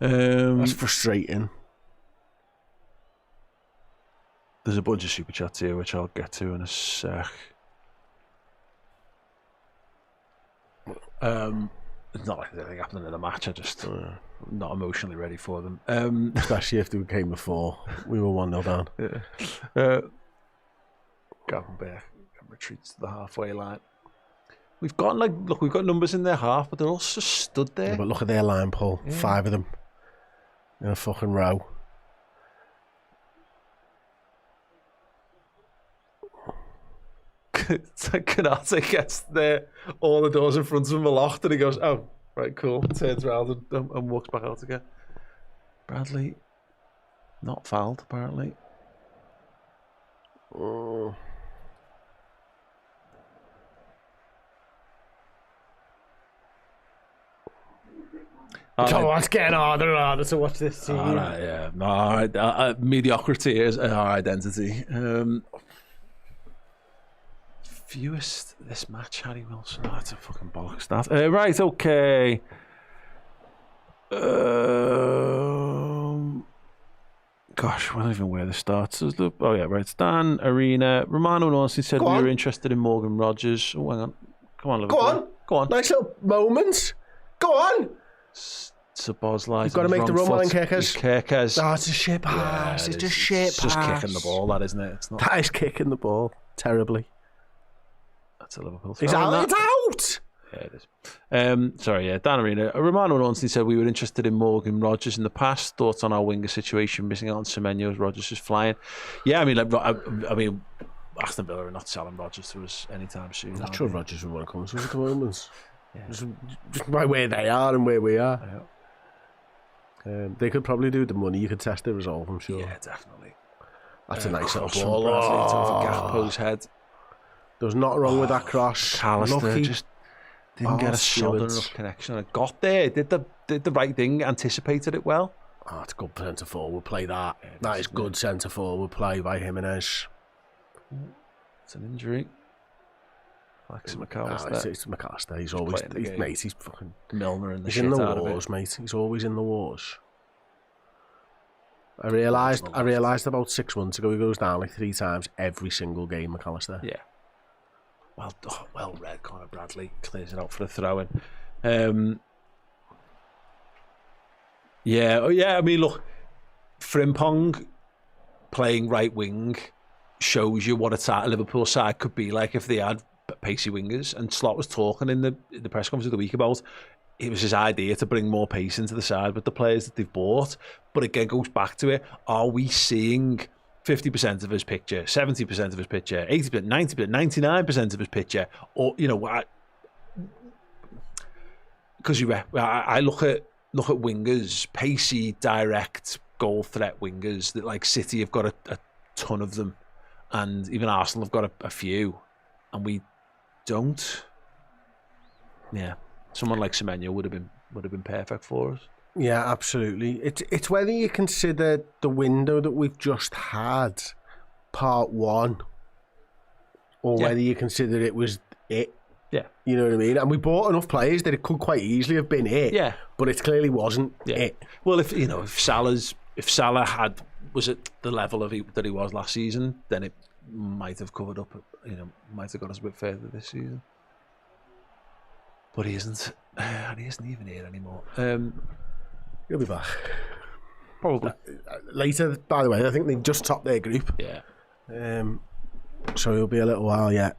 That's frustrating. There's a bunch of super chats here, which I'll get to in a sec. It's not like anything happening in the match. I just not emotionally ready for them. Especially after we came before. We were 1-0 down. Gravenberg retreats to the halfway line. We've got we've got numbers in their half, but they're all just stood there. Yeah, but look at their line, Paul. 5 of them in a fucking row. It's like Canate gets there, all the doors in front of him are locked, and he goes, "Oh, right, cool." Turns around and walks back out again. Bradley, not fouled apparently. Oh. Oh, it's getting harder and harder to watch this team. All right, yeah. All right. Mediocrity is our identity. Fewest this match, Harry Wilson. Oh, that's a fucking bollocks. That. Right, okay. Gosh, I don't even where the starts. Oh yeah, right. Stan, Arena, Romano and Ornstein said we were interested in Morgan Rogers. Oh, hang on. Come on, Liverpool. Go on. Nice little moment. Go on. So Bosley. You've got to make the run line Kirkers. Kirkers. Oh, it's a shit pass. It's just shit It's pass. just kicking the ball, that isn't it? It's not. That is kicking the ball terribly. That's a Liverpool. It's out. It's out. Yeah, it is. Sorry, yeah. Dan Arena. Romano and Ornstein said we were interested in Morgan Rogers in the past. Thoughts on our winger situation, missing out on Semenyo as Rogers is flying. Yeah, I mean, Aston Villa are not selling Rogers to us anytime soon. I'm not sure Rogers would want to come to us at the moment. Yeah. Just by where they are and where we are. Yeah. They could probably do the money. You could test the resolve, I'm sure. Yeah, definitely. That's a nice little cross ball. over Gakpo's head. There's nothing wrong with that cross. McAllister just didn't get a solid enough connection. It got there, did the right thing, anticipated it well. Oh, it's good centre forward play. That is good centre forward play by Jimenez. It's an injury. It's McAllister. It's McAllister. He's always mate. He's fucking Milner in the he's shit in the out wars, of it. mate. He's always in the wars. I realised about 6 months ago he goes down like 3 times every single game. McAllister. Yeah. Well read. Conor Bradley clears it out for a throw in. I mean, look, Frimpong playing right wing shows you what a Liverpool side could be like if they had pacey wingers. And Slot was talking in the press conference of the week about it was his idea to bring more pace into the side with the players that they've bought. But again, goes back to it. Are we seeing 50% of his picture, 70% of his picture, 80%, 90%, 99% of his picture? Or, you know, because I look at wingers, pacey, direct, goal threat wingers that like City have got a ton of them, and even Arsenal have got a few, and we don't. Yeah, someone like Semenyo would have been perfect for us. Yeah, absolutely. It's whether you consider the window that we've just had part one, or whether you consider it was it. Yeah. You know what I mean? And we bought enough players that it could quite easily have been it. Yeah. But it clearly wasn't it. Well, if Salah was at the level that he was last season, then it might have covered up, might have got us a bit further this season. But he isn't. And he isn't even here anymore. He'll be back. Probably. Later, by the way, I think they've just topped their group. Yeah. So he'll be a little while yet.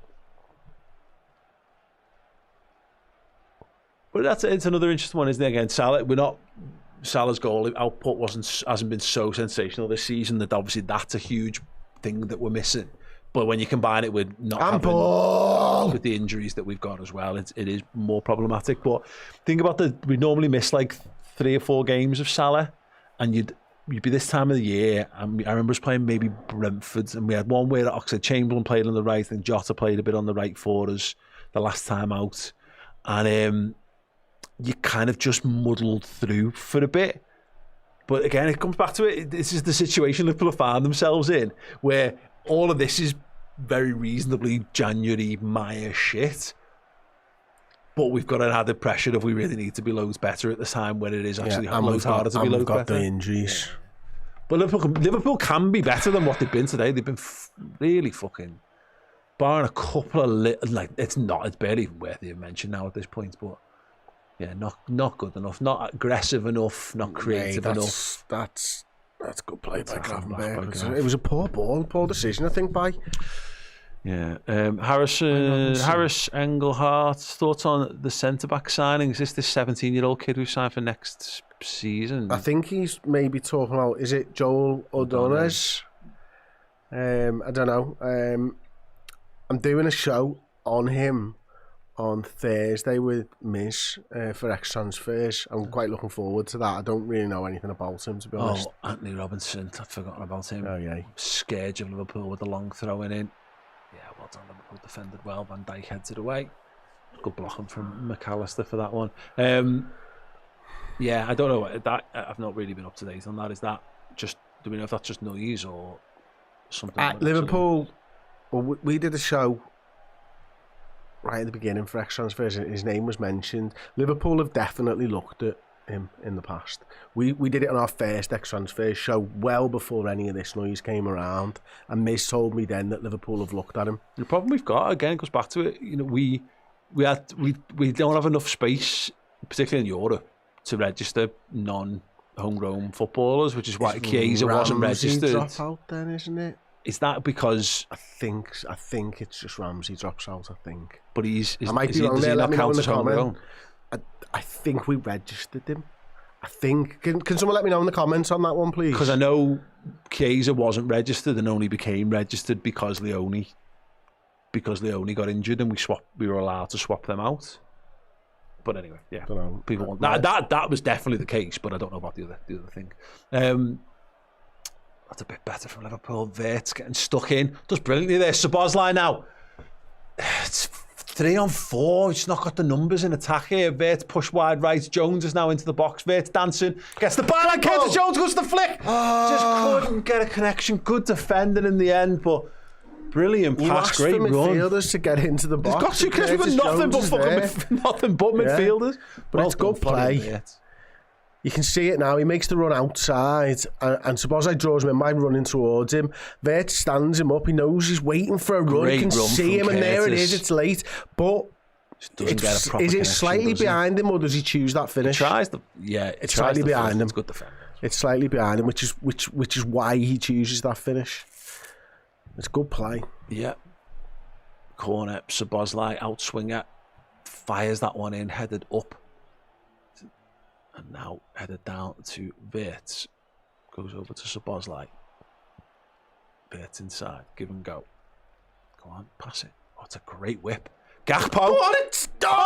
But it's another interesting one, isn't it? Again, Salah's goal output hasn't been so sensational this season that obviously that's a huge thing that we're missing. But when you combine it with with the injuries that we've got as well, it is more problematic. But think about we normally miss like 3 or 4 games of Salah, and you'd be this time of the year. And I remember us playing maybe Brentford, and we had one where Oxlade-Chamberlain played on the right, and Jota played a bit on the right for us the last time out, and you kind of just muddled through for a bit. But again, it comes back to it. This is the situation Liverpool have found themselves in, where all of this is very reasonably January Maya shit. But we've got an added pressure if we really need to be loads better at this time when it is actually loads harder to be loads better. We've got the injuries. Yeah. But Liverpool can be better than what they've been today. They've been really fucking, barring a couple of it's barely even worth even mention now at this point. But yeah, not good enough, not aggressive enough, not creative enough. That's good play by Gravenberch. It was a poor decision, I think, by. Yeah, Harris Engelhardt, thoughts on the centre-back signing? Is this 17-year-old kid who signed for next season? I think he's maybe talking about, is it Joel O'Donnell's? I don't know. I'm doing a show on him on Thursday with Miz for X-Transfers. I'm quite looking forward to that. I don't really know anything about him, to be honest. Oh, Anthony Robinson, I'd forgotten about him. Oh, yeah. Scourge of Liverpool with the long throwing in. Yeah, well done, Liverpool defended well. Van Dijk heads it away. Good blocking from McAllister for that one. Yeah, I don't know that. I've not really been up to date on that. Is that just? Do we know if that's just noise or something? At Liverpool, well, we did a show right at the beginning for X Transfers, and his name was mentioned. Liverpool have definitely looked at him in the past. We did it on our first X Transfers show well before any of this noise came around, and Miz told me then that Liverpool have looked at him. The problem we've got again goes back to it. You know, we don't have enough space, particularly in Europe, to register non-homegrown footballers, which is why Chiesa wasn't registered. Drop out then, isn't it? Is that because I think it's just Ramsey drops out. I think, but I might be wrong does there. he Let not me know count in the as homegrown? comment. I think we registered him. I think. Can someone let me know in the comments on that one, please? Because I know Chiesa wasn't registered and only became registered because Leone got injured and we were allowed to swap them out. But anyway, yeah, Don't know. people want that was definitely the case, but I don't know about the other thing. That's a bit better from Liverpool. Vert's getting stuck in, does brilliantly there. Szoboszlai now. It's 3-on-4. He's not got the numbers in attack here. Vert push wide right. Jones is now into the box. Vert's dancing. Gets the ball and Curtis Jones goes to the flick. Just couldn't get a connection. Good defending in the end, but brilliant pass. Great run. Midfielders to get into the box. He's got two kids with nothing but midfielders. But it's good play. You can see it now. He makes the run outside, and Szoboszlai draws him in by running towards him. Vert stands him up. He knows he's waiting for a run. You can see him, and there it is. It's late, but is it slightly behind him, or does he choose that finish? He tries it's slightly behind him. It's good defense. It's slightly behind him, which is why he chooses that finish. It's good play. Yeah. Corner, Szoboszlai, outswinger, fires that one in, headed up. And now headed down to Vert. Goes over to Szoboszlai. Vert inside. Give and go. Go on, pass it. Oh, it's a great whip. Gakpo.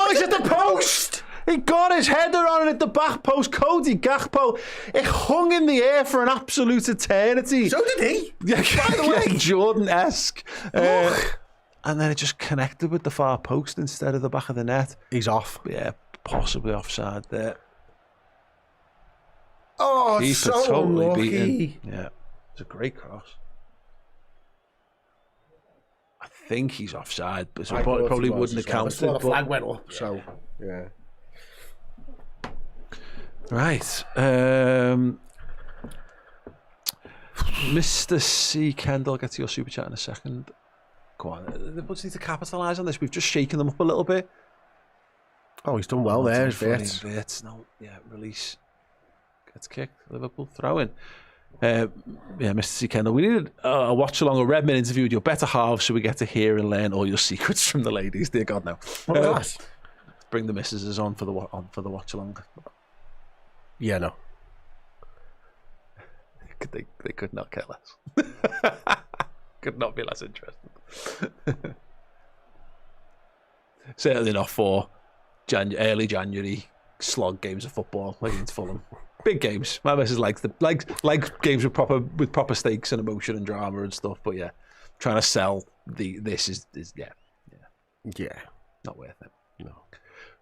He's at the post. He got his header on it at the back post. Cody Gakpo. It hung in the air for an absolute eternity. So did he. Yeah, by the way, Jordan-esque. And then it just connected with the far post instead of the back of the net. He's off. Yeah, possibly offside there. Oh, Keeper so totally unlucky. beaten. Yeah, it's a great cross. I think he's offside, but it probably wouldn't have counted. The flag went up, so yeah. Right. Mr. C. Kendall, I'll get to your super chat in a second. Come on, the Buds need to capitalise on this. We've just shaken them up a little bit. Oh, he's done well there, Vert. No, yeah, release. Gets kicked. Liverpool throw in. Yeah, Mr. C. Kendall, we needed a watch along, a Redman interview with your better halves so we get to hear and learn all your secrets from the ladies. Dear God, no. Bring the missuses on for the watch along. Yeah, no. They could not care less. Could not be less interested. Certainly not for early January slog games of football against Fulham. Big games. My missus likes games with proper stakes and emotion and drama and stuff. But yeah, trying to sell this is not worth it. No.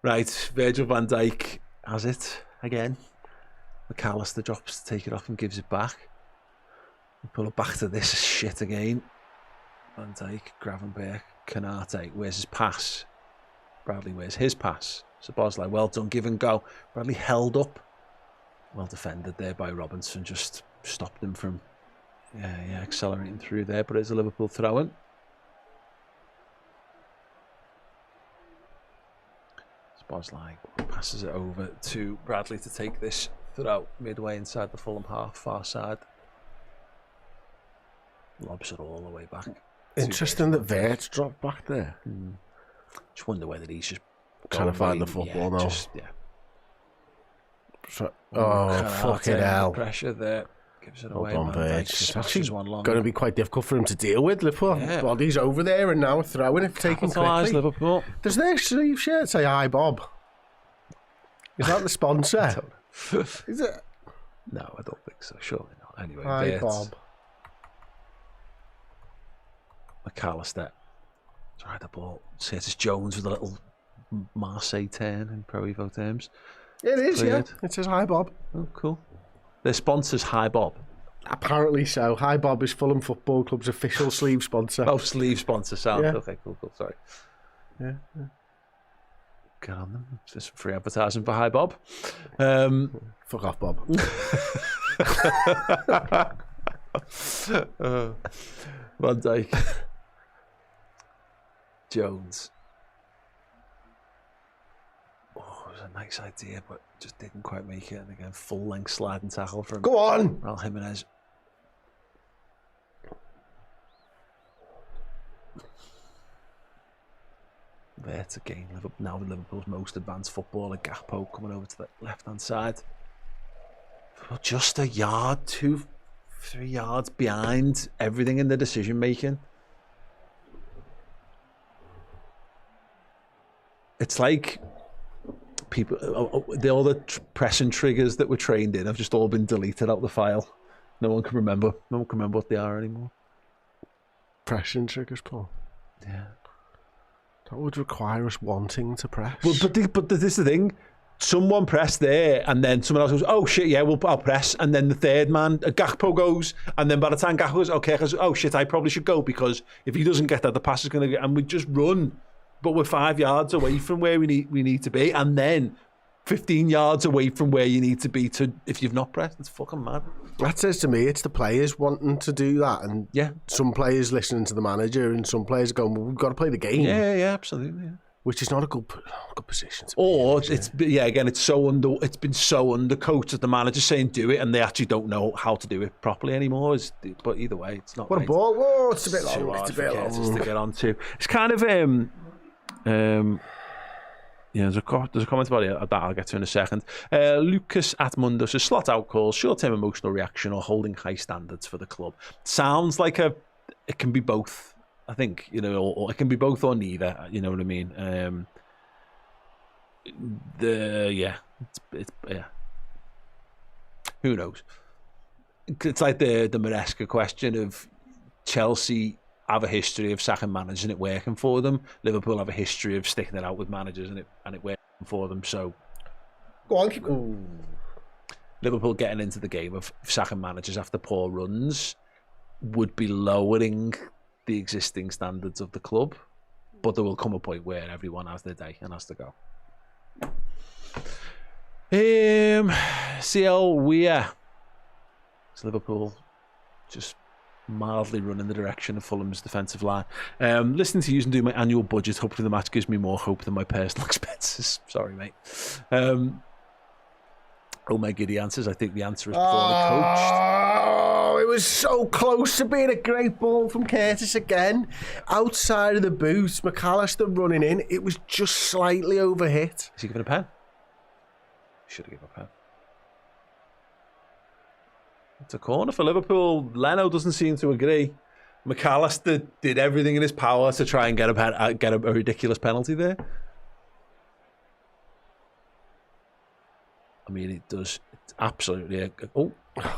Right, Virgil van Dijk has it again. McAllister drops to take it off and gives it back. We pull it back to this shit again. Van Dijk, Gravenberch, Canate. Where's his pass? Bradley, where's his pass? Szoboszlai, well done, give and go. Bradley held up. Well defended there by Robinson, just stopped him from accelerating through there, but it's a Liverpool throw-in. Szoboszlai passes it over to Bradley to take this throw midway inside the Fulham half, far side. Lobs it all the way back. Interesting that Vert's dropped back there. Just wonder whether he's just trying to find the football now. So, fucking hell. Pressure there. Gives it away. Hold on, Vert. It's actually going to be quite difficult for him to deal with. Liverpool body's over there and now throwing it, taking quickly. Liverpool. Does their sleeve shirt say "Hi Bob"? Is that the sponsor? Is it? No, I don't think so. Surely not. Anyway, Hi Bob. McAllister. Try the ball. Curtis Jones with a little Marseille turn in Pro Evo terms. It is, Cleared. yeah. It says Hi Bob. Oh, cool. Their sponsor's Hi Bob. Apparently so. Hi Bob is Fulham Football Club's official sleeve sponsor. Oh, sleeve sponsor sound. Yeah. Okay, cool. Sorry. Yeah. Get on them. Just free advertising for Hi Bob. Fuck off, Bob. Van Dijk. Jones. Oh, it was a nice idea, but just didn't quite make it. And again, full length sliding tackle from Go on. Raul Jimenez. There to gain now with Liverpool's most advanced footballer, Gakpo, coming over to the left-hand side. Well, just a yard, 2-3 yards behind everything in the decision-making. It's like people, all the pressing triggers that were trained in have just all been deleted out the file. No one can remember. No one can remember what they are anymore. Pressing triggers, Paul. Yeah. That would require us wanting to press. Well, but this is the thing. Someone pressed there, and then someone else goes, "Oh shit, yeah, I'll press." And then the third man, Gakpo, goes, and then by the time Gakpo goes, "Okay," goes, "Oh shit, I probably should go because if he doesn't get that, the pass is going to get." And we just run, but we're 5 yards away from where we need to be, and then 15 yards away from where you need to be to if you've not pressed. It's fucking mad. That says to me, it's the players wanting to do that, and Yeah. some players listening to the manager, and some players going, "Well, we've got to play the game." Yeah, absolutely. Yeah. Which is not a good position to be Or in, it's again, it's been so undercoached that the manager's saying do it, and they actually don't know how to do it properly anymore. But either way, it's not. What right. a ball! Whoa, it's a bit Too long. hard It's a bit for Curtis long. to get onto. It's kind of yeah, there's a comment about it that I'll get to in a second. Lucas Atmundo says slot out calls, short-term emotional reaction, or holding high standards for the club. Sounds like it can be both. I think or it can be both or neither. You know what I mean? Yeah. Who knows? It's like the Maresca question of Chelsea have a history of sacking managers and it working for them. Liverpool have a history of sticking it out with managers and it working for them. So Go on, keep going. Liverpool getting into the game of sacking managers after poor runs would be lowering the existing standards of the club, but there will come a point where everyone has their day and has to go. CL Weir. It's Liverpool just mildly run in the direction of Fulham's defensive line. Listening to you and do my annual budget, hopefully the match gives me more hope than my personal expenses. Sorry, mate. My giddy answers. I think the answer is poorly coached. Oh, it was so close to being a great ball from Curtis again. Outside of the boot, McAllister running in. It was just slightly overhit. Is he giving a pen? Should have given a pen. It's a corner for Liverpool. Leno doesn't seem to agree. McAllister did everything in his power to try and get a ridiculous penalty there. I mean, it does. It's absolutely. I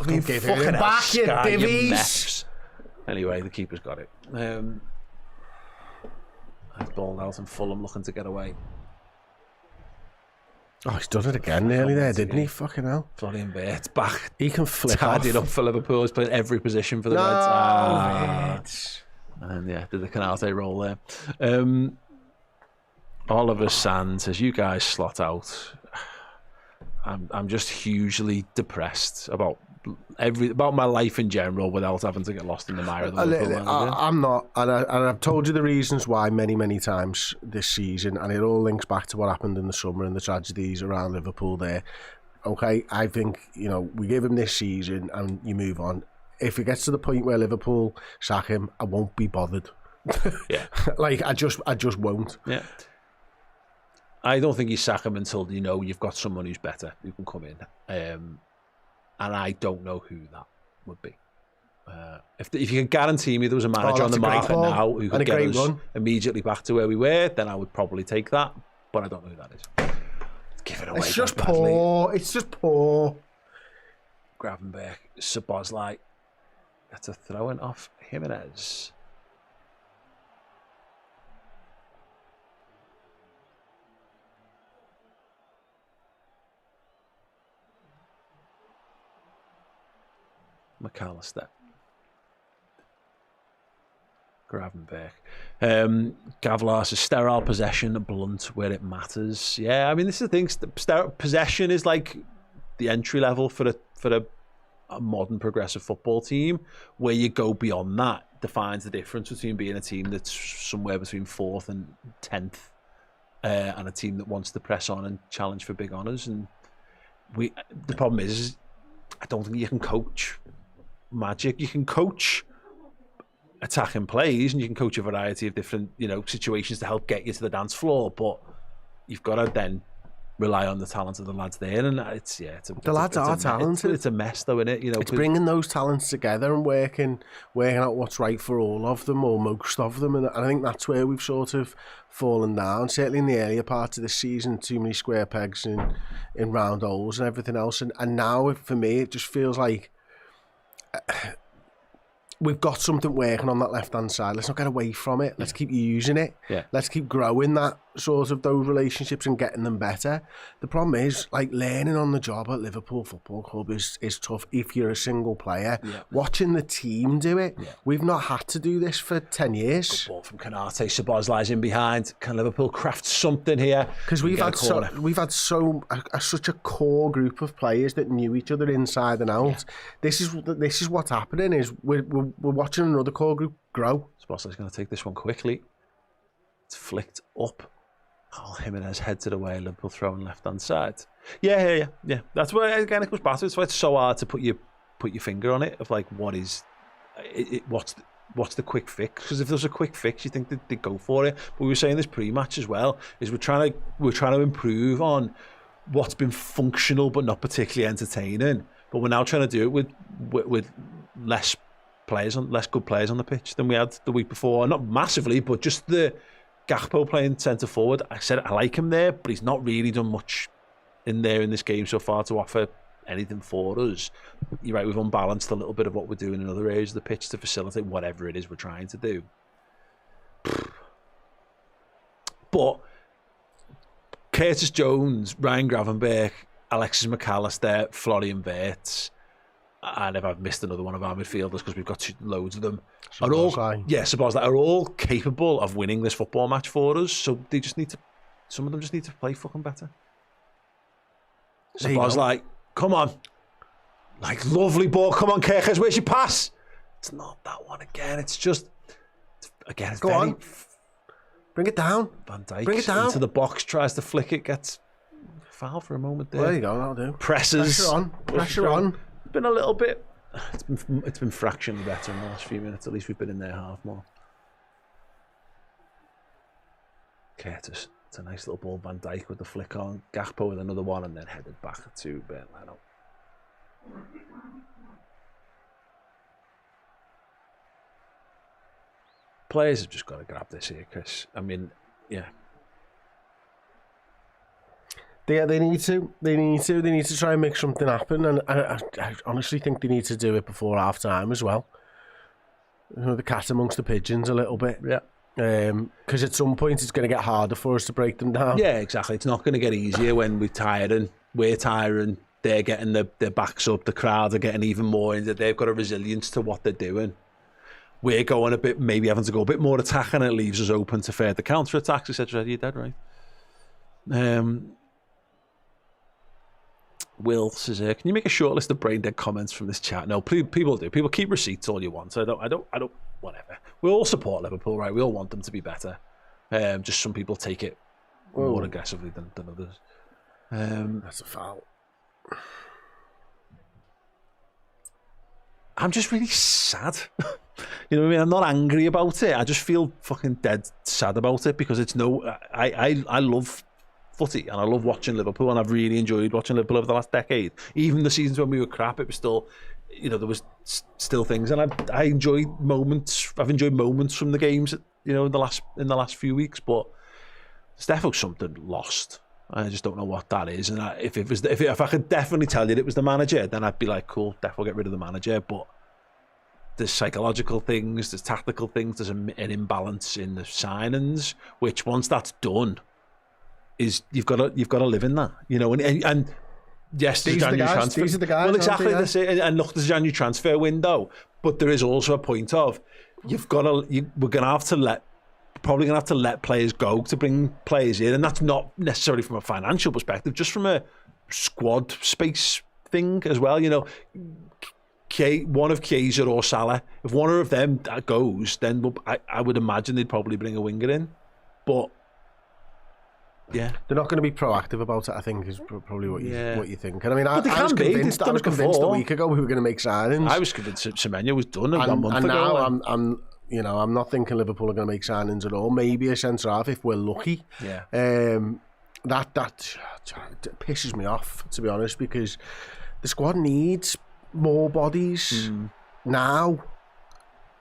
mean, give it fucking hell, back, you Sky, you divvies. mess. Anyway, the keeper's got it. I've balled out and Fulham looking to get away. Oh, he's done it again nearly there, didn't he? Fucking hell. Florian Wirtz back. He can flip off. Tidied up for Liverpool. He's playing every position for the Reds. And yeah, did the Canate roll there. Oliver Sand says, you guys slot out. I'm just hugely depressed about my life in general without having to get lost in the mire of the Liverpool manager. I'm not, and I've told you the reasons why many times this season, and it all links back to what happened in the summer and the tragedies around Liverpool there. Okay, I think we give him this season and you move on. If it gets to the point where Liverpool sack him, I won't be bothered. Yeah, like I just won't. Yeah. I don't think you sack him until you've got someone who's better who can come in, and I don't know who that would be. If you can guarantee me there was a manager on the market now who could get us immediately back to where we were, then I would probably take that. But I don't know who that is. Give it away. It's just poor. It's just poor. Gravenberg, Szoboszlai. That's a throw-in off Jimenez. McAllister. Gravenberch. Gavlas is sterile possession, blunt where it matters. Yeah, I mean, this is the thing. Possession is like the entry level for a modern progressive football team. Where you go beyond that defines the difference between being a team that's somewhere between 4th and 10th and a team that wants to press on and challenge for big honours. And the problem is I don't think you can coach magic. You can coach attacking plays and you can coach a variety of different, situations to help get you to the dance floor, but you've got to then rely on the talent of the lads there, and the lads are talented. It's a mess though, isn't it? It's bringing those talents together and working out what's right for all of them or most of them, and I think that's where we've sort of fallen down. Certainly in the earlier part of the season, too many square pegs in round holes and everything else, and now for me it just feels like we've got something working on that left-hand side. Let's not get away from it. Let's keep using it. Yeah. Let's keep growing those relationships and getting them better. The problem is, like, learning on the job at Liverpool Football Club is tough if you're a single player. Yeah. Watching the team do it, we've not had to do this for 10 years. Good ball from Canate. Szoboszlai's in behind. Can Liverpool craft something here? Because we've had such a core group of players that knew each other inside and out. Yeah. This is what's happening. Is we're watching another core group grow. Szoboszlai's going to take this one quickly. It's flicked up. Jimenez heads it away. Liverpool throwing left hand side. Yeah. That's where again it goes back to. It's why it's so hard to put your finger on it of like what's the quick fix? Because if there's a quick fix, you think they'd go for it. But we were saying this pre-match as well. Is we're trying to improve on what's been functional but not particularly entertaining. But we're now trying to do it with less good players on the pitch than we had the week before. Not massively, but just the Gakpo playing centre forward. I said I like him there, but he's not really done much in this game so far to offer anything for us. You're right, we've unbalanced a little bit of what we're doing in other areas of the pitch to facilitate whatever it is we're trying to do. But Curtis Jones, Ryan Gravenberch, Alexis McAllister, Florian Wirtz, and if I've missed another one of our midfielders because we've got loads of them, Szoboszlai are all capable of winning this football match for us. So some of them just need to play fucking better. Szoboszlai, come on, like lovely ball. Come on, Kerkers, where's your pass? It's not that one again. It's just it's go on, bring it down. Van Dijk bring it down into the box, tries to flick it, gets foul for a moment there. There you go, that'll do. Pressure on. Been a little bit. It's been fractionally better in the last few minutes. At least we've been in there half more. Curtis, it's a nice little ball. Van Dijk with the flick on. Gakpo with another one, and then headed back to Berlano. Players have just got to grab this here, Chris. I mean, yeah. They need to. They need to try and make something happen, and I honestly think they need to do it before half time as well. The cat amongst the pigeons a little bit. Yeah. Because at some point it's going to get harder for us to break them down. Yeah, exactly. It's not going to get easier when we're tiring. They're getting their backs up. The crowd are getting even more into. They've got a resilience to what they're doing. We're going maybe having to go a bit more attacking, and it leaves us open to further counter-attacks, etc. You're dead right. Will says, "Can you make a short list of brain dead comments from this chat?" No, people do. People keep receipts all you want. So I don't. Whatever. We all support Liverpool, right? We all want them to be better. Just some people take it more aggressively than others. That's a foul. I'm just really sad. You know what I mean? I'm not angry about it. I just feel fucking dead sad about it because it's I love footy and I love watching Liverpool, and I've really enjoyed watching Liverpool over the last decade. Even the seasons when we were crap, it was still, there was still things, and I enjoyed moments. I've enjoyed moments from the games, in the last few weeks. But there's definitely something lost. I just don't know what that is. And if I could definitely tell you it was the manager, then I'd be like, cool, definitely get rid of the manager. But there's psychological things, there's tactical things, there's an imbalance in the signings, which once that's done, is you've got to live in that, and yes, there's These a are the January guys. transfer. These are the guys. Well, exactly. aren't they? And look, there's a January transfer window, but there is also a point of we're gonna have to let players go to bring players in, and that's not necessarily from a financial perspective, just from a squad space thing as well. You know, one of Chiesa or Salah, if one of them goes, then I would imagine they'd probably bring a winger in, but. Yeah, they're not going to be proactive about it. I think is probably what you think. And I mean, I was convinced a week ago we were going to make signings. I was convinced Semenyo was done a month and ago. Now I'm not thinking Liverpool are going to make signings at all. Maybe a centre half if we're lucky. Yeah. That pisses me off, to be honest, because the squad needs more bodies now.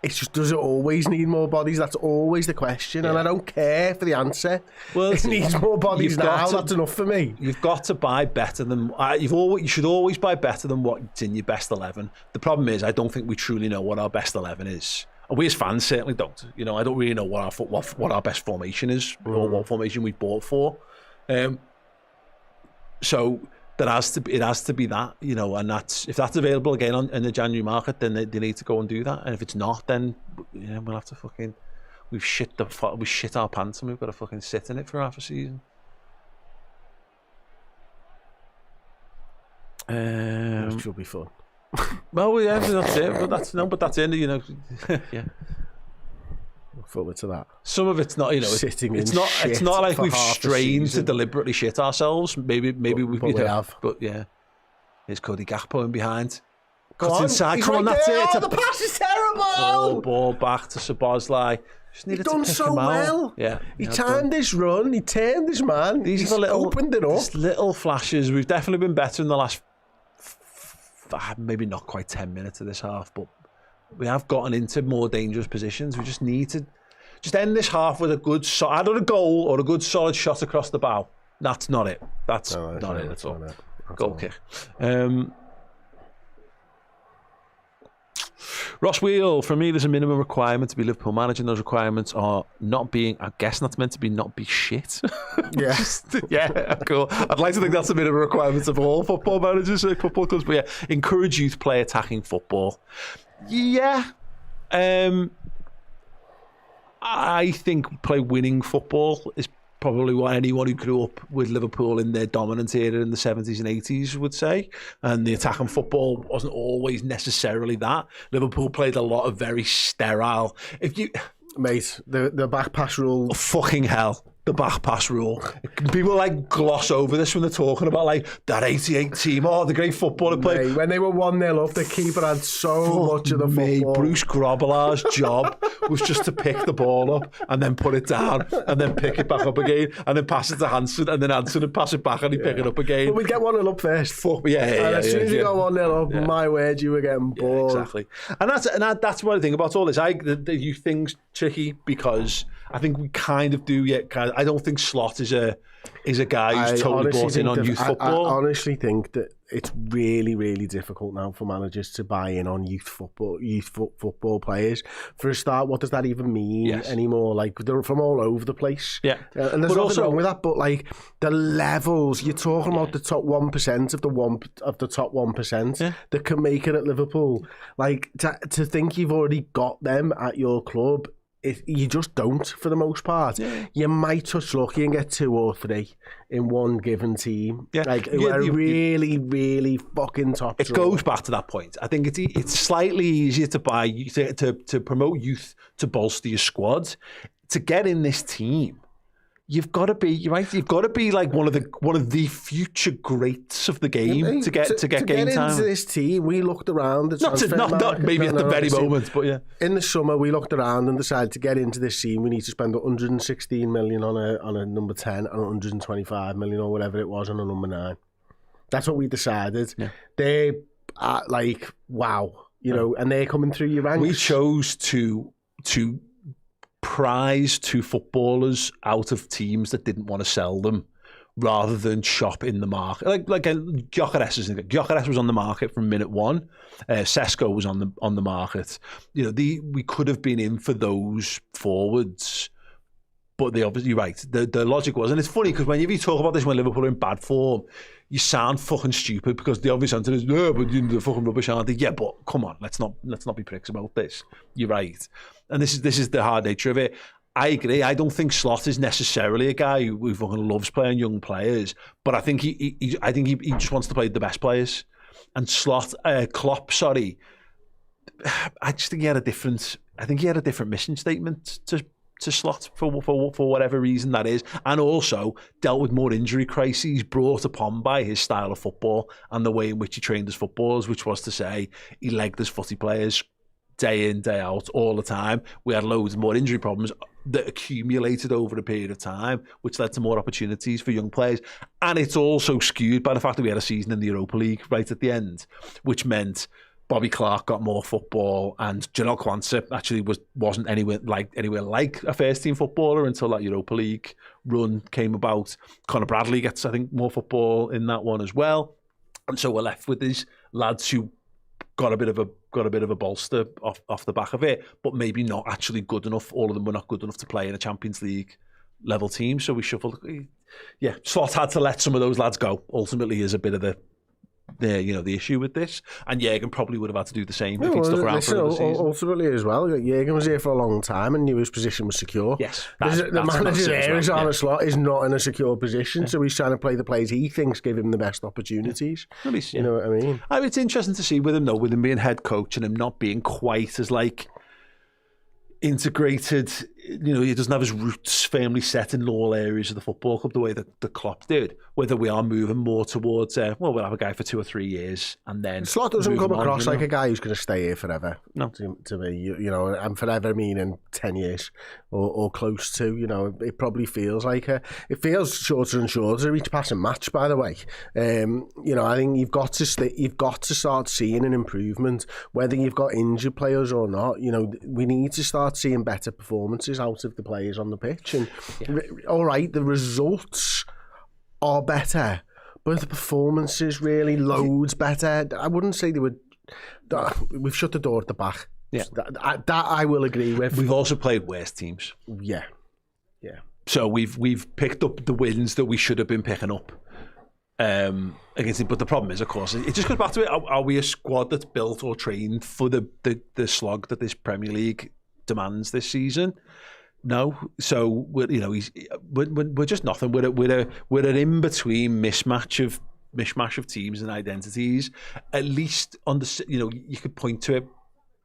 It's just, does it always need more bodies? That's always the question, and I don't care for the answer. Well, it needs more bodies now. That's enough for me. You've got to buy better than you should always buy better than what's in your best 11. The problem is, I don't think we truly know what our best 11 is. We as fans certainly don't. You know, I don't really know what our best formation is or what formation we bought for. So. It has to be that, you know, and if that's available again in the January market, then they need to go and do that. And if it's not, then we'll have to we shit our pants and we've got to fucking sit in it for half a season. It should be fun. Well, yeah, that's it. But that's it. You know, yeah. Look forward to that. Some of it's not, you know, it's not like we've strained to deliberately shit ourselves. Maybe we have. But yeah, here's Cody Gakpo in behind. Cut inside. Come on, that's it. Oh, the pass is terrible. Oh, ball back to Szoboszlai. He's done so well. Yeah, he timed his run. He turned his man. He's opened it up. These little flashes. We've definitely been better in the last, maybe not quite 10 minutes of this half, but. We have gotten into more dangerous positions. We just need to end this half with a good, either a goal or a good solid shot across the bow. That's not it. That's not it at all. Goal kick. Ross Wheel, for me, there's a minimum requirement to be Liverpool manager, and those requirements are not be shit. Yeah. Yeah, cool. I'd like to think that's the minimum requirements of all football managers, football clubs, but yeah, encourage youth play attacking football. Yeah. I think play winning football is probably what anyone who grew up with Liverpool in their dominant era in the 70s and 80s would say. And the attacking football wasn't always necessarily that. Liverpool played a lot of very sterile. Mate, the back pass rule. Oh, fucking hell. The back pass rule. People like gloss over this when they're talking about like that 88 team. Oh, the great football they played. When they were 1-0 up, the keeper had so much of the football. Bruce Grobbelaar's job was just to pick the ball up and then put it down and then pick it back up again and then pass it to Hansen and then Hansen would pass it back and he'd pick it up again. But we'd get 1-0 up first. As soon as you got 1-0 up, my word, you were getting bored. Yeah, exactly. And that's what I think about all this. The youth thing's tricky because I think we kind of do I don't think Slot is a guy who's totally bought in on youth football. I honestly think that it's really, really difficult now for managers to buy in on youth football players. For a start, what does that even mean anymore? Like, they're from all over the place. Yeah. And there's nothing wrong with that, but like the levels, you're talking about the top 1% of the top 1% that can make it at Liverpool. Like, to think you've already got them at your club, you just don't, for the most part. Yeah. You might touch lucky and get 2 or 3 in one given team. Yeah. Like, really, really fucking top. It goes back to that point. I think it's slightly easier to buy, to promote youth, to bolster your squad. To get in this team, you've got to be, you've got to be like one of the future greats of the game to get game time. Into this team, we looked around. Not maybe at the very moment, but yeah. In the summer, we looked around and decided to get into this team. We need to spend 116 million on a number 10 and 125 million or whatever it was on a number 9. That's what we decided. Yeah. They are like, wow, you know, and they're coming through your ranks. We chose to prize 2 footballers out of teams that didn't want to sell them, rather than shop in the market. Like Gyökeres was on the market from minute 1. Sesko was on the market. You know, we could have been in for those forwards But they obviously, you're right. The logic was, and it's funny because when you talk about this when Liverpool are in bad form, you sound fucking stupid because the obvious answer is, no, but they're fucking rubbish, aren't they? Yeah, but come on, let's not be pricks about this. You're right, and this is the hard nature of it. I agree. I don't think Slot is necessarily a guy who fucking loves playing young players, but I think he just wants to play the best players. And Klopp, sorry, I just think he had a different mission statement to Slot for whatever reason that is, and also dealt with more injury crises brought upon by his style of football and the way in which he trained his footballers, which was to say he legged his footy players day in, day out, all the time. We had loads more injury problems that accumulated over a period of time, which led to more opportunities for young players. And it's also skewed by the fact that we had a season in the Europa League right at the end, which meant Bobby Clark got more football, and Janelle Kwanzaa actually wasn't anywhere like a first team footballer until that Europa League run came about. Conor Bradley gets, I think, more football in that one as well, and so we're left with these lads who got a bit of a bolster off the back of it, but maybe not actually good enough. All of them were not good enough to play in a Champions League level team, so we shuffled. Yeah, Slot had to let some of those lads go. Ultimately, is a bit of the issue with this, and Jürgen probably would have had to do the same if he'd stuck around for another season. Ultimately, as well, Jürgen was here for a long time and knew his position was secure. Yes, the manager there is Arne Slot is not in a secure position, so he's trying to play the players he thinks give him the best opportunities. At least, you know what I mean. It's interesting to see with him being head coach and him not being quite as like integrated. He doesn't have his roots firmly set in all areas of the football club the way that the Klopp did. Whether we are moving more towards, we'll have a guy for 2 or 3 years and then Slot doesn't come across like a guy who's going to stay here forever. No, to me, and forever meaning 10 years or close to. It probably feels like it feels shorter and shorter each passing match. By the way, I think you've got to start seeing an improvement, whether you've got injured players or not. We need to start seeing better performances out of the players on the pitch, and all right, the results are better, but the performances really loads better. I wouldn't say they would. We've shut the door at the back. Yeah, that I will agree with. We've also played worse teams. Yeah. So we've picked up the wins that we should have been picking up against it. But the problem is, of course, it just goes back to it. Are we a squad that's built or trained for the slog that this Premier League demands this season? No, so we're just nothing. We're an in between mishmash of teams and identities. At least you could point to it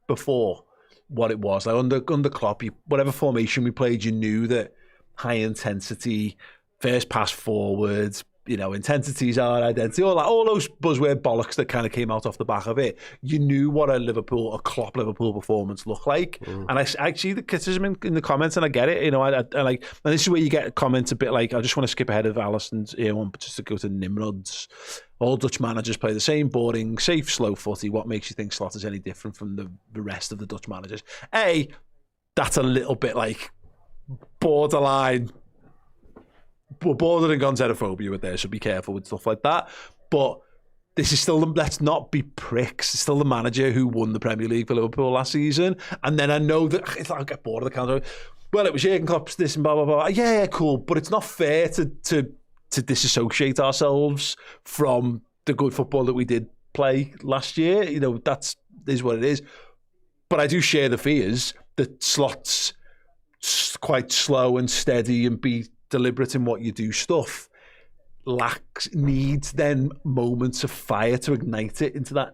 before what it was like under Klopp. Whatever formation we played, you knew that high intensity, first pass forwards. Intensities are identity, all those buzzword bollocks that kind of came out off the back of it. You knew what a Klopp Liverpool performance looked like, and I see the criticism in the comments, and I get it. And this is where you get comments a bit like, I just want to skip ahead of Alison's one, but just to go to Nimrod's. All Dutch managers play the same, boring, safe, slow footy. What makes you think Slot is any different from the rest of the Dutch managers? That's a little bit like borderline. We're bordering on xenophobia with there, so be careful with stuff like that. But this is still, let's not be pricks, it's still the manager who won the Premier League for Liverpool last season. And then I know that I get bored of the counter. Well, it was Jürgen Klopp's this and blah, blah, blah. Yeah, cool. But it's not fair to disassociate ourselves from the good football that we did play last year. That is what it is. But I do share the fears that Slot's quite slow and steady and be deliberate in what you do stuff needs then moments of fire to ignite it into that,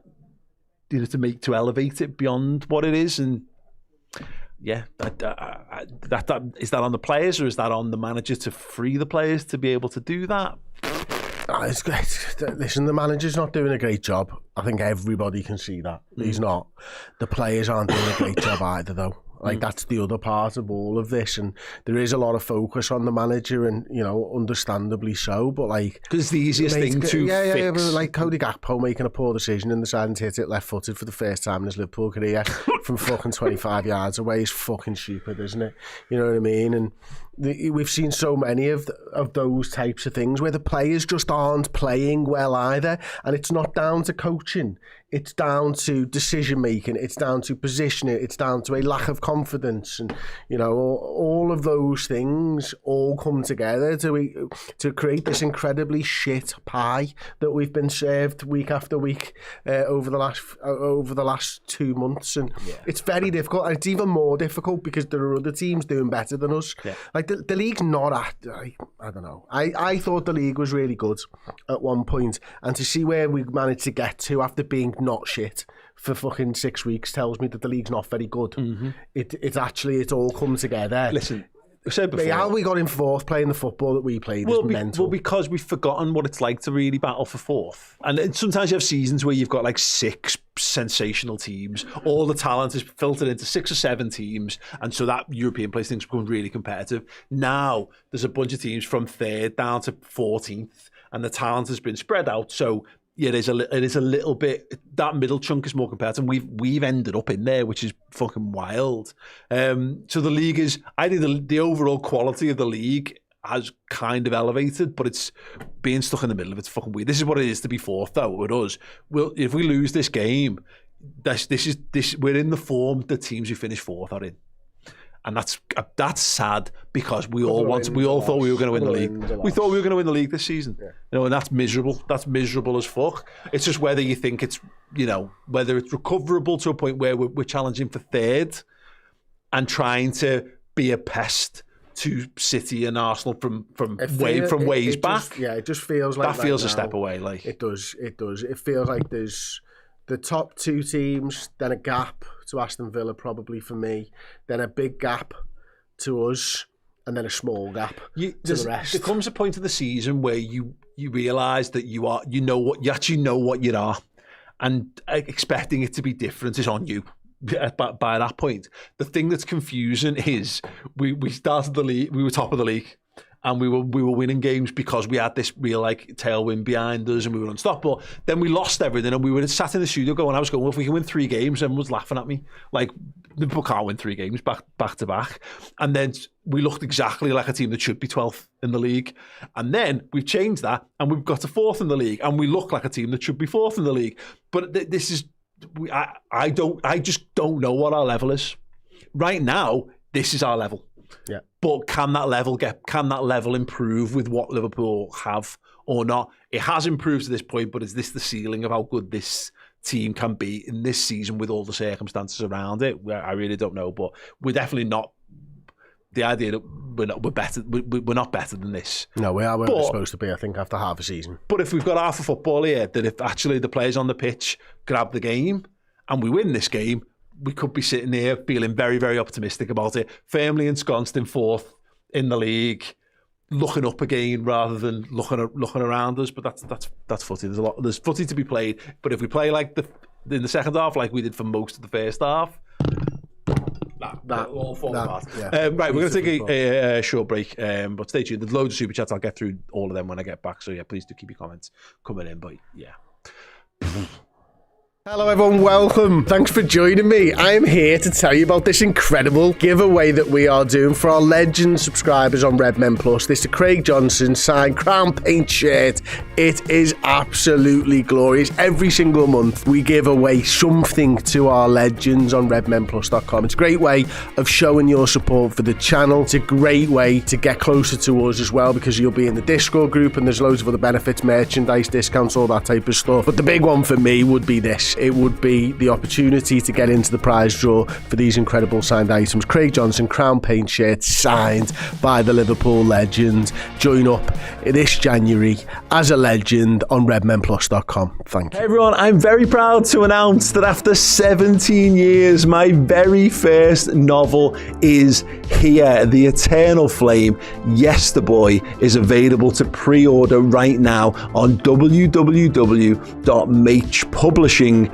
to elevate it beyond what it is. And yeah, that is that on the players, or is that on the manager to free the players to be able to do that? It's great. Listen, the manager's not doing a great job. I think everybody can see that. He's not. The players aren't doing a great job either, though. That's the other part of all of this, and there is a lot of focus on the manager, and understandably so. But because it's the easiest thing to fix. But Cody Gakpo making a poor decision and deciding to hit it left-footed for the first time in his Liverpool career from fucking 25 yards away is fucking stupid, isn't it? You know what I mean? And we've seen so many of those types of things where the players just aren't playing well either, and it's not down to coaching. It's down to decision making. It's down to positioning. It's down to a lack of confidence, and all of those things all come together to create this incredibly shit pie that we've been served week after week over the last 2 months, and it's very difficult. And it's even more difficult because there are other teams doing better than us. Yeah. Like the league's not I don't know. I thought the league was really good at one point, and to see where we managed to get to after being not shit for fucking 6 weeks tells me that the league's not very good. Mm-hmm. It's all come together. Listen, I said before, how we got in fourth playing the football that we played is mental. Well, because we've forgotten what it's like to really battle for fourth. And sometimes you have seasons where you've got like 6 sensational teams. All the talent is filtered into 6 or 7 teams. And so that European place things become really competitive. Now there's a bunch of teams from 3rd down to 14th. And the talent has been spread out. So yeah, it is a little bit, that middle chunk is more competitive. We've ended up in there, which is fucking wild. So the league is, I think the overall quality of the league has kind of elevated, but it's being stuck in the middle of it's fucking weird. This is what it is to be fourth, though, with us. If we lose this game, we're in the form the teams who finish fourth are in. And that's sad because we all thought we were going to win the league. We thought we were going to win the league this season. Yeah. And that's miserable. That's miserable as fuck. It's just whether you think it's, whether it's recoverable to a point where we're challenging for 3rd and trying to be a pest to City and Arsenal from ways back. It just feels like that feels a step away. Like it does. It feels like there's the top 2 teams, then a gap to Aston Villa probably for me, then a big gap to us, and then a small gap to the rest. There comes a point in the season where you realise that you actually know what you are, and expecting it to be different is on you. By that point, the thing that's confusing is we started the league, we were top of the league. And we were winning games because we had this real tailwind behind us and we were unstoppable. Then we lost everything and we were sat in the studio well, if we can win 3 games, everyone was laughing at me. Like, Liverpool can't win 3 games back to back. And then we looked exactly like a team that should be 12th in the league. And then we've changed that and we've got to 4th in the league and we look like a team that should be 4th in the league. But this is, I just don't know what our level is. Right now, this is our level. Yeah. But can that level improve with what Liverpool have or not? It has improved to this point, but is this the ceiling of how good this team can be in this season with all the circumstances around it? I really don't know, but we're definitely not. The idea that we're better, we're not better than this. No, we are where we're supposed to be, I think, after half a season. But if we've got half a football here, that if actually the players on the pitch grab the game and we win this game, we could be sitting here feeling very, very optimistic about it, firmly ensconced in 4th in the league, looking up again rather than looking around us. But that's footy. There's footy to be played. But if we play in the second half, like we did for most of the first half, that all fall apart. Yeah. Right, we're going to take a short break, but stay tuned. There's loads of super chats. I'll get through all of them when I get back. So yeah, please do keep your comments coming in. But yeah. Hello everyone, welcome. Thanks for joining me. I am here to tell you about this incredible giveaway that we are doing for our legend subscribers on Red Men Plus. This is the Craig Johnson signed Crown Paint shirt. It is absolutely glorious. Every single month we give away something to our legends on redmenplus.com. It's a great way of showing your support for the channel. It's a great way to get closer to us as well because you'll be in the Discord group and there's loads of other benefits, merchandise, discounts, all that type of stuff. But the big one for me would be this. It would be the opportunity to get into the prize draw for these incredible signed items. Craig Johnson Crown Paint shirt signed by the Liverpool legend. Join up this January as a legend on redmenplus.com. Thank you. Hey everyone, I'm very proud to announce that after 17 years, my very first novel is here. The Eternal Flame, Yes the Boy, is available to pre-order right now on www.machpublishing.com.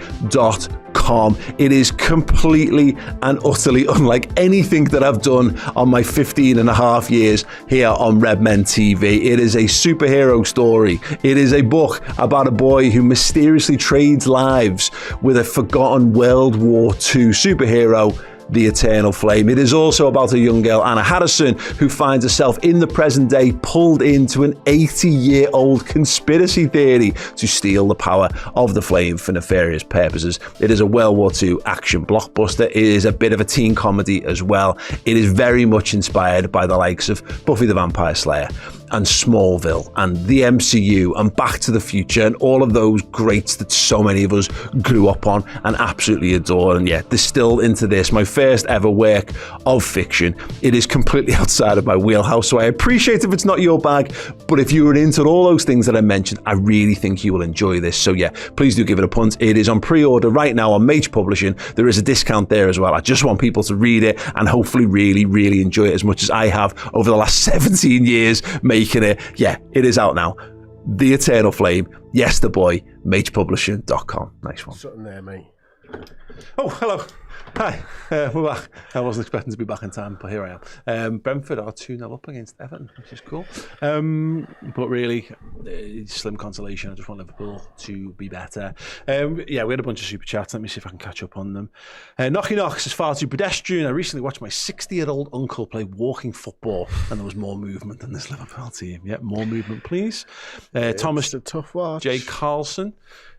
redmen.com. It is completely and utterly unlike anything that I've done on my 15 and a half years here on Red Men TV. It is a superhero story. It is a book about a boy who mysteriously trades lives with a forgotten World War II superhero, the Eternal Flame. It is also about a young girl, Anna Harrison, who finds herself in the present day pulled into an 80-year-old conspiracy theory to steal the power of the flame for nefarious purposes. It is a World War II action blockbuster. It is a bit of a teen comedy as well. It is very much inspired by the likes of Buffy the Vampire Slayer and Smallville and the MCU and Back to the Future and all of those greats that so many of us grew up on and absolutely adore, and yet distilled into this, my first ever work of fiction. It is completely outside of my wheelhouse, so I appreciate if it's not your bag, but if you were into all those things that I mentioned, I really think you will enjoy this. So yeah, please do give it a punt. It is on pre-order right now on Mage Publishing. There is a discount there as well. I just want people to read it and hopefully really, really enjoy it as much as I have over the last 17 years making it. Yeah, it is out now. The Eternal Flame. Yes, the boy. MagePublishing.com. Nice one. Something there, mate. Oh, hello. Hi. We're back. I wasn't expecting to be back in time, but here I am. Brentford are 2-0 up against Everton, which is cool. But really, slim consolation. I just want Liverpool to be better. Yeah, we had a bunch of super chats. Let me see if I can catch up on them. Knocky Knocks is far too pedestrian. I recently watched my 60-year-old uncle play walking football, and there was more movement than this Liverpool team. Yeah, more movement, please. Thomas, a tough watch. Jay Carlson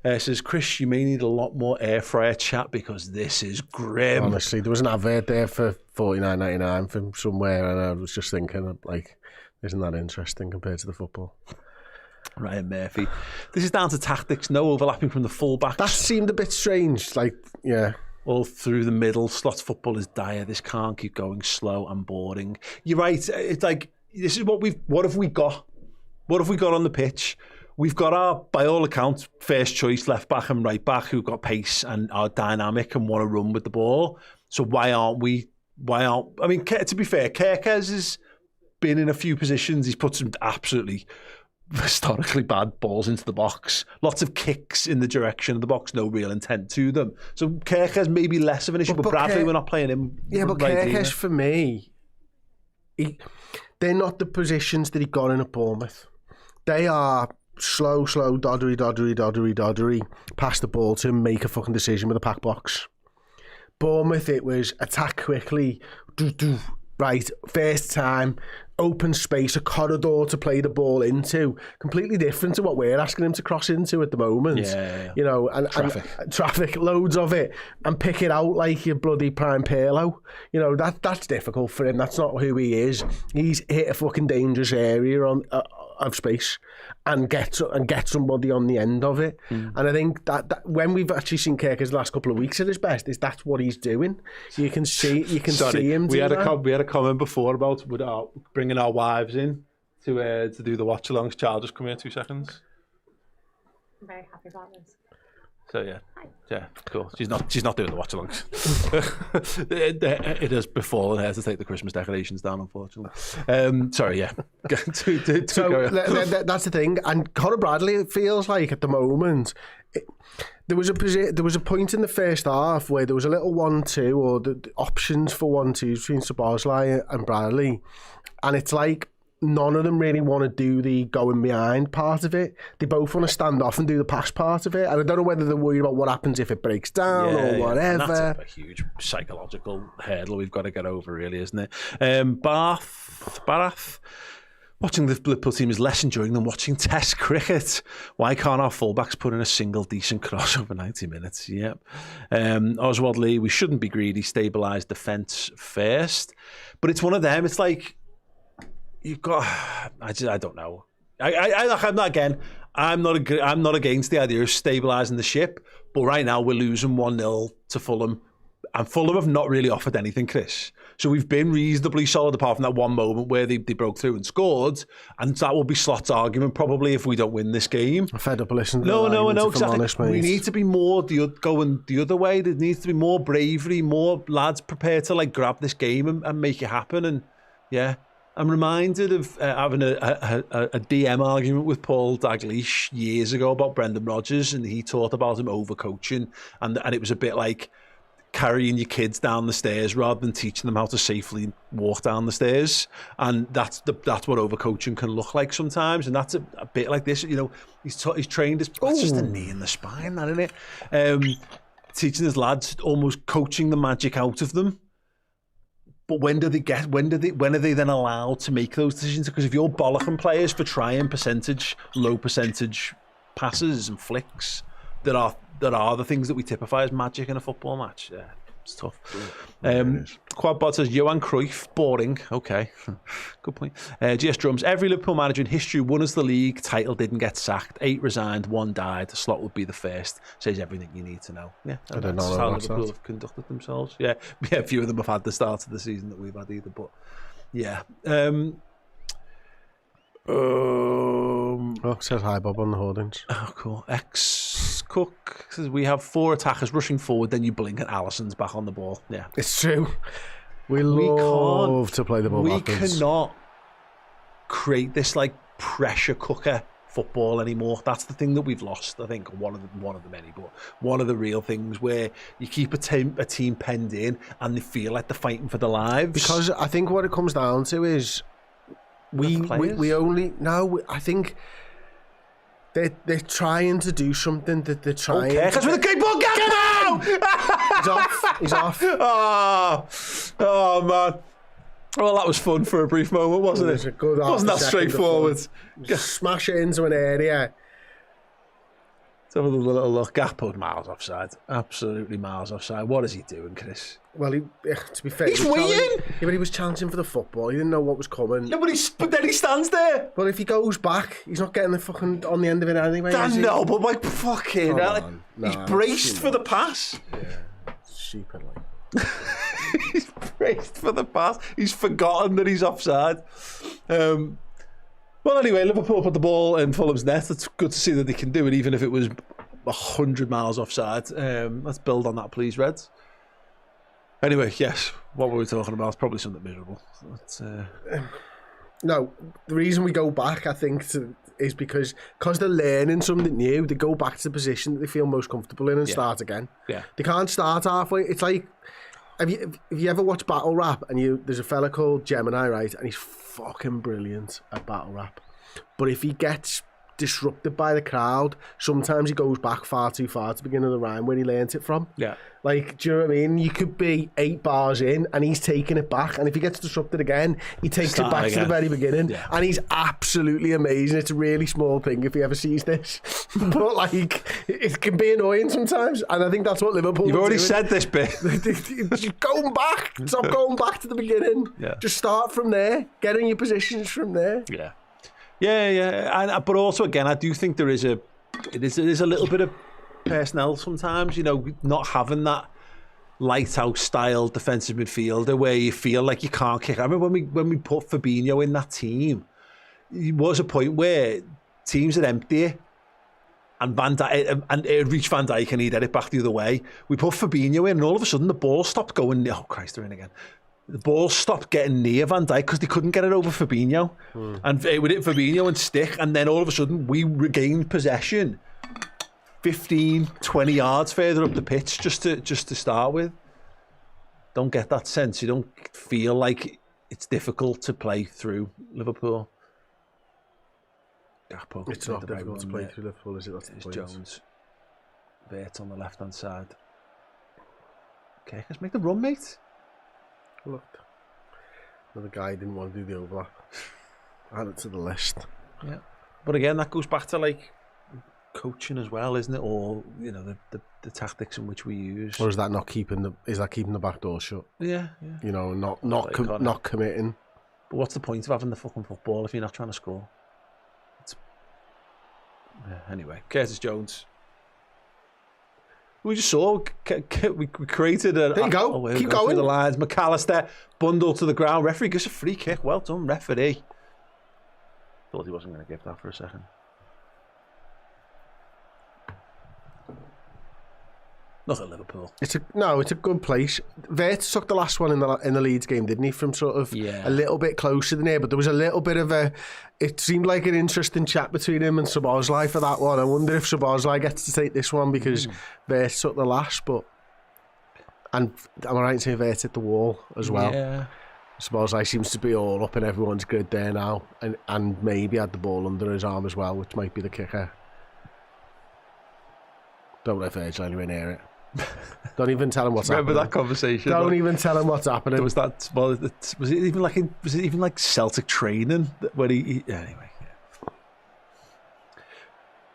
says, Chris, you may need a lot more air fryer chat because this is grim. Honestly, there was an advert there for $49.99 from somewhere, and I was just thinking, like, isn't that interesting compared to the football? Ryan Murphy. This is down to tactics, no overlapping from the fullbacks. That seemed a bit strange, like, yeah. All through the middle. Slot football is dire. This can't keep going, slow and boring. You're right. It's like, this is what have we got? What have we got on the pitch? We've got our, by all accounts, first choice left back and right back who've got pace and are dynamic and want to run with the ball. So why aren't I mean, to be fair, Kerkez has been in a few positions. He's put some absolutely historically bad balls into the box. Lots of kicks in the direction of the box, no real intent to them. So Kerkez may be less of an issue, but Bradley, we're not playing him. Yeah, but right Kerkez, for me, they're not the positions that he got in at Bournemouth. They are slow, doddery, pass the ball to him, make a fucking decision with a pack box. Bournemouth, it was attack quickly, right, first time, open space, a corridor to play the ball into. Completely different to what we're asking him to cross into at the moment. Yeah. You know, and traffic, loads of it, and pick it out like your bloody prime Pirlo. You know, that's difficult for him. That's not who he is. He's hit a fucking dangerous area of space and get somebody on the end of it. And I think that when we've actually seen Kerkez the last couple of weeks at his best, that's what he's doing. You can see him. We had a comment before about bringing our wives in to do the watch-alongs. Child, just come here 2 seconds. I'm very happy about this. So yeah. Hi. Yeah, cool. She's not doing the watch-alongs. It has befallen her to take the Christmas decorations down, unfortunately. Sorry, yeah. So that's the thing. And Conor Bradley, it feels like at the moment, there was a point in the first half where there was a little 1-2 or the options for 1-2 between Szoboszlai and Bradley, and it's like none of them really want to do the going behind part of it. They both want to stand off and do the pass part of it. And I don't know whether they're worried about what happens if it breaks down or whatever. And that's a huge psychological hurdle we've got to get over, really, isn't it? Barath. Watching the Liverpool team is less enjoying than watching Test cricket. Why can't our fullbacks put in a single decent cross over 90 minutes? Yep. Oswald Lee, we shouldn't be greedy. Stabilise defence first. But it's one of them. It's like, you've got. I don't know. I'm not against the idea of stabilising the ship, but right now we're losing 1-0 to Fulham, and Fulham have not really offered anything, Chris. So we've been reasonably solid apart from that one moment where they broke through and scored, and that will be Slot's argument probably if we don't win this game. I'm fed up listening to No, exactly. Honest, we need to be more going the other way. There needs to be more bravery, more lads prepared to like grab this game and make it happen. And yeah. I'm reminded of having a DM argument with Paul Dalglish years ago about Brendan Rodgers, and he talked about him overcoaching, and it was a bit like carrying your kids down the stairs rather than teaching them how to safely walk down the stairs, and that's what overcoaching can look like sometimes, and that's a bit like this. You know, he's trained his. That's just a knee in the spine, that, isn't it? Teaching his lads, almost coaching the magic out of them. But when are they then allowed to make those decisions? Because if you're bollocking players for trying low percentage passes and flicks that are the things that we typify as magic in a football match, yeah, it's tough. Quadbot says Johan Cruyff, boring. Okay, good point. GS Drums, every Liverpool manager in history won us the league title, didn't get sacked. 8 resigned, 1 died. Slot would be the first. Says everything you need to know. Yeah, I don't know how that's Liverpool have conducted themselves. Yeah, a few of them have had the start of the season that we've had either. But yeah. Says hi Bob on the hoardings. Oh, cool. Cook says we have 4 attackers rushing forward, then you blink and Alisson's back on the ball. Yeah, it's true. We love to play the ball backwards. We cannot create this like pressure cooker football anymore. That's the thing that we've lost. I think one of the many, but one of the real things where you keep a team penned in and they feel like they're fighting for their lives. Because I think what it comes down to is we only no. I think. They're trying to do something that they're trying. Okay, because with a great ball, get him out! He's off. Oh man. Well, that was fun for a brief moment, wasn't it? Was a good wasn't that straightforward? Smash it into an area. Let's have a little look. Gakpo's miles offside. Absolutely miles offside. What is he doing, Chris? Well, to be fair, he's waiting. Yeah, but he was challenging for the football. He didn't know what was coming. No, but then he stands there. But if he goes back, he's not getting the fucking on the end of it anyway. No, but like fucking hell, he's braced for the pass. Yeah, stupid like. He's braced for the pass. He's forgotten that he's offside. Well, anyway, Liverpool put the ball in Fulham's net. It's good to see that they can do it, even if it was 100 miles offside. Let's build on that, please, Reds. Anyway, yes, what were we talking about? It's probably something miserable. No, the reason we go back, I think, is because they're learning something new. They go back to the position that they feel most comfortable in and start again. Yeah, they can't start halfway. It's like, have you ever watched battle rap? And there's a fella called Gemini, right? And he's fucking brilliant at battle rap. But if he gets disrupted by the crowd, sometimes he goes back far too far to the beginning of the rhyme where he learnt it from. Yeah. Like, do you know what I mean? You could be 8 bars in and he's taking it back, and if he gets disrupted again, he takes it back to the very beginning. Yeah. And he's absolutely amazing. It's a really small thing if he ever sees this. But like, it can be annoying sometimes, and I think that's what Liverpool You've already doing. said this bit. Just going back. Stop going back to the beginning. Yeah. Just start from there. Get in your positions from there. Yeah. Yeah, but also again, I do think it is a little bit of personnel sometimes. You know, not having that lighthouse style defensive midfielder where you feel like you can't kick. I remember when we put Fabinho in that team, it was a point where teams would empty it, and it reached Van Dijk and he'd head it back the other way. We put Fabinho in, and all of a sudden the ball stopped going. Oh Christ, they're in again. The ball stopped getting near Van Dijk because they couldn't get it over Fabinho. And it would hit Fabinho and stick, and then all of a sudden we regained possession 15, 20 yards further up the pitch just to start with. Don't get that sense. You don't feel like it's difficult to play through Liverpool. It's not difficult to play through Liverpool, is it? That's the point. Jones. Vert on the left-hand side. Okay, let's make the run, mate. Look, another guy didn't want to do the overlap. Add it to the list. Yeah, but again, that goes back to like coaching as well, isn't it? Or you know the tactics in which we use. Or is that keeping the back door shut? Yeah. You know, not committing. But what's the point of having the fucking football if you're not trying to score? Anyway, Curtis Jones. We just saw, we created a... There you go, keep going. The lines. McAllister, bundled to the ground. Referee gives a free kick. Well done, referee. Thought he wasn't going to give that for a second. Not at Liverpool. It's a good place. Wirtz took the last one in the Leeds game, didn't he? From sort of a little bit closer than here, but there was a little bit of it seemed like an interesting chat between him and Szoboszlai for that one. I wonder if Szoboszlai gets to take this one because Wirtz took the last, and am I right in saying Wirtz hit the wall as well? Yeah. Szoboszlai seems to be all up in everyone's grid there now, and maybe had the ball under his arm as well, which might be the kicker. Don't let Virgil anywhere near it. Don't even tell him what's happening. Remember that conversation? Don't even tell him what's happening. There was that. Well, was it even like Celtic training where he anyway? Yeah.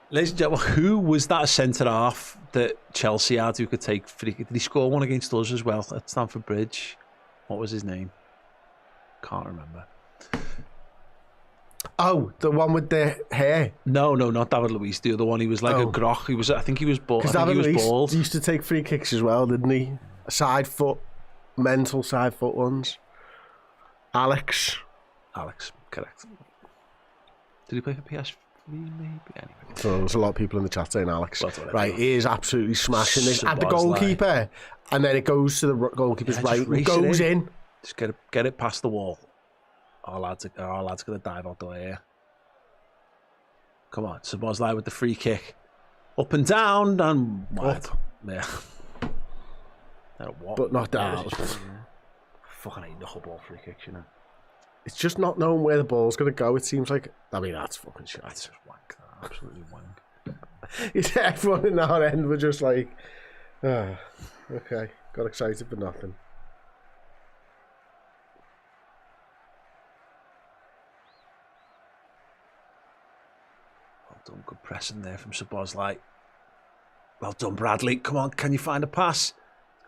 Ladies and gentlemen, who was that centre half that Chelsea had who could take free? Did he score one against us as well at Stamford Bridge? What was his name? Can't remember. Oh, the one with the hair? No, not David Luiz. The other one, he was like a groch. I think he was bald. Because David Luiz used to take free kicks as well, didn't he? Mental side foot ones. Alex, correct. Did he play for PSV? Maybe. Anyway. So there's a lot of people in the chat saying Alex. Right, he is absolutely smashing this at the goalkeeper, and then it goes to the goalkeeper's right and goes in. Just get it past the wall. Our lads are going to dive out the way here. Come on, Szoboszlai with the free kick. Up and down and wide. Yeah. But not down. Fucking hate knuckle ball free kicks, you know. It's just not knowing where the ball's going to go, it seems like. I mean, that's fucking shit. That's just wank. Absolutely wank. Everyone in our end were just like, okay, got excited for nothing. Done, good pressing there from Szoboszlai. Well done, Bradley. Come on, can you find a pass?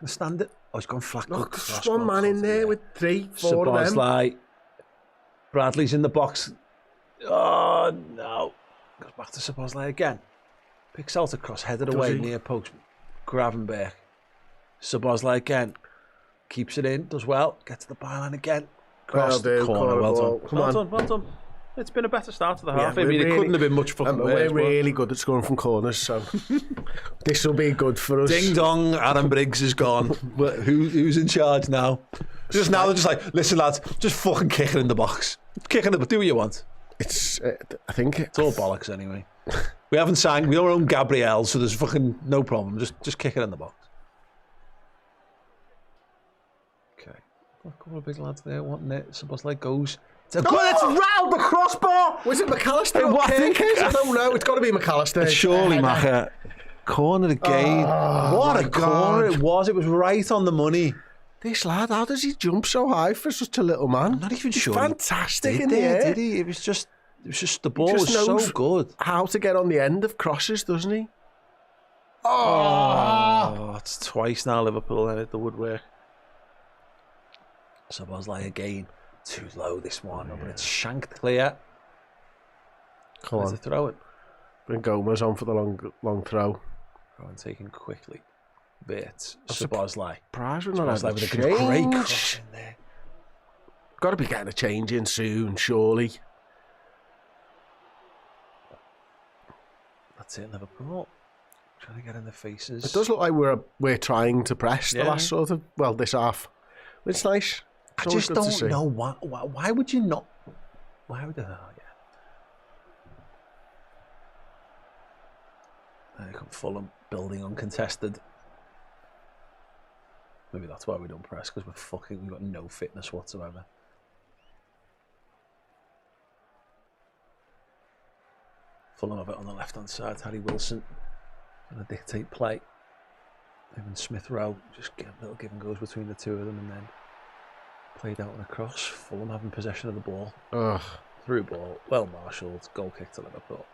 He's going to stand it. Oh, he's gone flat. Look, there's one man in there with 3, 4 of them. Szoboszlai. Bradley's in the box. Oh, no. Goes back to Szoboszlai again. Picks out across, headed away near post. Gravenberg. Szoboszlai again. Keeps it in, does well. Gets to the byline again. Cross the corner. Well done. Well done. It's been a better start to the half. I mean, it couldn't have been much fucking worse. We're really good at scoring from corners, so this will be good for us. Ding dong, Adam Briggs is gone. Who's in charge now? Just now they're just like, listen lads, just fucking kick it in the box. Kick it in the box, do what you want. I think it's all bollocks anyway. We don't own Gabriel, so there's fucking no problem. Just kick it in the box. Okay. A couple of big lads there wanting it. Szoboszlai goes. It's round the crossbar. Was it McAllister? What I think is? I don't know. It's got to be McAllister. It's surely Macher. Corner again. What a corner it was. It was right on the money. This lad, how does he jump so high for such a little man? I'm not even sure. Fantastic in the air. Did he? It was just the ball was so good. How to get on the end of crosses, doesn't he? Oh, it's twice now Liverpool in the woodwork. Szoboszlai again. Too low this one, but it's shanked clear. Come on. To throw it. Bring Gomez on for the long throw. And taken quickly. Bit. Szoboszlai. Surprised we're not having with a great cross in there. Got to be getting a change in soon, surely. That's it, Liverpool. Trying to get in the faces. It does look like we're trying to press the last sort of, this half. It's nice. I just don't know why would you not? Why would? There come Fulham building uncontested. Maybe that's why we don't press, because we've got no fitness whatsoever. Fulham have it on the left hand side. Harry Wilson going to dictate play. Him and Smith Rowe just get a little give and goes between the two of them, and then played out and across. Fulham having possession of the ball. Through ball. Well marshalled. Goal kick to Liverpool.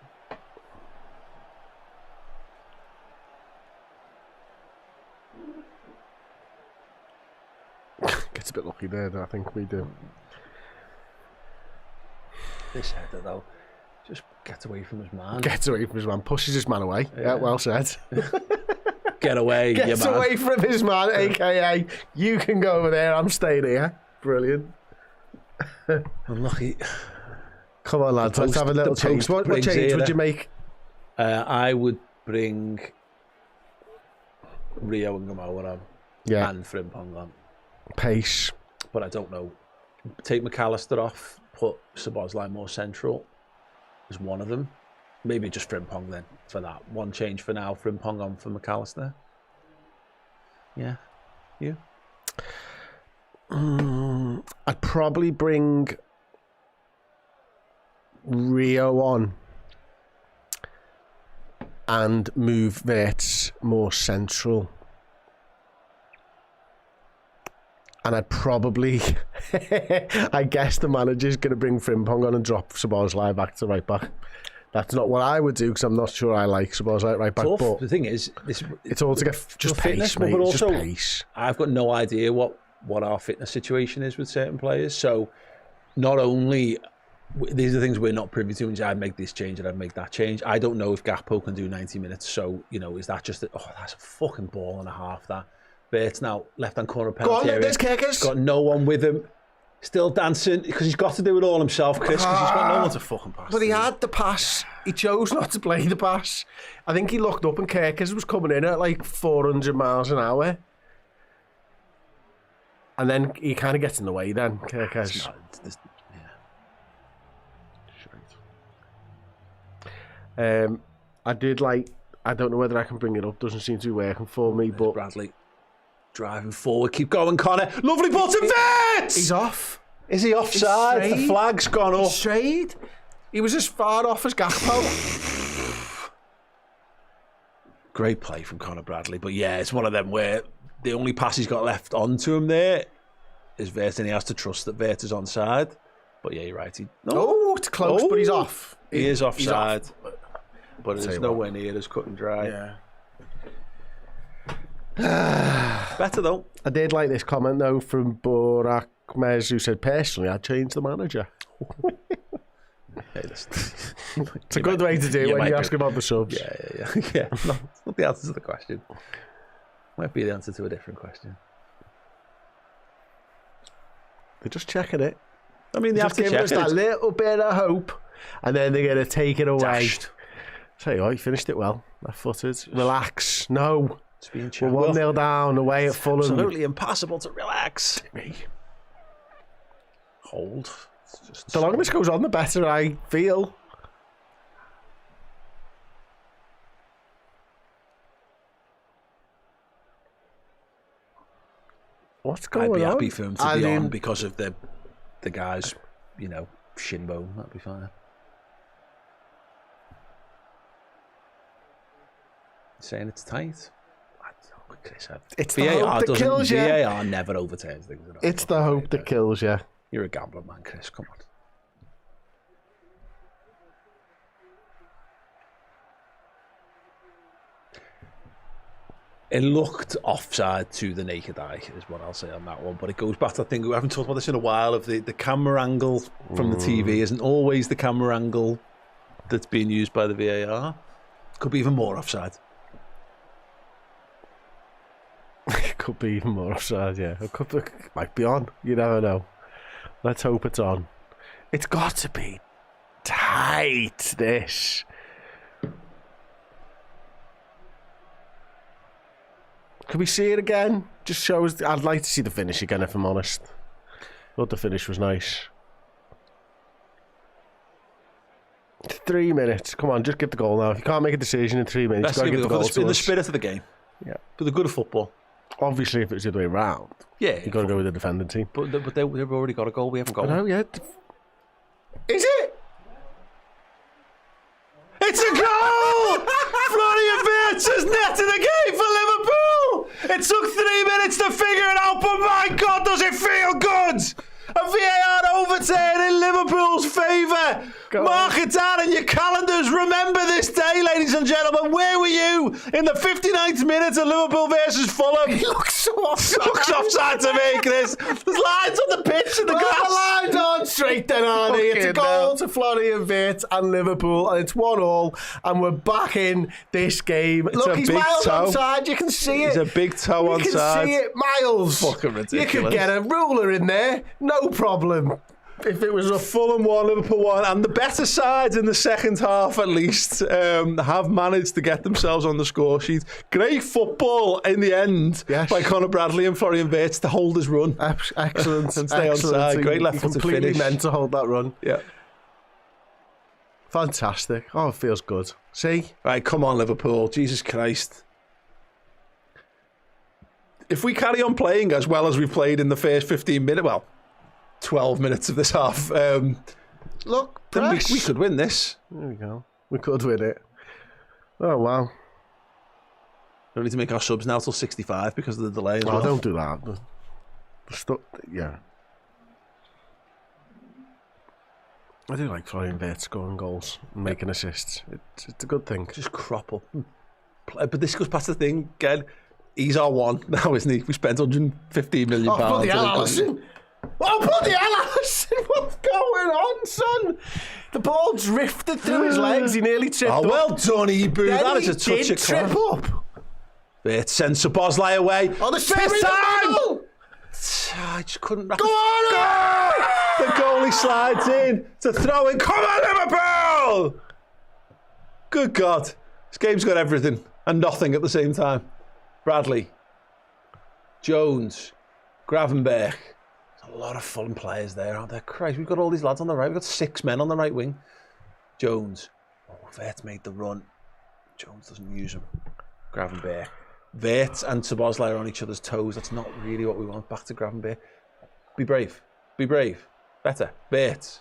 Gets a bit lucky there, I think we do. This header though, just gets away from his man. Pushes his man away. Yeah, well said. Get away, Gets away from his man, aka you can go over there, I'm staying here. Brilliant. Unlucky. Come on, lads. Let's have a little change. What change would you make? I would bring Rio and Gamoa on, and Frimpong on. Pace. But I don't know. Take McAllister off, put Szoboszlai more central as one of them. Maybe just Frimpong then for that. One change for now, Frimpong on for McAllister. Yeah. You? I'd probably bring Rio on and move Wirtz more central. And I'd probably, I guess the manager's going to bring Frimpong on and drop Szoboszlai back to right back. That's not what I would do because I'm not sure I like Szoboszlai right back. But the thing is, it's all to get just pace, mate. But Also, just pace. I've got no idea what our fitness situation is with certain players. So not only these are things we're not privy to, and I'd make this change and I'd make that change. I don't know if Gakpo can do 90 minutes. So is that just that's a fucking ball and a half that. Wirtz now left-hand corner penalty area. There's Kirkers. Got no one with him. Still dancing because he's got to do it all himself, Chris. Because he's got no one to fucking pass. But he had the pass. He chose not to play the pass. I think he looked up and Kirkers was coming in at like 400 miles an hour. And then he kind of gets in the way then, Kirkers. I did like, I don't know whether I can bring it up, doesn't seem to be working for me, but Bradley driving forward, keep going, Connor. Lovely ball to Wirtz! He's off. Is he offside? The flag's gone up. Straight. He was as far off as Gakpo. Great play from Conor Bradley, but yeah, it's one of them where the only pass he's got left onto him there is Wirtz, and he has to trust that Wirtz is onside. But yeah, you're right. It's close, but he's off. He is offside, but it's you nowhere near as cut and dry. Yeah. Better though. I did like this comment though from Borak Mez, who said, personally, I'd change the manager. Hey, it's a good way to do it when you ask about the subs. Yeah. No, it's not the answer to the question. Might be the answer to a different question. They're just checking it. I mean, they have to give check us it. that little bit of hope, and then they're going to take it away. Dashed. Tell you what, you finished it well. Left-footed. Relax. No. We're 1-0 down away at Fulham. Absolutely impossible to relax. Hold. The longer this goes on, the better I feel. What's going on? I'd be happy for him to be on because of the guys, shin bone. That'd be fine. Saying it's tight. It's the hope that kills you. VAR never overturns things. It's the hope that kills you. You're a gambler, man, Chris. Come on. It looked offside to the naked eye, is what I'll say on that one. But it goes back to, I think, we haven't talked about this in a while, of the camera angle from the TV isn't always the camera angle that's being used by the VAR. Could be even more offside. It could be even more offside, yeah. It might be on. You never know. Let's hope it's on. It's got to be tight, this. Could we see it again? Just shows. I'd like to see the finish again, if I'm honest. Thought the finish was nice. 3 minutes. Come on, just get the goal now. If you can't make a decision in 3 minutes, you've got to get the goal to in the us. spirit of the game. Yeah. For the good of football. Obviously, if it's the other way round, you've got to go with the defending team. But they've already got a goal. We haven't got one. No, yeah. Is it? It's a goal! Florian Wirtz has netted the game for Liverpool! It took 3 minutes to figure it out, but my God, does it feel good! A VAR overturn in Liverpool's favour. Mark it down in your calendars. Remember this day, ladies and gentlemen. Where were you in the 59th minute of Liverpool versus Fulham? He looks so offside. Looks offside to me, Chris. There's lines on the pitch in the grass. The lines aren't straight then, are they? It's a goal to Florian Wirtz and Liverpool, and it's 1-1, and we're back in this game. Look, he's miles onside. You can see it. He's a big toe onside. You can see it miles. Fucking ridiculous. You could get a ruler in there. No problem. if it was a Fulham 1, Liverpool 1, and the better sides in the second half at least have managed to get themselves on the score sheet. Great football in the end by Conor Bradley and Florian Wirtz to hold his run. Excellent. And stay on side. Great left-footed completely finish. meant to hold that run. Yeah. Fantastic. Oh, it feels good. See? Right, come on, Liverpool. Jesus Christ. If we carry on playing as well as we played in the first 15 minutes, well, 12 minutes of this half, Look, then we could win this. There we go. We could win it. Oh, wow. We need to make our subs now till 65 because of the delay as well. Don't do that. Yeah. I do like Florian Wirtz scoring goals and making assists. It's a good thing. Just crop up. But this goes past the thing, again. He's our one now, isn't he? We spent £115 million. Oh, bloody hell, Allison! Oh, bloody hell, Allison! What's going on, son? The ball drifted through his legs. He nearly tripped up. Oh, well done, Eboo. Then That is a touch he of did trip up. It sends Szoboszlai away. Oh, the fifth time! I just couldn't wrap The goalie slides in to throw in. Come on, Liverpool! Good God. This game's got everything and nothing at the same time. Bradley, Jones, Gravenberch. There's a lot of Fulham players there, aren't there? Christ, we've got all these lads on the right. We've got 6 men on the right wing. Jones. Oh, Wirtz made the run. Jones doesn't use him. Gravenberch. Wirtz and Szoboszlai are on each other's toes. That's not really what we want. Back to Gravenberch. Be brave. Be brave. Better. Wirtz.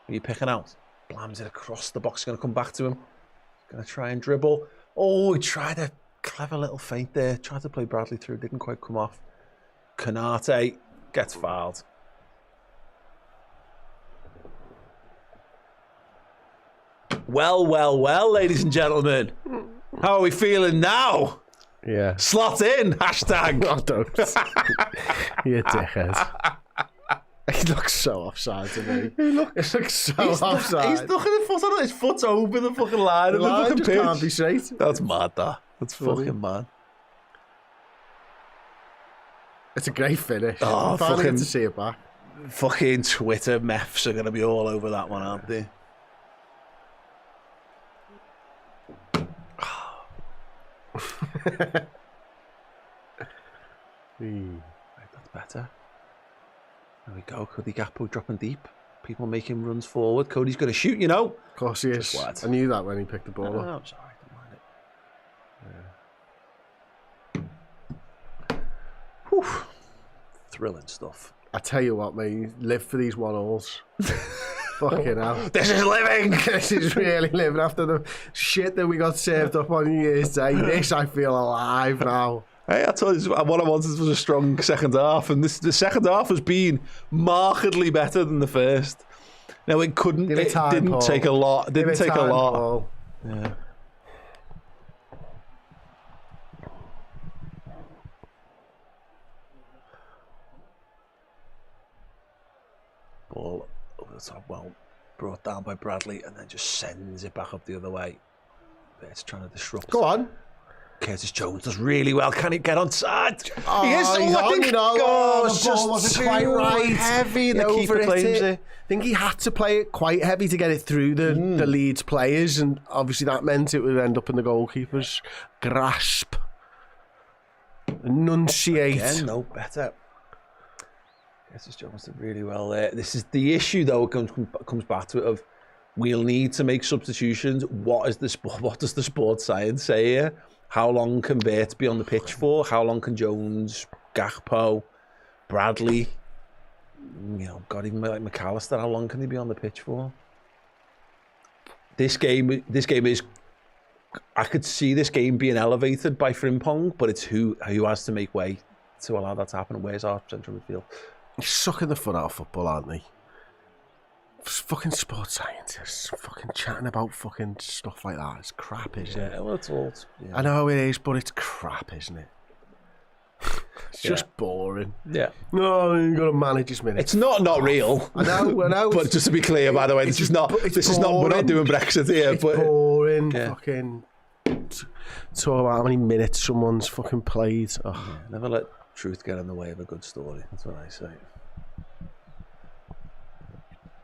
Are you picking out? Blams it across the box. Going to come back to him. Going to try and dribble. Oh, he tried a clever little feint there. Tried to play Bradley through. Didn't quite come off. Konate gets fouled. Well, ladies and gentlemen. How are we feeling now? Yeah. Slot in. Hashtag. Oh, don't. You dickhead. He looks so offside to me. He looks so offside. He's looking at foot on his foot's over the fucking line. The line just can't be pitch. straight. That's mad, that. That's fucking mad. It's a great finish. Oh, I'm finally fucking- get to see it back. Fucking Twitter meths are going to be all over that one, aren't they? Right, that's better. There we go. Cody Gakpo dropping deep. People making runs forward. Cody's going to shoot, you know. Of course he is. Just what? I knew that when he picked the ball up. Oh, I'm sorry. Don't mind it. Whew. Thrilling stuff. I tell you what, mate, you live for these 1-alls. Fucking hell. This is living! This is really living after the shit that we got served up on New Year's Day. This, I feel alive now. Hey, I told you what I wanted was a strong second half, and the second half has been markedly better than the first. Now it couldn't. Give it time, didn't Paul. take a lot. Didn't Give it take time, a lot. Paul. Yeah. Ball over the top, well brought down by Bradley, and then just sends it back up the other way. It's trying to disrupt. Go on. Curtis Jones does really well. Can he get on side? Oh, He is. he's I on, think. you know. Oh, The it's ball just wasn't quite too right. heavy. And The the keeper keeper claims hit it. I think he had to play it quite heavy to get it through the Leeds players, and obviously that meant it would end up in the goalkeeper's grasp. Enunciate. Again, no better. Curtis Jones did really well there. This is the issue, though. It comes back to it of we'll need to make substitutions. What does the sports science say here? How long can Wirtz be on the pitch for? How long can Jones, Gakpo, Bradley, God, even like McAllister, how long can he be on the pitch for? This game is. I could see this game being elevated by Frimpong, but it's who has to make way to allow that to happen. Where's our central midfield? They're sucking the fun out of football, aren't they? Fucking sports scientists fucking chatting about fucking stuff like that. It's crap, isn't it? Yeah, well, it's all. Yeah. I know it is, but it's crap, isn't it? It's just boring. Yeah. No, you got to manage his minutes. It's not real. I know. But just to be clear, by the way, this is not. We're not doing Brexit here. It's but boring. Yeah. Fucking talk about how many minutes someone's fucking played. Oh. Never let truth get in the way of a good story. That's what I say.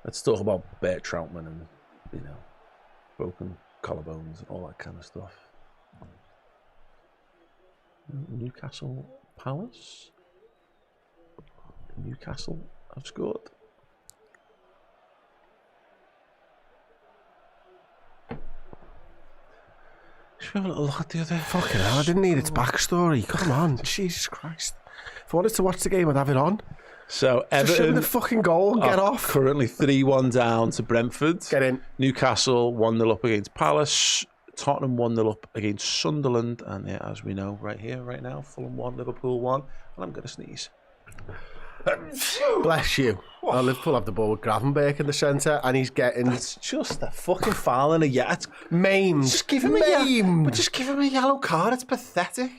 Let's talk about Bert Troutman and, broken collarbones and all that kind of stuff. Newcastle Palace. Newcastle have scored. Should we have a little look at the other? Fucking hell, I didn't need its backstory. Come on, Jesus Christ. If I wanted to watch the game, I'd have it on. So Just show me Everton the fucking goal and get off. currently 3-1 down to Brentford. Get in. Newcastle 1-0 up against Palace. Tottenham 1-0 up against Sunderland. And yeah, as we know, right here, right now, Fulham 1, Liverpool 1. And I'm going to sneeze. Bless you. Oh, Liverpool have the ball with Gravenberch in the centre, and he's getting It's just a fucking foul in a yet. maimed. Just give him Maimed. just give him a yellow card. It's pathetic.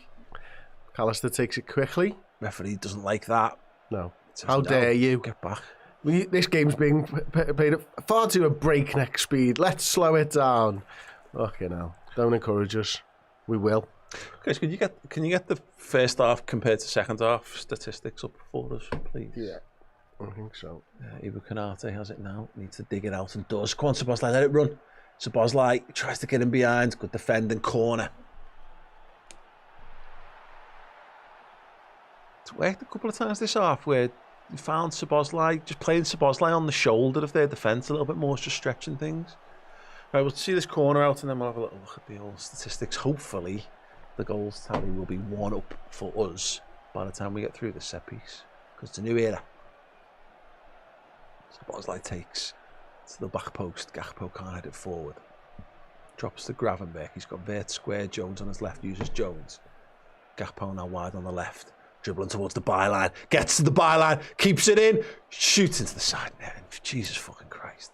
Callister takes it quickly. Referee doesn't like that. No. Says, How "No, dare you? Get back. This game's being played at far too a breakneck speed. Let's slow it down. Fucking hell. Don't encourage us. We will. Guys, can you get the first half compared to second half statistics up for us, please? Yeah. I think so. Ibu Kanate has it now. Needs to dig it out and does. Come on, Szoboszlai, let it run. Szoboszlai tries to get him behind. Good defending corner. It's worked a couple of times this half where you found Szoboszlai, just playing Szoboszlai on the shoulder of their defence a little bit more, just stretching things. Right, we'll see this corner out and then we'll have a little look at the old statistics. Hopefully, the goals tally will be 1 up for us by the time we get through the set piece. Because it's a new era. Szoboszlai takes to the back post. Gakpo can't head it forward. Drops to Gravenberch. He's got Vert square. Jones on his left uses Jones. Gakpo now wide on the left. Dribbling towards the byline. Gets to the byline. Keeps it in. Shoots into the side net. Jesus fucking Christ.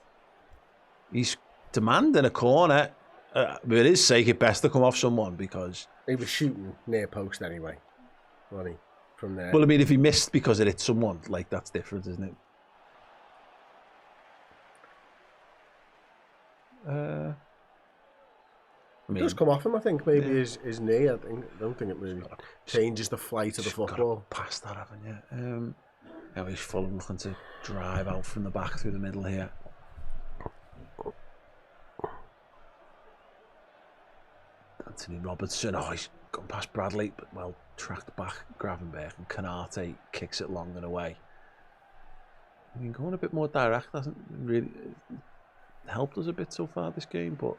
He's demanding a corner. But it is sake it best to come off someone because... He was shooting near post anyway. Wasn't he? From there. Well, I mean, if he missed because it hit someone, like, that's different, isn't it? It does come off him, I think. Maybe his knee. I don't think it really changes the flight of the football. Past that, haven't you? Now he's Fulham looking to drive out from the back through the middle here. Anthony Robertson. Oh, he's gone past Bradley, but well tracked back. Gravenberch and Kanate kicks it long and away. I mean, going a bit more direct hasn't really helped us a bit so far this game, but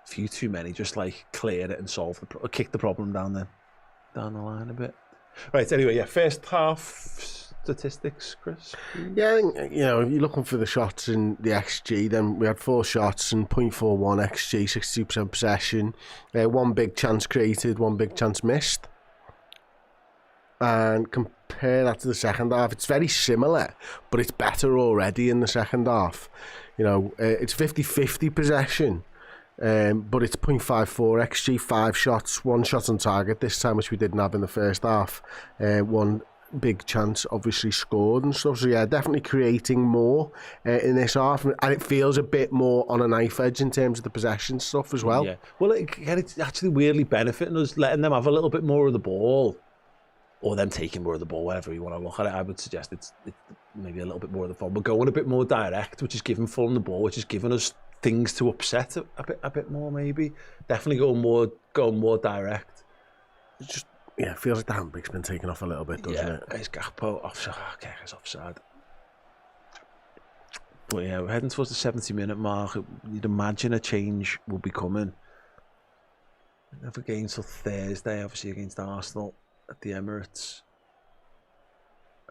a few too many just like cleared it and solved the kicked the problem down the line a bit. Right, anyway, yeah, first half statistics, Chris. Yeah, I think, if you're looking for the shots and the XG, then we had 4 shots and 0.41 XG, 62% possession, 1 big chance created, 1 big chance missed. And compare that to the second half, it's very similar, but it's better already in the second half. It's 50-50 possession, but it's 0.54 XG, 5 shots, 1 shot on target this time, which we didn't have in the first half. 1 big chance obviously scored and stuff. So yeah, definitely creating more in this half, and it feels a bit more on a knife edge in terms of the possession stuff as well. Yeah, well, it's actually weirdly benefiting us, letting them have a little bit more of the ball, or them taking more of the ball, whatever you want to look at it. I would suggest it's maybe a little bit more of the fun, but going a bit more direct, which is giving Fulham the ball, which is giving us things to upset a bit more, maybe. Definitely going more direct. It's just, yeah, it feels like the handbrake's been taken off a little bit, doesn't it? It's Gakpo offside. Okay, it's offside. But yeah, we're heading towards the 70-minute mark. You'd imagine a change will be coming. Another game till Thursday, obviously against Arsenal at the Emirates.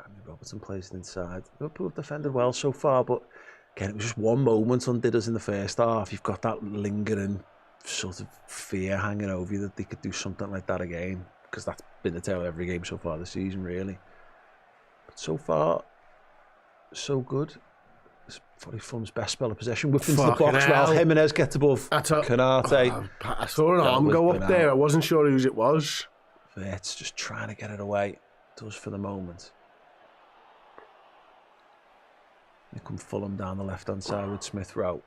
Andy Robertson plays it inside. Liverpool have defended well so far, but again, it was just one moment undid us in the first half. You've got that lingering sort of fear hanging over you that they could do something like that again, because that's been the tale of every game so far this season, really. But so far, so good. It's probably Fulham's best spell of possession. Whipped into the box while Jimenez gets above Kanate. I saw an arm go up there. I wasn't sure whose it was. It's just trying to get it away. Does for the moment. Here come Fulham down the left-hand side with Smith Rowe.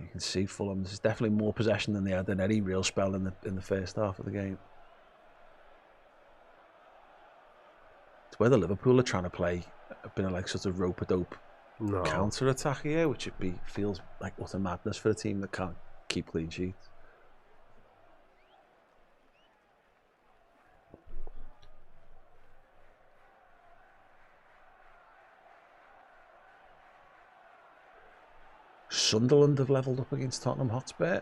You can see Fulham. There's definitely more possession than they had in any real spell in the first half of the game. It's whether Liverpool are trying to play a bit of like sort of rope-a-dope No. counter-attack here, which feels like utter madness for a team that can't keep clean sheets. Sunderland have levelled up against Tottenham Hotspur.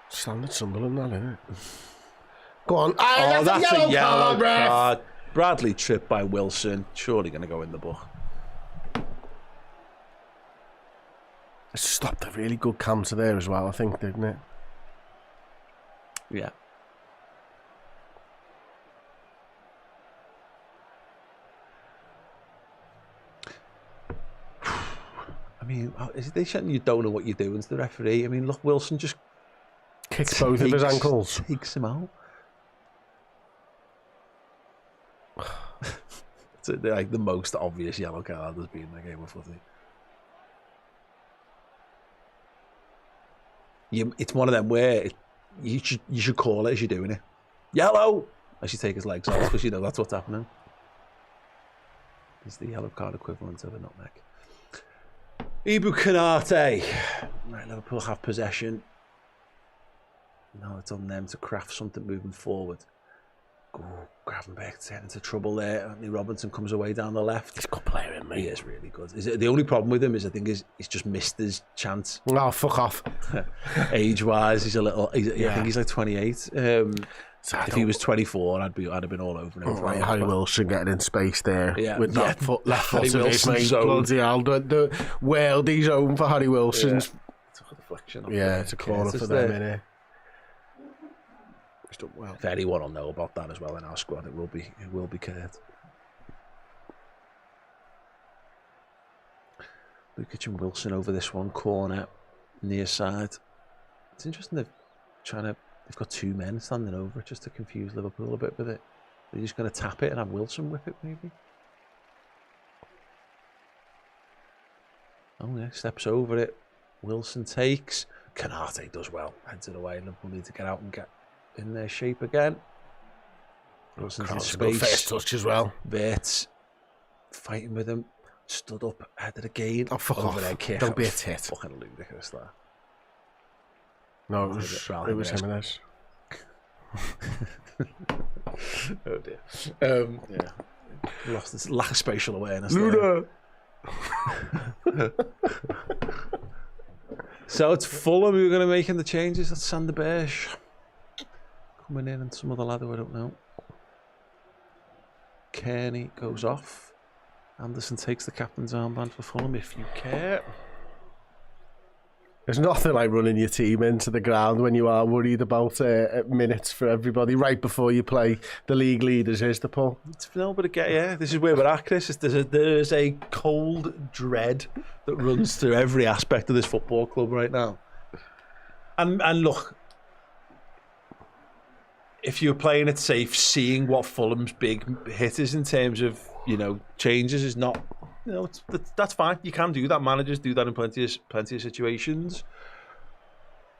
Standard Sunderland, that, isn't it? Go on. Oh, that's a yellow ref. card. Bradley tripped by Wilson. Surely going to go in the book. It stopped a really good counter there as well, I think, didn't it? Yeah. I mean, is they shouldn't you don't know what you're doing to the referee? I mean, look, Wilson just Kicks both of his ankles. takes him out. It's like the most obvious yellow card there's been in the game of footy. It's one of them where you should call it as you're doing it. Yellow! As you take his legs off, because you know that's what's happening. It's the yellow card equivalent of a nutmeg. Ibu Kanate. Right, Liverpool have possession. Now it's on them to craft something moving forward. Gravenberg getting into trouble there. Anthony Robinson comes away down the left. He's a good player, isn't he? He is really good. The only problem with him is I think he's just missed his chance. Oh, fuck off. Age-wise, he's a little. I think he's like 28. So if he was 24, I'd have been all over him. Right, Harry Wilson getting in space there with that left Harry foot of his, Wilson's mate. zone. Bloody hell. The worldie zone for Harry Wilson's. It's a deflection. It's a corner for them, innit? He's done well. If anyone will know about that as well in our squad, it will be Kurt. Lukic and Wilson over this one corner, near side. It's interesting they've got two men standing over it just to confuse Liverpool a bit with it. They're just going to tap it and have Wilson whip it maybe. Oh yeah, steps over it. Wilson takes. Kanate does well. Heads it away. Liverpool need to get out and get in their shape again. Wilson's in space. First touch as well. Wirtz fighting with him. Stood up, headed again. Oh, fuck off. Kick. Don't be a tit. Fucking ludicrous, that. No, it was Jimenez. Oh dear. Yeah. Lost this lack of spatial awareness. Luna! So it's Fulham who are going to make the changes. That's Sander Berge coming in and some other lad who I don't know. Kearney goes off. Anderson takes the captain's armband for Fulham, if you care. There's nothing like running your team into the ground when you are worried about minutes for everybody right before you play the league leaders. Here's the pull. This is where we're at, Chris. There's a cold dread that runs through every aspect of this football club right now. And look, if you're playing it safe, seeing what Fulham's big hit is in terms of, changes is not, that's fine. You can do that. Managers do that in plenty of situations.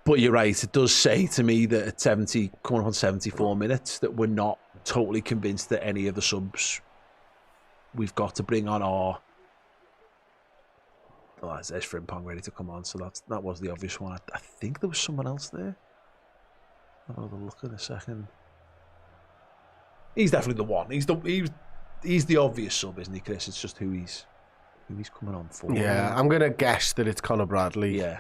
But you're right. It does say to me that at 70, coming up on 74 minutes, that we're not totally convinced that any of the subs we've got to bring on are. Oh, there's Frimpong ready to come on. So that was the obvious one. I think there was someone else there. I'll have a look in a second. He's definitely the one. He's the obvious sub, isn't he, Chris? It's just who he's coming on for. Yeah, I'm going to guess that it's Conor Bradley. Yeah.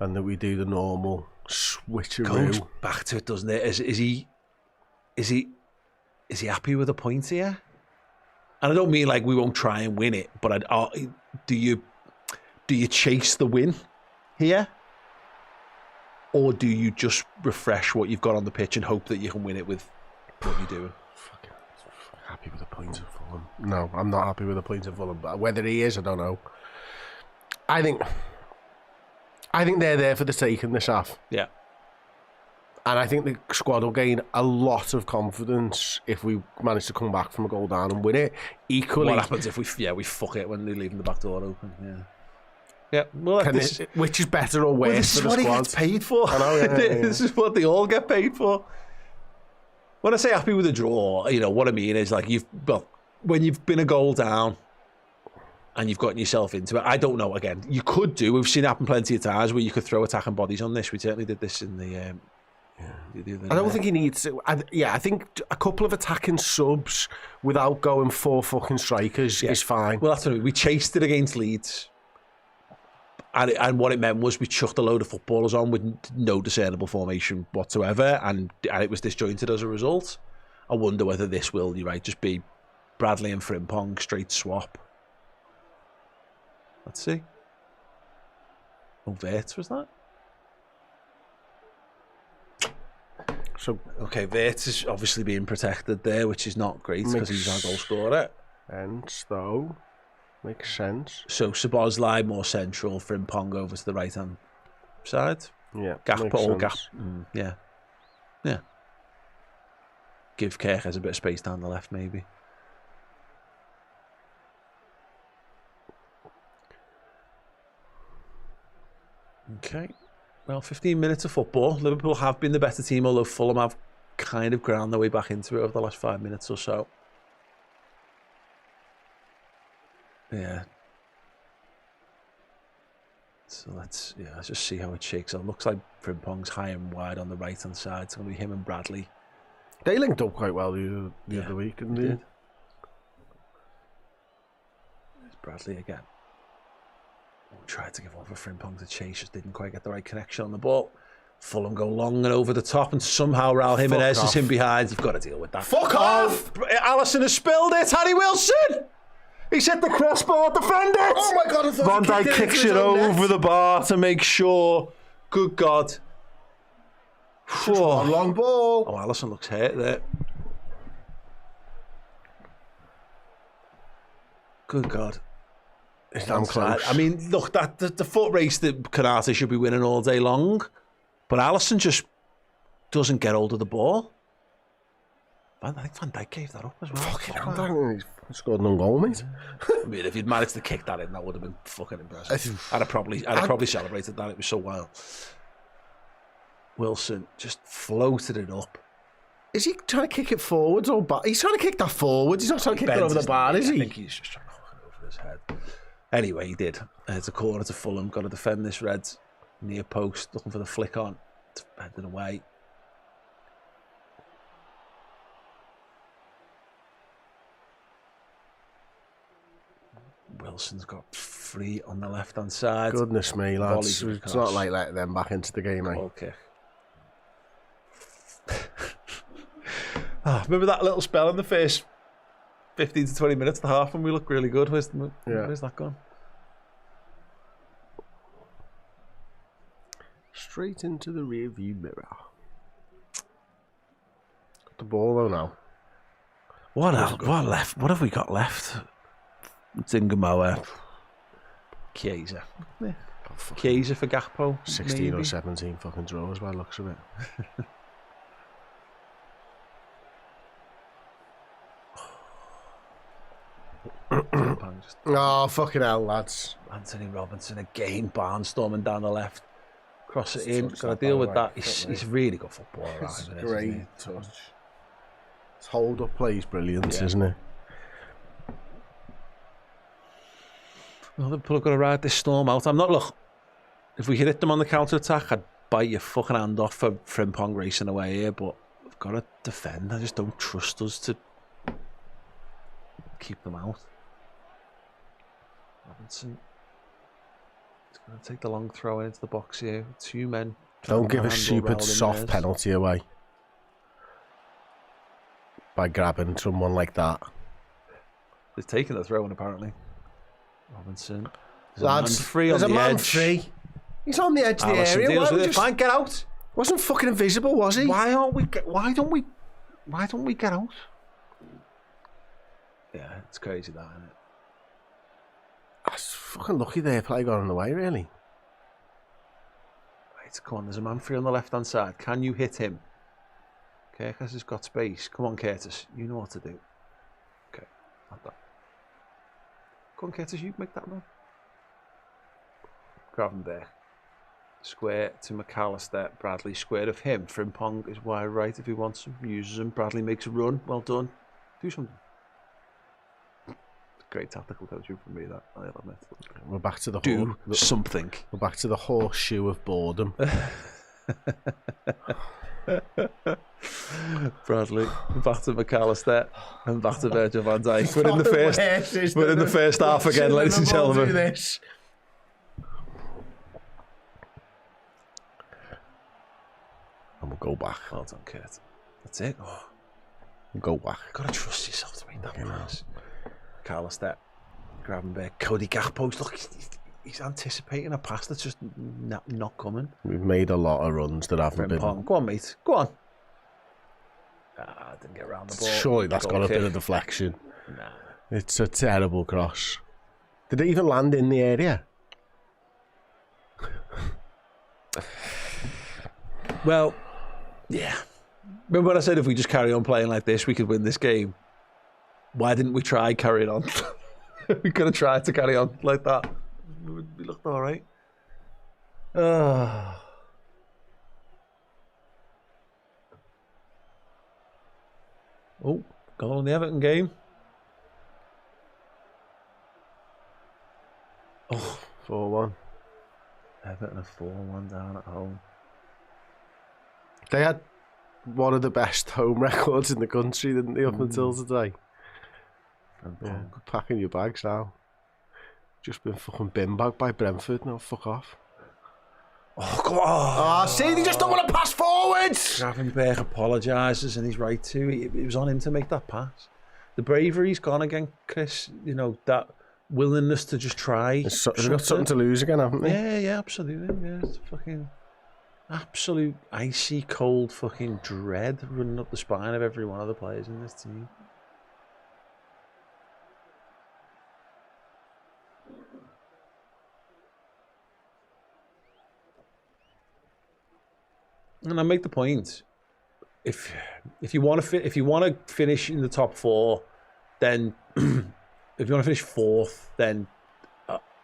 And that we do the normal switcheroo. Goes back to it, doesn't it? Is he happy with a point here? And I don't mean like we won't try and win it, but do you chase the win here? Or do you just refresh what you've got on the pitch and hope that you can win it with what you're doing? Happy with the points of Fulham. No, I'm not happy with the points of Fulham. But whether he is, I don't know. I think they're there for the taking this half. Yeah. And I think the squad will gain a lot of confidence if we manage to come back from a goal down and win it. Equally, what happens if we fuck it when they're leaving the back door open? Yeah. Yeah, well, which is better or worse this for the squad? This is what he gets paid for. I know, yeah. This is what they all get paid for. When I say happy with a draw, what I mean is like when you've been a goal down and you've gotten yourself into it. I don't know. Again, you could do. We've seen it happen plenty of times where you could throw attacking bodies on this. We certainly did this in the other I don't night. think he needs to. I think a couple of attacking subs without going 4 fucking strikers is fine. Well, that's what I mean. We chased it against Leeds. And what it meant was we chucked a load of footballers on with no discernible formation whatsoever, and it was disjointed as a result. I wonder whether this will, you're right, just be Bradley and Frimpong, straight swap. Let's see. Oh, Wirtz was that? So, Okay, Wirtz is obviously being protected there, which is not great because he's our goal scorer. and though, makes sense. So Szoboszlai more central, Frimpong over to the right hand side. Yeah, Gap or gap. sense. Yeah. Yeah. Give Kerkers a bit of space down the left, maybe. Okay. Well, 15 minutes of football. Liverpool have been the better team, although Fulham have kind of ground their way back into it over the last 5 minutes or so. Yeah. So let's just see how it shakes out. Looks like Frimpong's high and wide on the right hand side. It's going to be him and Bradley. They linked up quite well the other week, didn't they? There's Bradley again. Tried to give over Frimpong to chase, just didn't quite get the right connection on the ball. Fulham go long and over the top, and somehow Raul Jimenez is in behind. You've got to deal with that. Fuck off! Alisson has spilled it. Harry Wilson! He's hit the crossbar, defend it! Oh my God, I thought Van he Dijk kicked kicks into it his own over net. the bar to make sure. Good God. One long ball. Oh, Alisson looks hurt there. Good God. It's damn close. I mean, look, that the foot race that Konate should be winning all day long, but Alisson just doesn't get hold of the ball. I think Van Dijk gave that up as well. Fucking hell, Van Dijk scored an own goal, mate. I mean, if he'd managed to kick that in, that would have been fucking impressive. I'd have probably celebrated that. It was so wild. Wilson just floated it up. Is he trying to kick it forwards or back? He's trying to kick that forwards. He's not trying to kick it Bent over the his bar, knee. is I he? think he's just trying to hook it over his head. Anyway, he did. It's a corner to Fulham. Got to defend this Reds. Near post, looking for the flick on. It's heading away. Wilson's got free on the left-hand side. Goodness me, lads. Volleys It's across. not like letting them back into the game, mate. Goal kick. Remember that little spell in the first 15 to 20 minutes, the half, when we looked really good? Where's that gone? Straight into the rear view mirror. Got the ball though now. What left? What have we got left? Zingamoa, Chiesa. Yeah. Chiesa for Gakpo. 16 maybe. or 17 fucking draws by the looks of it. Oh, fucking hell, lads. Anthony Robinson again, barnstorming down the left. Cross it in. touch Got to that, deal by with the that. way. He's really good footballer. It's Ivan, a isn't he? great touch. His hold-up play is brilliant, Yeah. isn't it? Well, Liverpool have got to ride this storm out. Look, if we could hit them on the counter-attack, I'd bite your fucking hand off for Frimpong racing away here, but we've got to defend. I just don't trust us to keep them out. Robinson. He's going to take the long throw into the box here. 2 men. Don't give a Handle stupid Raul soft Jimenez. penalty away by grabbing someone like that. They've taken the throw in, apparently. Robinson. There's Lads, a man free there's on a the man edge. free. He's on the edge of the Alisson area. deals Why with we it. just... Fine, get out. Wasn't fucking invisible, was he? Why don't we get out? Yeah, it's crazy that, isn't it? That's fucking lucky there. Play got on the way, really. Right, come on, there's a man free on the left-hand side. Can you hit him? Curtis has got space. Come on, Curtis. You know what to do. Okay, not that. Come on, Curtis, you make that run. Gravenberg. Square to McAllister. Bradley square of him. Frimpong is wide right if he wants him. Uses him. Bradley makes a run. Well done. Do something. great tactical coaching from me, that I'll admit. We're back to the Do something. We're back to the horseshoe of boredom. Bradley, back to McAllister, and back to Virgil van Dijk. We're in the first half again, ladies and gentlemen. This. And we'll go back. Well done, Kurt. That's it. Oh, We'll go back. gotta trust yourself to make that pass. McAllister, Gravenberg, Cody Gakpo. Look, he's anticipating a pass that's just not coming. We've made a lot of runs that haven't been. Go on, mate. Go on. Didn't get around the ball. Surely that's got a kick. bit of deflection. Nah. It's a terrible cross. Did it even land in the area? Well, yeah. Remember when I said if we just carry on playing like this, we could win this game? Why didn't we try carrying on? We could have tried to carry on like that. We looked all right. Oh, goal in the Everton game. Oh, 4-1. Everton are 4-1 down at home. They had one of the best home records in the country, didn't they, up until today? Yeah, packing your bags now. Just been fucking bin bagged by Brentford. No, fuck off. Oh, come on. Oh, see, they just don't want to pass forwards. Gravenberg apologises and he's right too. It was on him to make that pass. The bravery's gone again, Chris. You know, that willingness to just try. They've got something to lose again, haven't they? Yeah, absolutely. Yeah, it's fucking absolute icy cold fucking dread running up the spine of every one of the players in this team. And I make the point: if you want to finish in the top four, then if you want to finish fourth, then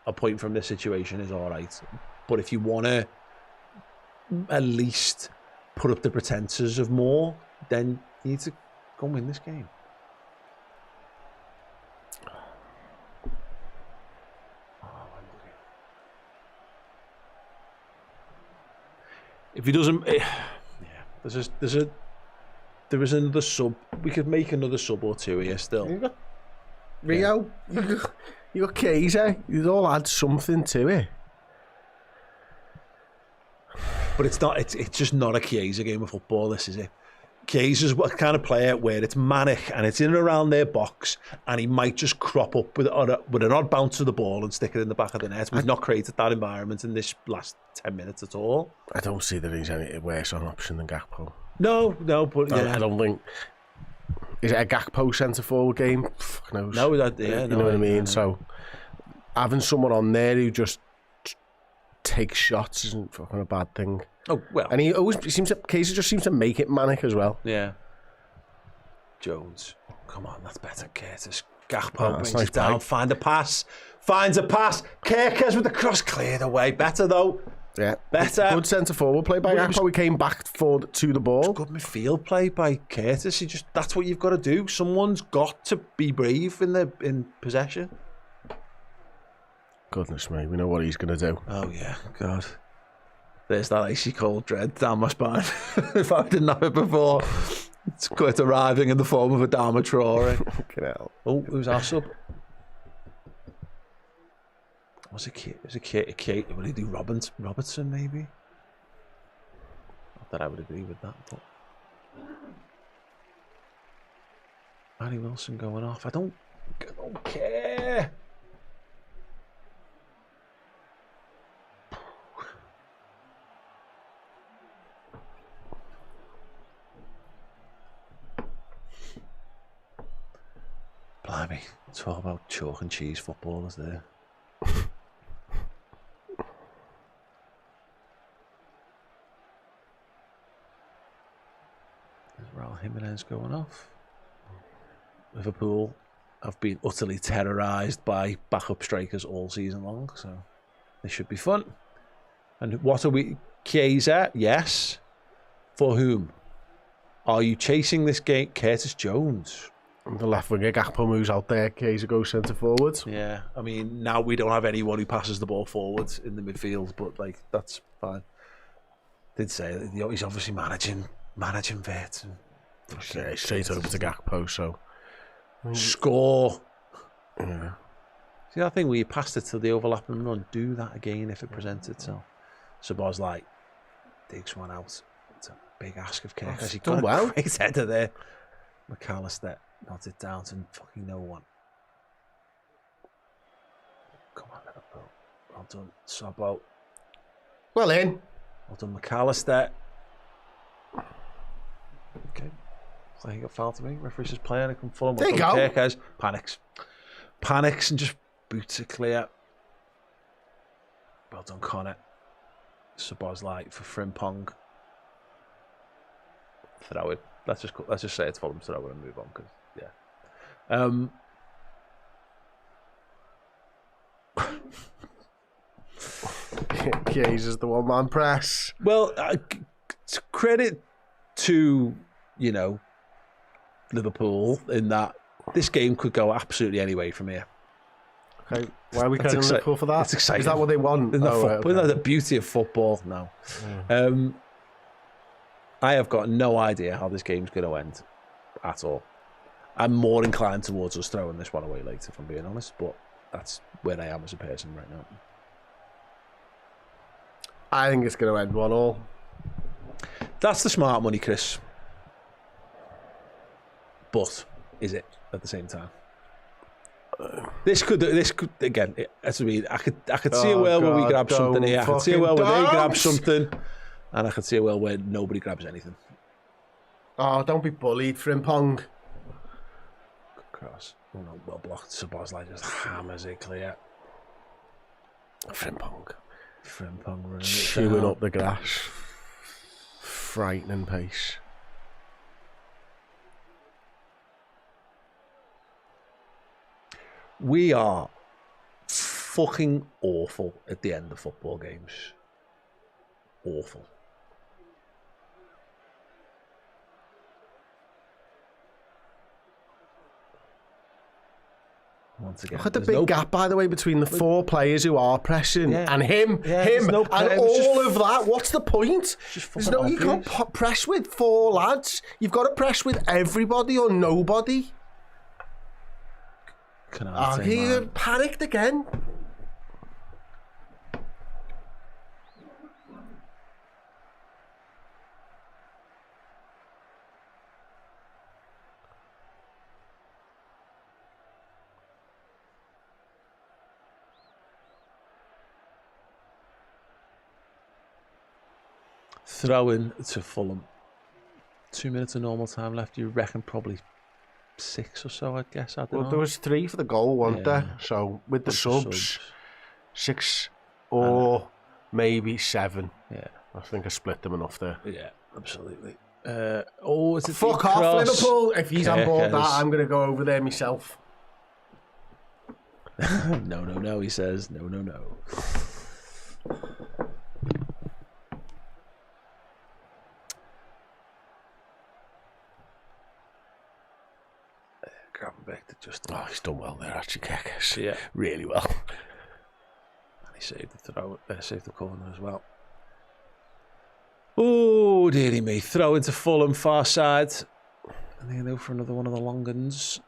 a point from this situation is all right. But if you want to at least put up the pretenses of more, then you need to go and win this game. If he doesn't, yeah, there is another sub. We could make another sub or two here still. You got Rio, you got Kaiser. You'd all add something to it. But it's not. It's just not a Chiesa game of football. This is it. Chiesa's what kind of player where it's manic and it's in and around their box, and he might just crop up with an odd bounce of the ball and stick it in the back of the net. We've not created that environment in this last 10 minutes at all. I don't see that he's any worse an option than Gakpo. No, but yeah. I don't think. Is it a Gakpo centre forward game? Fuck knows. No, you know what I mean. So having someone on there who just takes shots isn't fucking a bad thing. Oh well, and Casey just seems to make it manic as well. Yeah. Jones, come on, that's better. Curtis Gakpo brings nice it down, finds a pass. Kerkez with the cross cleared away. Better though. Yeah, better. Good centre forward play by Gakpo. He came back to the ball. Good midfield play by Curtis. That's what you've got to do. Someone's got to be brave in possession. Goodness me, we know what he's going to do. Oh yeah, God. There's that icy cold dread down my spine. If I didn't have it before, it's quite arriving in the form of a Dharma Traore. Oh, who's our sub? Was it Kate? Will he do Robertson maybe? Not that I would agree with that, but Manny Wilson going off. I don't care. Blimey, talk about chalk and cheese footballers there. There's Raul Jimenez going off. Liverpool have been utterly terrorised by backup strikers all season long, so this should be fun. And what are we? Chiesa, yes. For whom? Are you chasing this game? Curtis Jones. The left winger Gakpo moves out there. Kaiser goes centre forward. Yeah, I mean, now we don't have anyone who passes the ball forward in the midfield, but like that's fine. Did say that he's obviously managing Vert. Okay, straight over to Gakpo. So Score. yeah. See that thing where you passed it to the overlapping run? Do that again if it presents itself. So Boz like digs one out. It's a big ask of Kirk. He done got well. a great header there. McAllister nods it down to fucking no one. Come on, Liverpool. Well done, Sobbo. Well in. Well done, McAllister. Okay. Looks like he got fouled to me. Referee says play and it can Fulham. There you go. Kirkers panics and just boots it clear. Well done, Connor. Saboz's light for Frimpong. Throw it. Let's just say it's Fulham throw it and move on because Kaiser's the one-man press. Well, credit to Liverpool in that this game could go absolutely any way from here. Okay, why are we crediting Liverpool for that? It's exciting. Is that what they want? Isn't that the beauty of football? No. Yeah. I have got no idea how this game's going to end at all. I'm more inclined towards us throwing this one away later, if I'm being honest, but that's where I am as a person right now. I think it's going to end 1-1. That's the smart money, Chris. But is it at the same time? This could again. I could see a world where we grab something here. I could see a world where they grab something, and I could see a world where nobody grabs anything. Oh, don't be bullied, Frimpong. Good cross. Oh no, well blocked. Sabozlai just hammers it clear. Frimpong running chewing up the grass. Frightening pace. We are fucking awful at the end of football games. Awful. Once again, Look at the big gap, by the way, between the four players who are pressing and him, and all of that. What's the point? You obvious. can't press with four lads. You've got to press with everybody or nobody. He panicked again. Throw in to Fulham. 2 minutes of normal time left. You reckon probably 6 or so, I guess. I don't know. There was 3 for the goal, weren't there? So with the subs, 6 or maybe 7. Yeah, I think I split them enough there. Yeah, absolutely. Is it fuck off, Liverpool? If he's on board that, I'm going to go over there myself. No, he says. No. Gravenberch to just... Oh, he's done well there, actually, Kekes. Yeah. Really well. And he saved the throw, saved the corner as well. Oh, dearie me. Throw into Fulham, far side. And they go for another one of the long uns.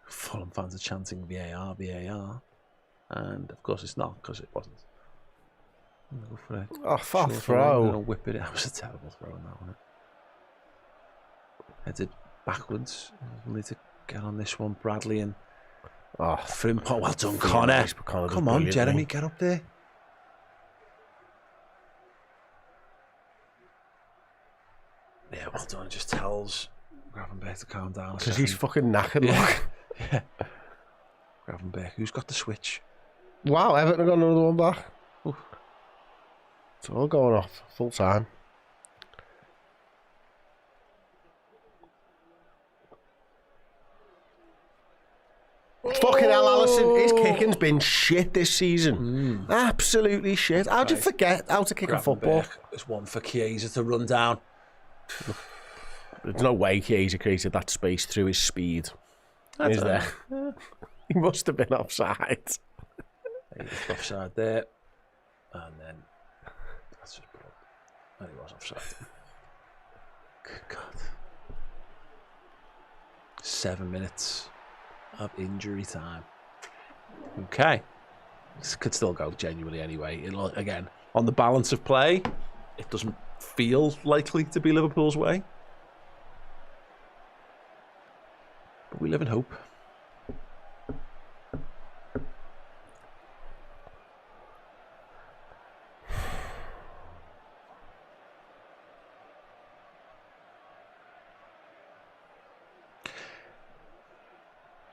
Fulham fans are chanting VAR. And, of course, it's not, because it wasn't. I'm going to go for a... far throw. I'm going to whip it. That was a terrible throw in that one. Headed backwards. We'll need to get on this one, Bradley and Frimpong. Well done, Connor. Come on, Jeremy, get up there. Yeah, well done. It just tells Gravenberch to calm down. Because he's fucking knackered. Yeah. Gravenberch, who's got the switch? Wow, Everton got another one back. Oof. It's all going off full time. Fucking hell, Alisson. His kicking's been shit this season. Absolutely shit. How'd you forget how to kick a football? There's one for Chiesa to run down. There's no way Chiesa created that space through his speed. Is there? He must have been offside. He was offside there. And then that's just blood. And he was offside. Good God. 7 minutes of injury time. Okay. This could still go genuinely anyway. Again, on the balance of play, it doesn't feel likely to be Liverpool's way. But we live in hope.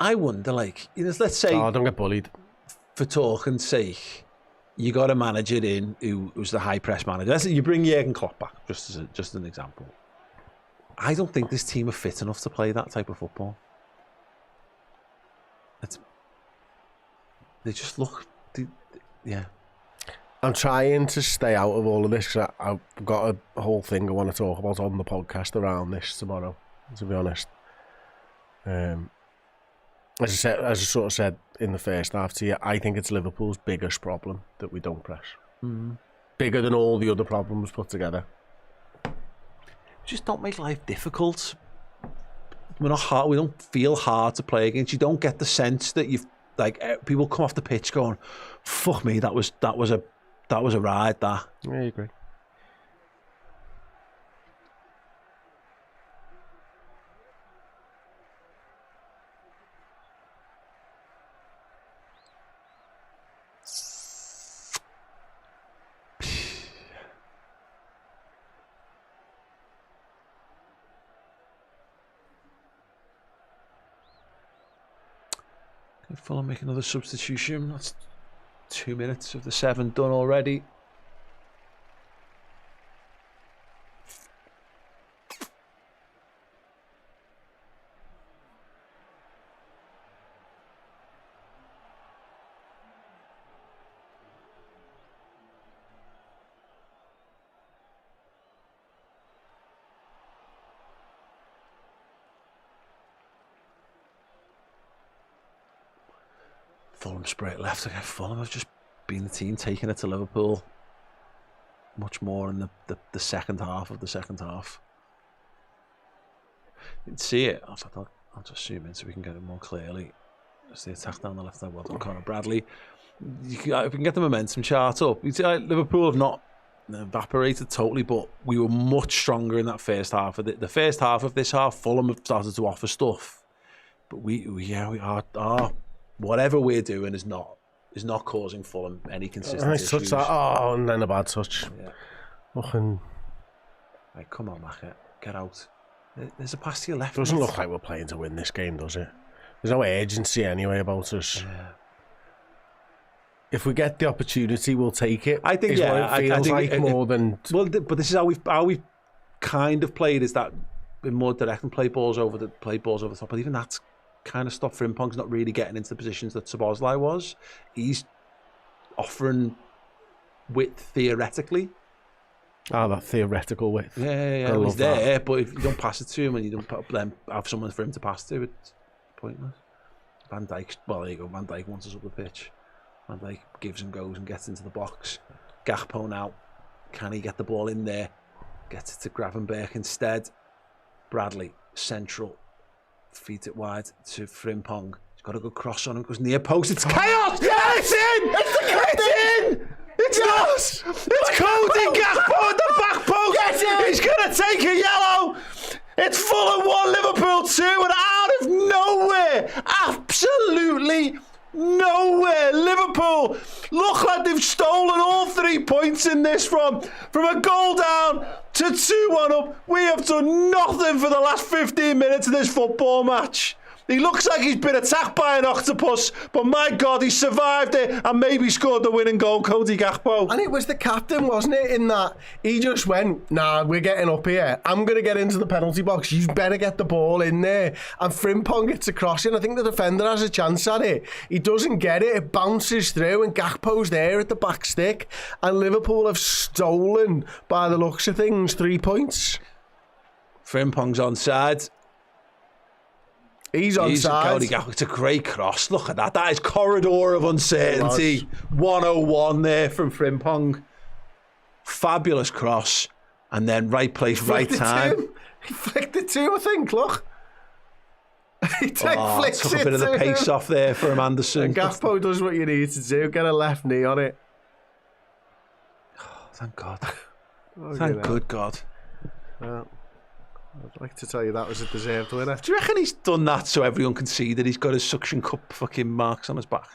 I wonder, like, let's say... Oh, don't get bullied. For talking's sake, you got a manager in who's the high press manager. Let's say you bring Jurgen Klopp back, just an example. I don't think this team are fit enough to play that type of football. They just look... yeah. I'm trying to stay out of all of this because I've got a whole thing I want to talk about on the podcast around this tomorrow, to be honest. As I sort of said in the first half to you, I think it's Liverpool's biggest problem that we don't press. Mm. Bigger than all the other problems put together. Just don't make life difficult. We're not hard. We don't feel hard to play against. You don't get the sense that you've people come off the pitch going, "Fuck me, that was a ride." That. Yeah, I agree. Fulham make another substitution. That's 2 minutes of the 7 done already. Fulham spray it left again. Fulham have just been the team taking it to Liverpool much more in the second half of the second half. You can see it. I'll just zoom in so we can get it more clearly. Just the attack down the left side. Well done, Conor Bradley. If we can get the momentum chart up. You see, Liverpool have not evaporated totally, but we were much stronger in that first half. The first half of this half, Fulham have started to offer stuff, but we are. Whatever we're doing is not causing Fulham any consistency. Nice touch that. Oh, and then a bad touch. Yeah. Fucking. Right, come on, Mac. Get out. There's a pass to your left. Doesn't look like we're playing to win this game, does it? There's no urgency anyway about us. Yeah. If we get the opportunity, we'll take it. I think what it feels like more than. Well, but this is how we've kind of played. Is that been more direct and play balls over the top? But even that's kind of stuff. Frimpong's not really getting into the positions that Szoboszlai was. He's offering width theoretically. Oh, that theoretical width. Yeah. He's there, but if you don't pass it to him and you don't have someone for him to pass to, it's pointless. Van Dijk, well, there you go. Van Dijk wants us up the pitch. Van Dijk gives and goes and gets into the box. Gakpo now. Can he get the ball in there? Gets it to Gravenberch instead. Bradley, central. Feeds it wide to Frimpong. He's got a good cross on him. Goes near post. It's chaos! Yeah, it's in! It's in! It's not! It's Cody Gakpo at the back post! He's going to take a yellow! It's Fulham 1, Liverpool 2, and out of nowhere, absolutely nowhere, Liverpool look like they've stolen all 3 points in this from a goal down to 2-1 up. We have done nothing for the last 15 minutes of this football match. He looks like he's been attacked by an octopus, but my God, he survived it and maybe scored the winning goal, Cody Gakpo. And it was the captain, wasn't it, in that he just went, nah, we're getting up here. I'm going to get into the penalty box. You better get the ball in there. And Frimpong gets a cross in. I think the defender has a chance at it. He doesn't get it. It bounces through and Gakpo's there at the back stick. And Liverpool have stolen, by the looks of things, 3 points. Frimpong's onside. He's onside. It's a great cross. Look at that. That is corridor of uncertainty. 101 there from Frimpong. Fabulous cross. And then right place, right time. He flicked it too, I think, look. He flicks took it a bit of the pace off there for Anderson. And Gakpo does what you need to do. Get a left knee on it. Thank God. Thank good God. Well, I'd like to tell you that was a deserved winner. Do you reckon he's done that so everyone can see that he's got his suction cup fucking marks on his back?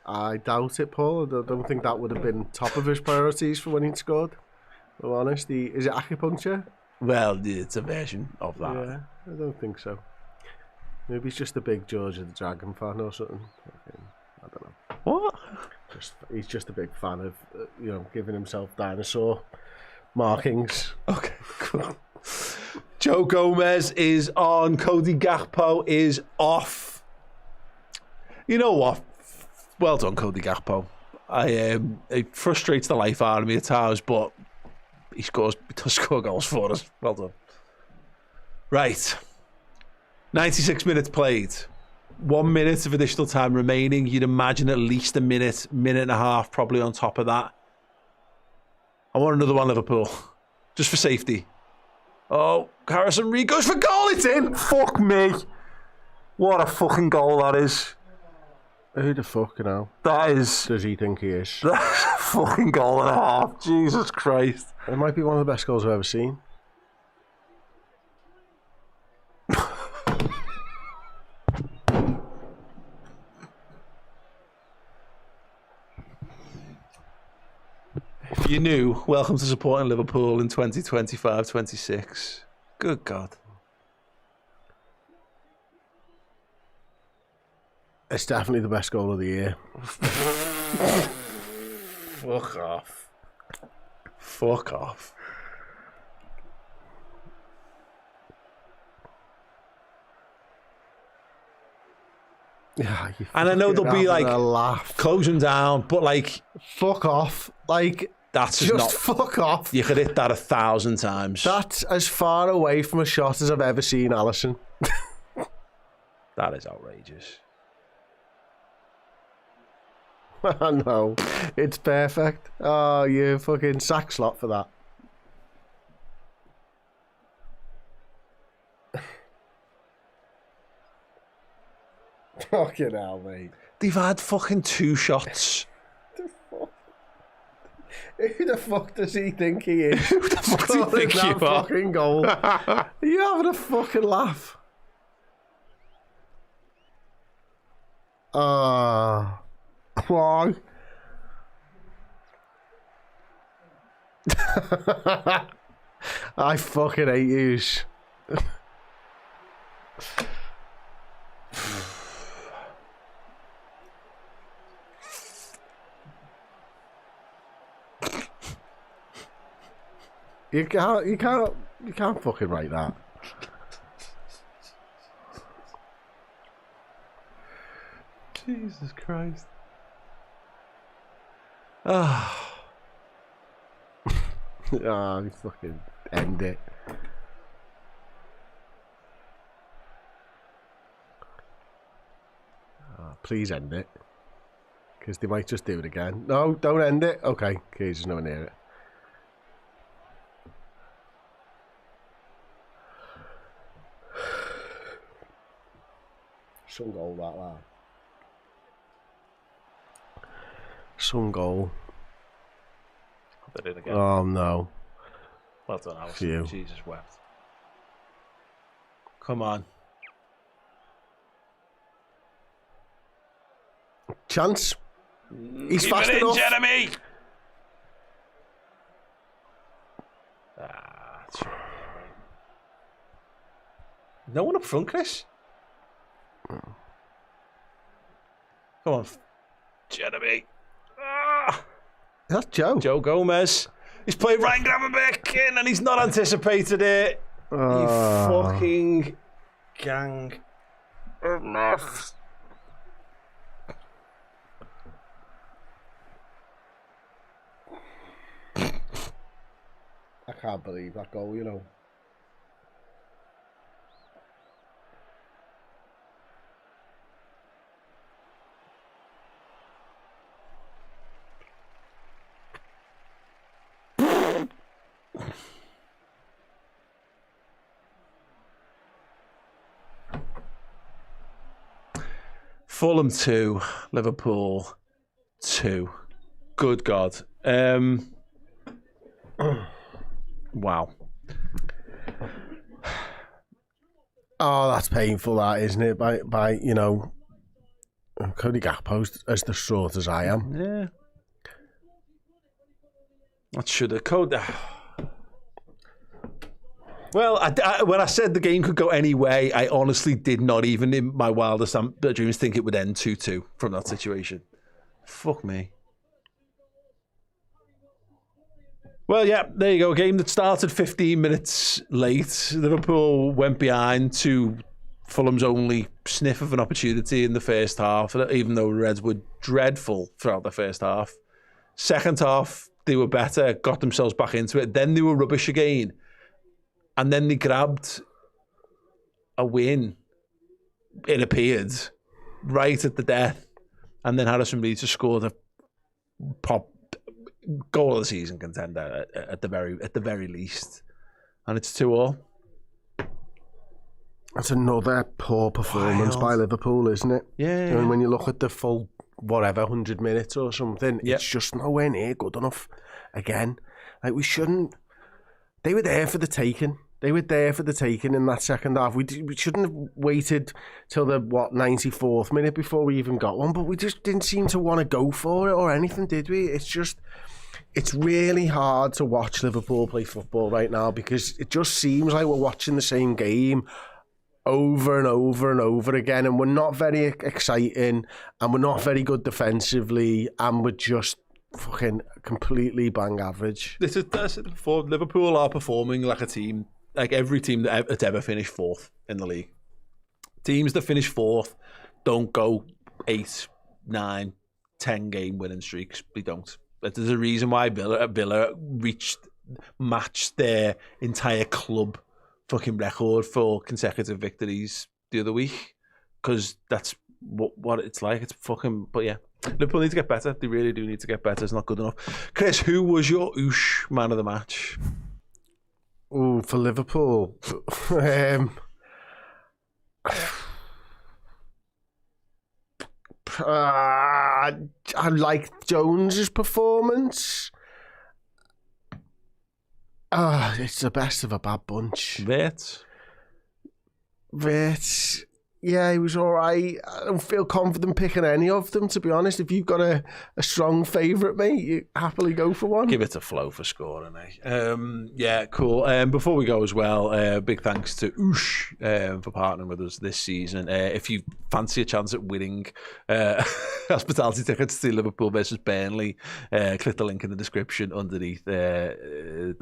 I doubt it, Paul. I don't think that would have been top of his priorities for when he scored. To be honest, is it acupuncture? Well, it's a version of that. Yeah, I don't think so. Maybe he's just a big George of the Dragon fan or something. I don't know. What? He's just a big fan of, giving himself dinosaur markings. Okay, cool. Joe Gomez is on. Cody Gakpo is off. You know what? Well done, Cody Gakpo. It frustrates the life out of me at times, but he does score goals for us. Well done. Right. 96 minutes played. 1 minute of additional time remaining. You'd imagine at least a minute and a half probably on top of that. I want another one, Liverpool. Just for safety. Oh, Harrison Reed goes for goal. It's in. Fuck me. What a fucking goal that is. Who the fuck, That is... does he think he is? That's a fucking goal and a half. Jesus Christ. It might be one of the best goals I've ever seen. If you're new, welcome to supporting Liverpool in 2025-26. Good God. It's definitely the best goal of the year. Fuck off. Fuck off. Yeah, and I know they'll be like laugh. Closing down, but like fuck off. Like that's just not fuck off. You could hit that 1,000 times. That's as far away from a shot as I've ever seen Alisson. That is outrageous. No, it's perfect. Oh, you fucking sack slot for that. Fucking hell, mate. They've had fucking 2 shots. Who the fuck does he think he is? Who the fuck do you think you are? Fucking goal. Are you having a fucking laugh? Why? I fucking hate yous. You can't fucking write that. Jesus Christ. Ah. You fucking end it. Please end it. Because they might just do it again. No, don't end it. Okay, there's no one near it. Some goal, that lad. Some goal. Put it in again. Oh no. Well done, Alex. You. Jesus wept. Come on. Chance. He's Keep fast it in, enough. Jeremy. No one up front, Chris. Come on, Jeremy. That's Joe. Joe Gomez. He's played Ryan Gravenberch in and he's not anticipated it. You fucking gang of nuts. I can't believe that goal, you know. Fulham 2, Liverpool 2. Good God. Wow. Oh, that's painful, that, isn't it? By you know, Cody Gakpo's as distraught as I am. Yeah. That should have coded. Well, when I said the game could go any way, I honestly did not even in my wildest dreams think it would end 2-2 from that situation. Fuck me. Well, yeah, there you go. A game that started 15 minutes late. Liverpool went behind to Fulham's only sniff of an opportunity in the first half, even though the Reds were dreadful throughout the first half. Second half, they were better, got themselves back into it. Then they were rubbish again. And then they grabbed a win, it appeared, right at the death. And then Harrison Reed just scored a pop goal of the season contender at the very least. And it's 2-2. That's another poor performance by Liverpool, isn't it? Yeah. I mean, when you look at the full, 100 minutes or something, it's just nowhere near good enough again. Like, we shouldn't... They were there for the taking. They were there for the taking in that second half. We shouldn't have waited till the, 94th minute before we even got one, but we just didn't seem to want to go for it or anything, did we? It's really hard to watch Liverpool play football right now because it just seems like we're watching the same game over and over and over again, and we're not very exciting, and we're not very good defensively, and we're just fucking completely bang average. That's it before. Liverpool are performing like a team, like every team that's ever finished fourth in the league. Teams that finish fourth don't go 8, 9, 10 game winning streaks. They don't. There's a reason why Villa matched their entire club fucking record for consecutive victories the other week, because that's what it's like. It's fucking, but yeah. Liverpool need to get better. They really do need to get better. It's not good enough. Chris, who was your oosh man of the match? Oh, for Liverpool. I liked Jones's performance. It's the best of a bad bunch. Vert. Yeah, he was all right. I don't feel confident picking any of them, to be honest. If you've got a strong favourite, mate, you happily go for one. Give it a flow for scoring, eh? Yeah, cool. Before we go as well, big thanks to Oosh for partnering with us this season. If you fancy a chance at winning hospitality tickets to Liverpool versus Burnley, click the link in the description underneath.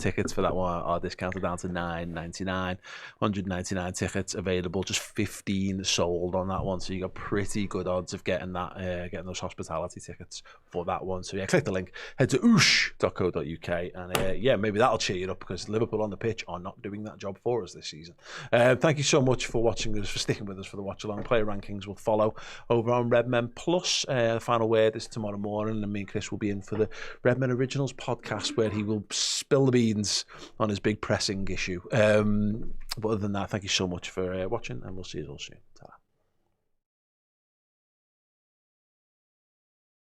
Tickets for that one are discounted down to $9.99. 199 tickets available, just 15 sold on that one, so you got pretty good odds of getting that, getting those hospitality tickets for that one. So yeah, click the link, head to oosh.co.uk, and yeah, maybe that'll cheer you up, because Liverpool on the pitch are not doing that job for us this season. Thank you so much for watching us, for sticking with us for the watch along. Player rankings will follow over on Redmen Plus. The final word is tomorrow morning, and me and Chris will be in for the Redmen Originals podcast, where he will spill the beans on his big pressing issue. But other than that, thank you so much for watching, and we'll see you all soon. Ta-ra.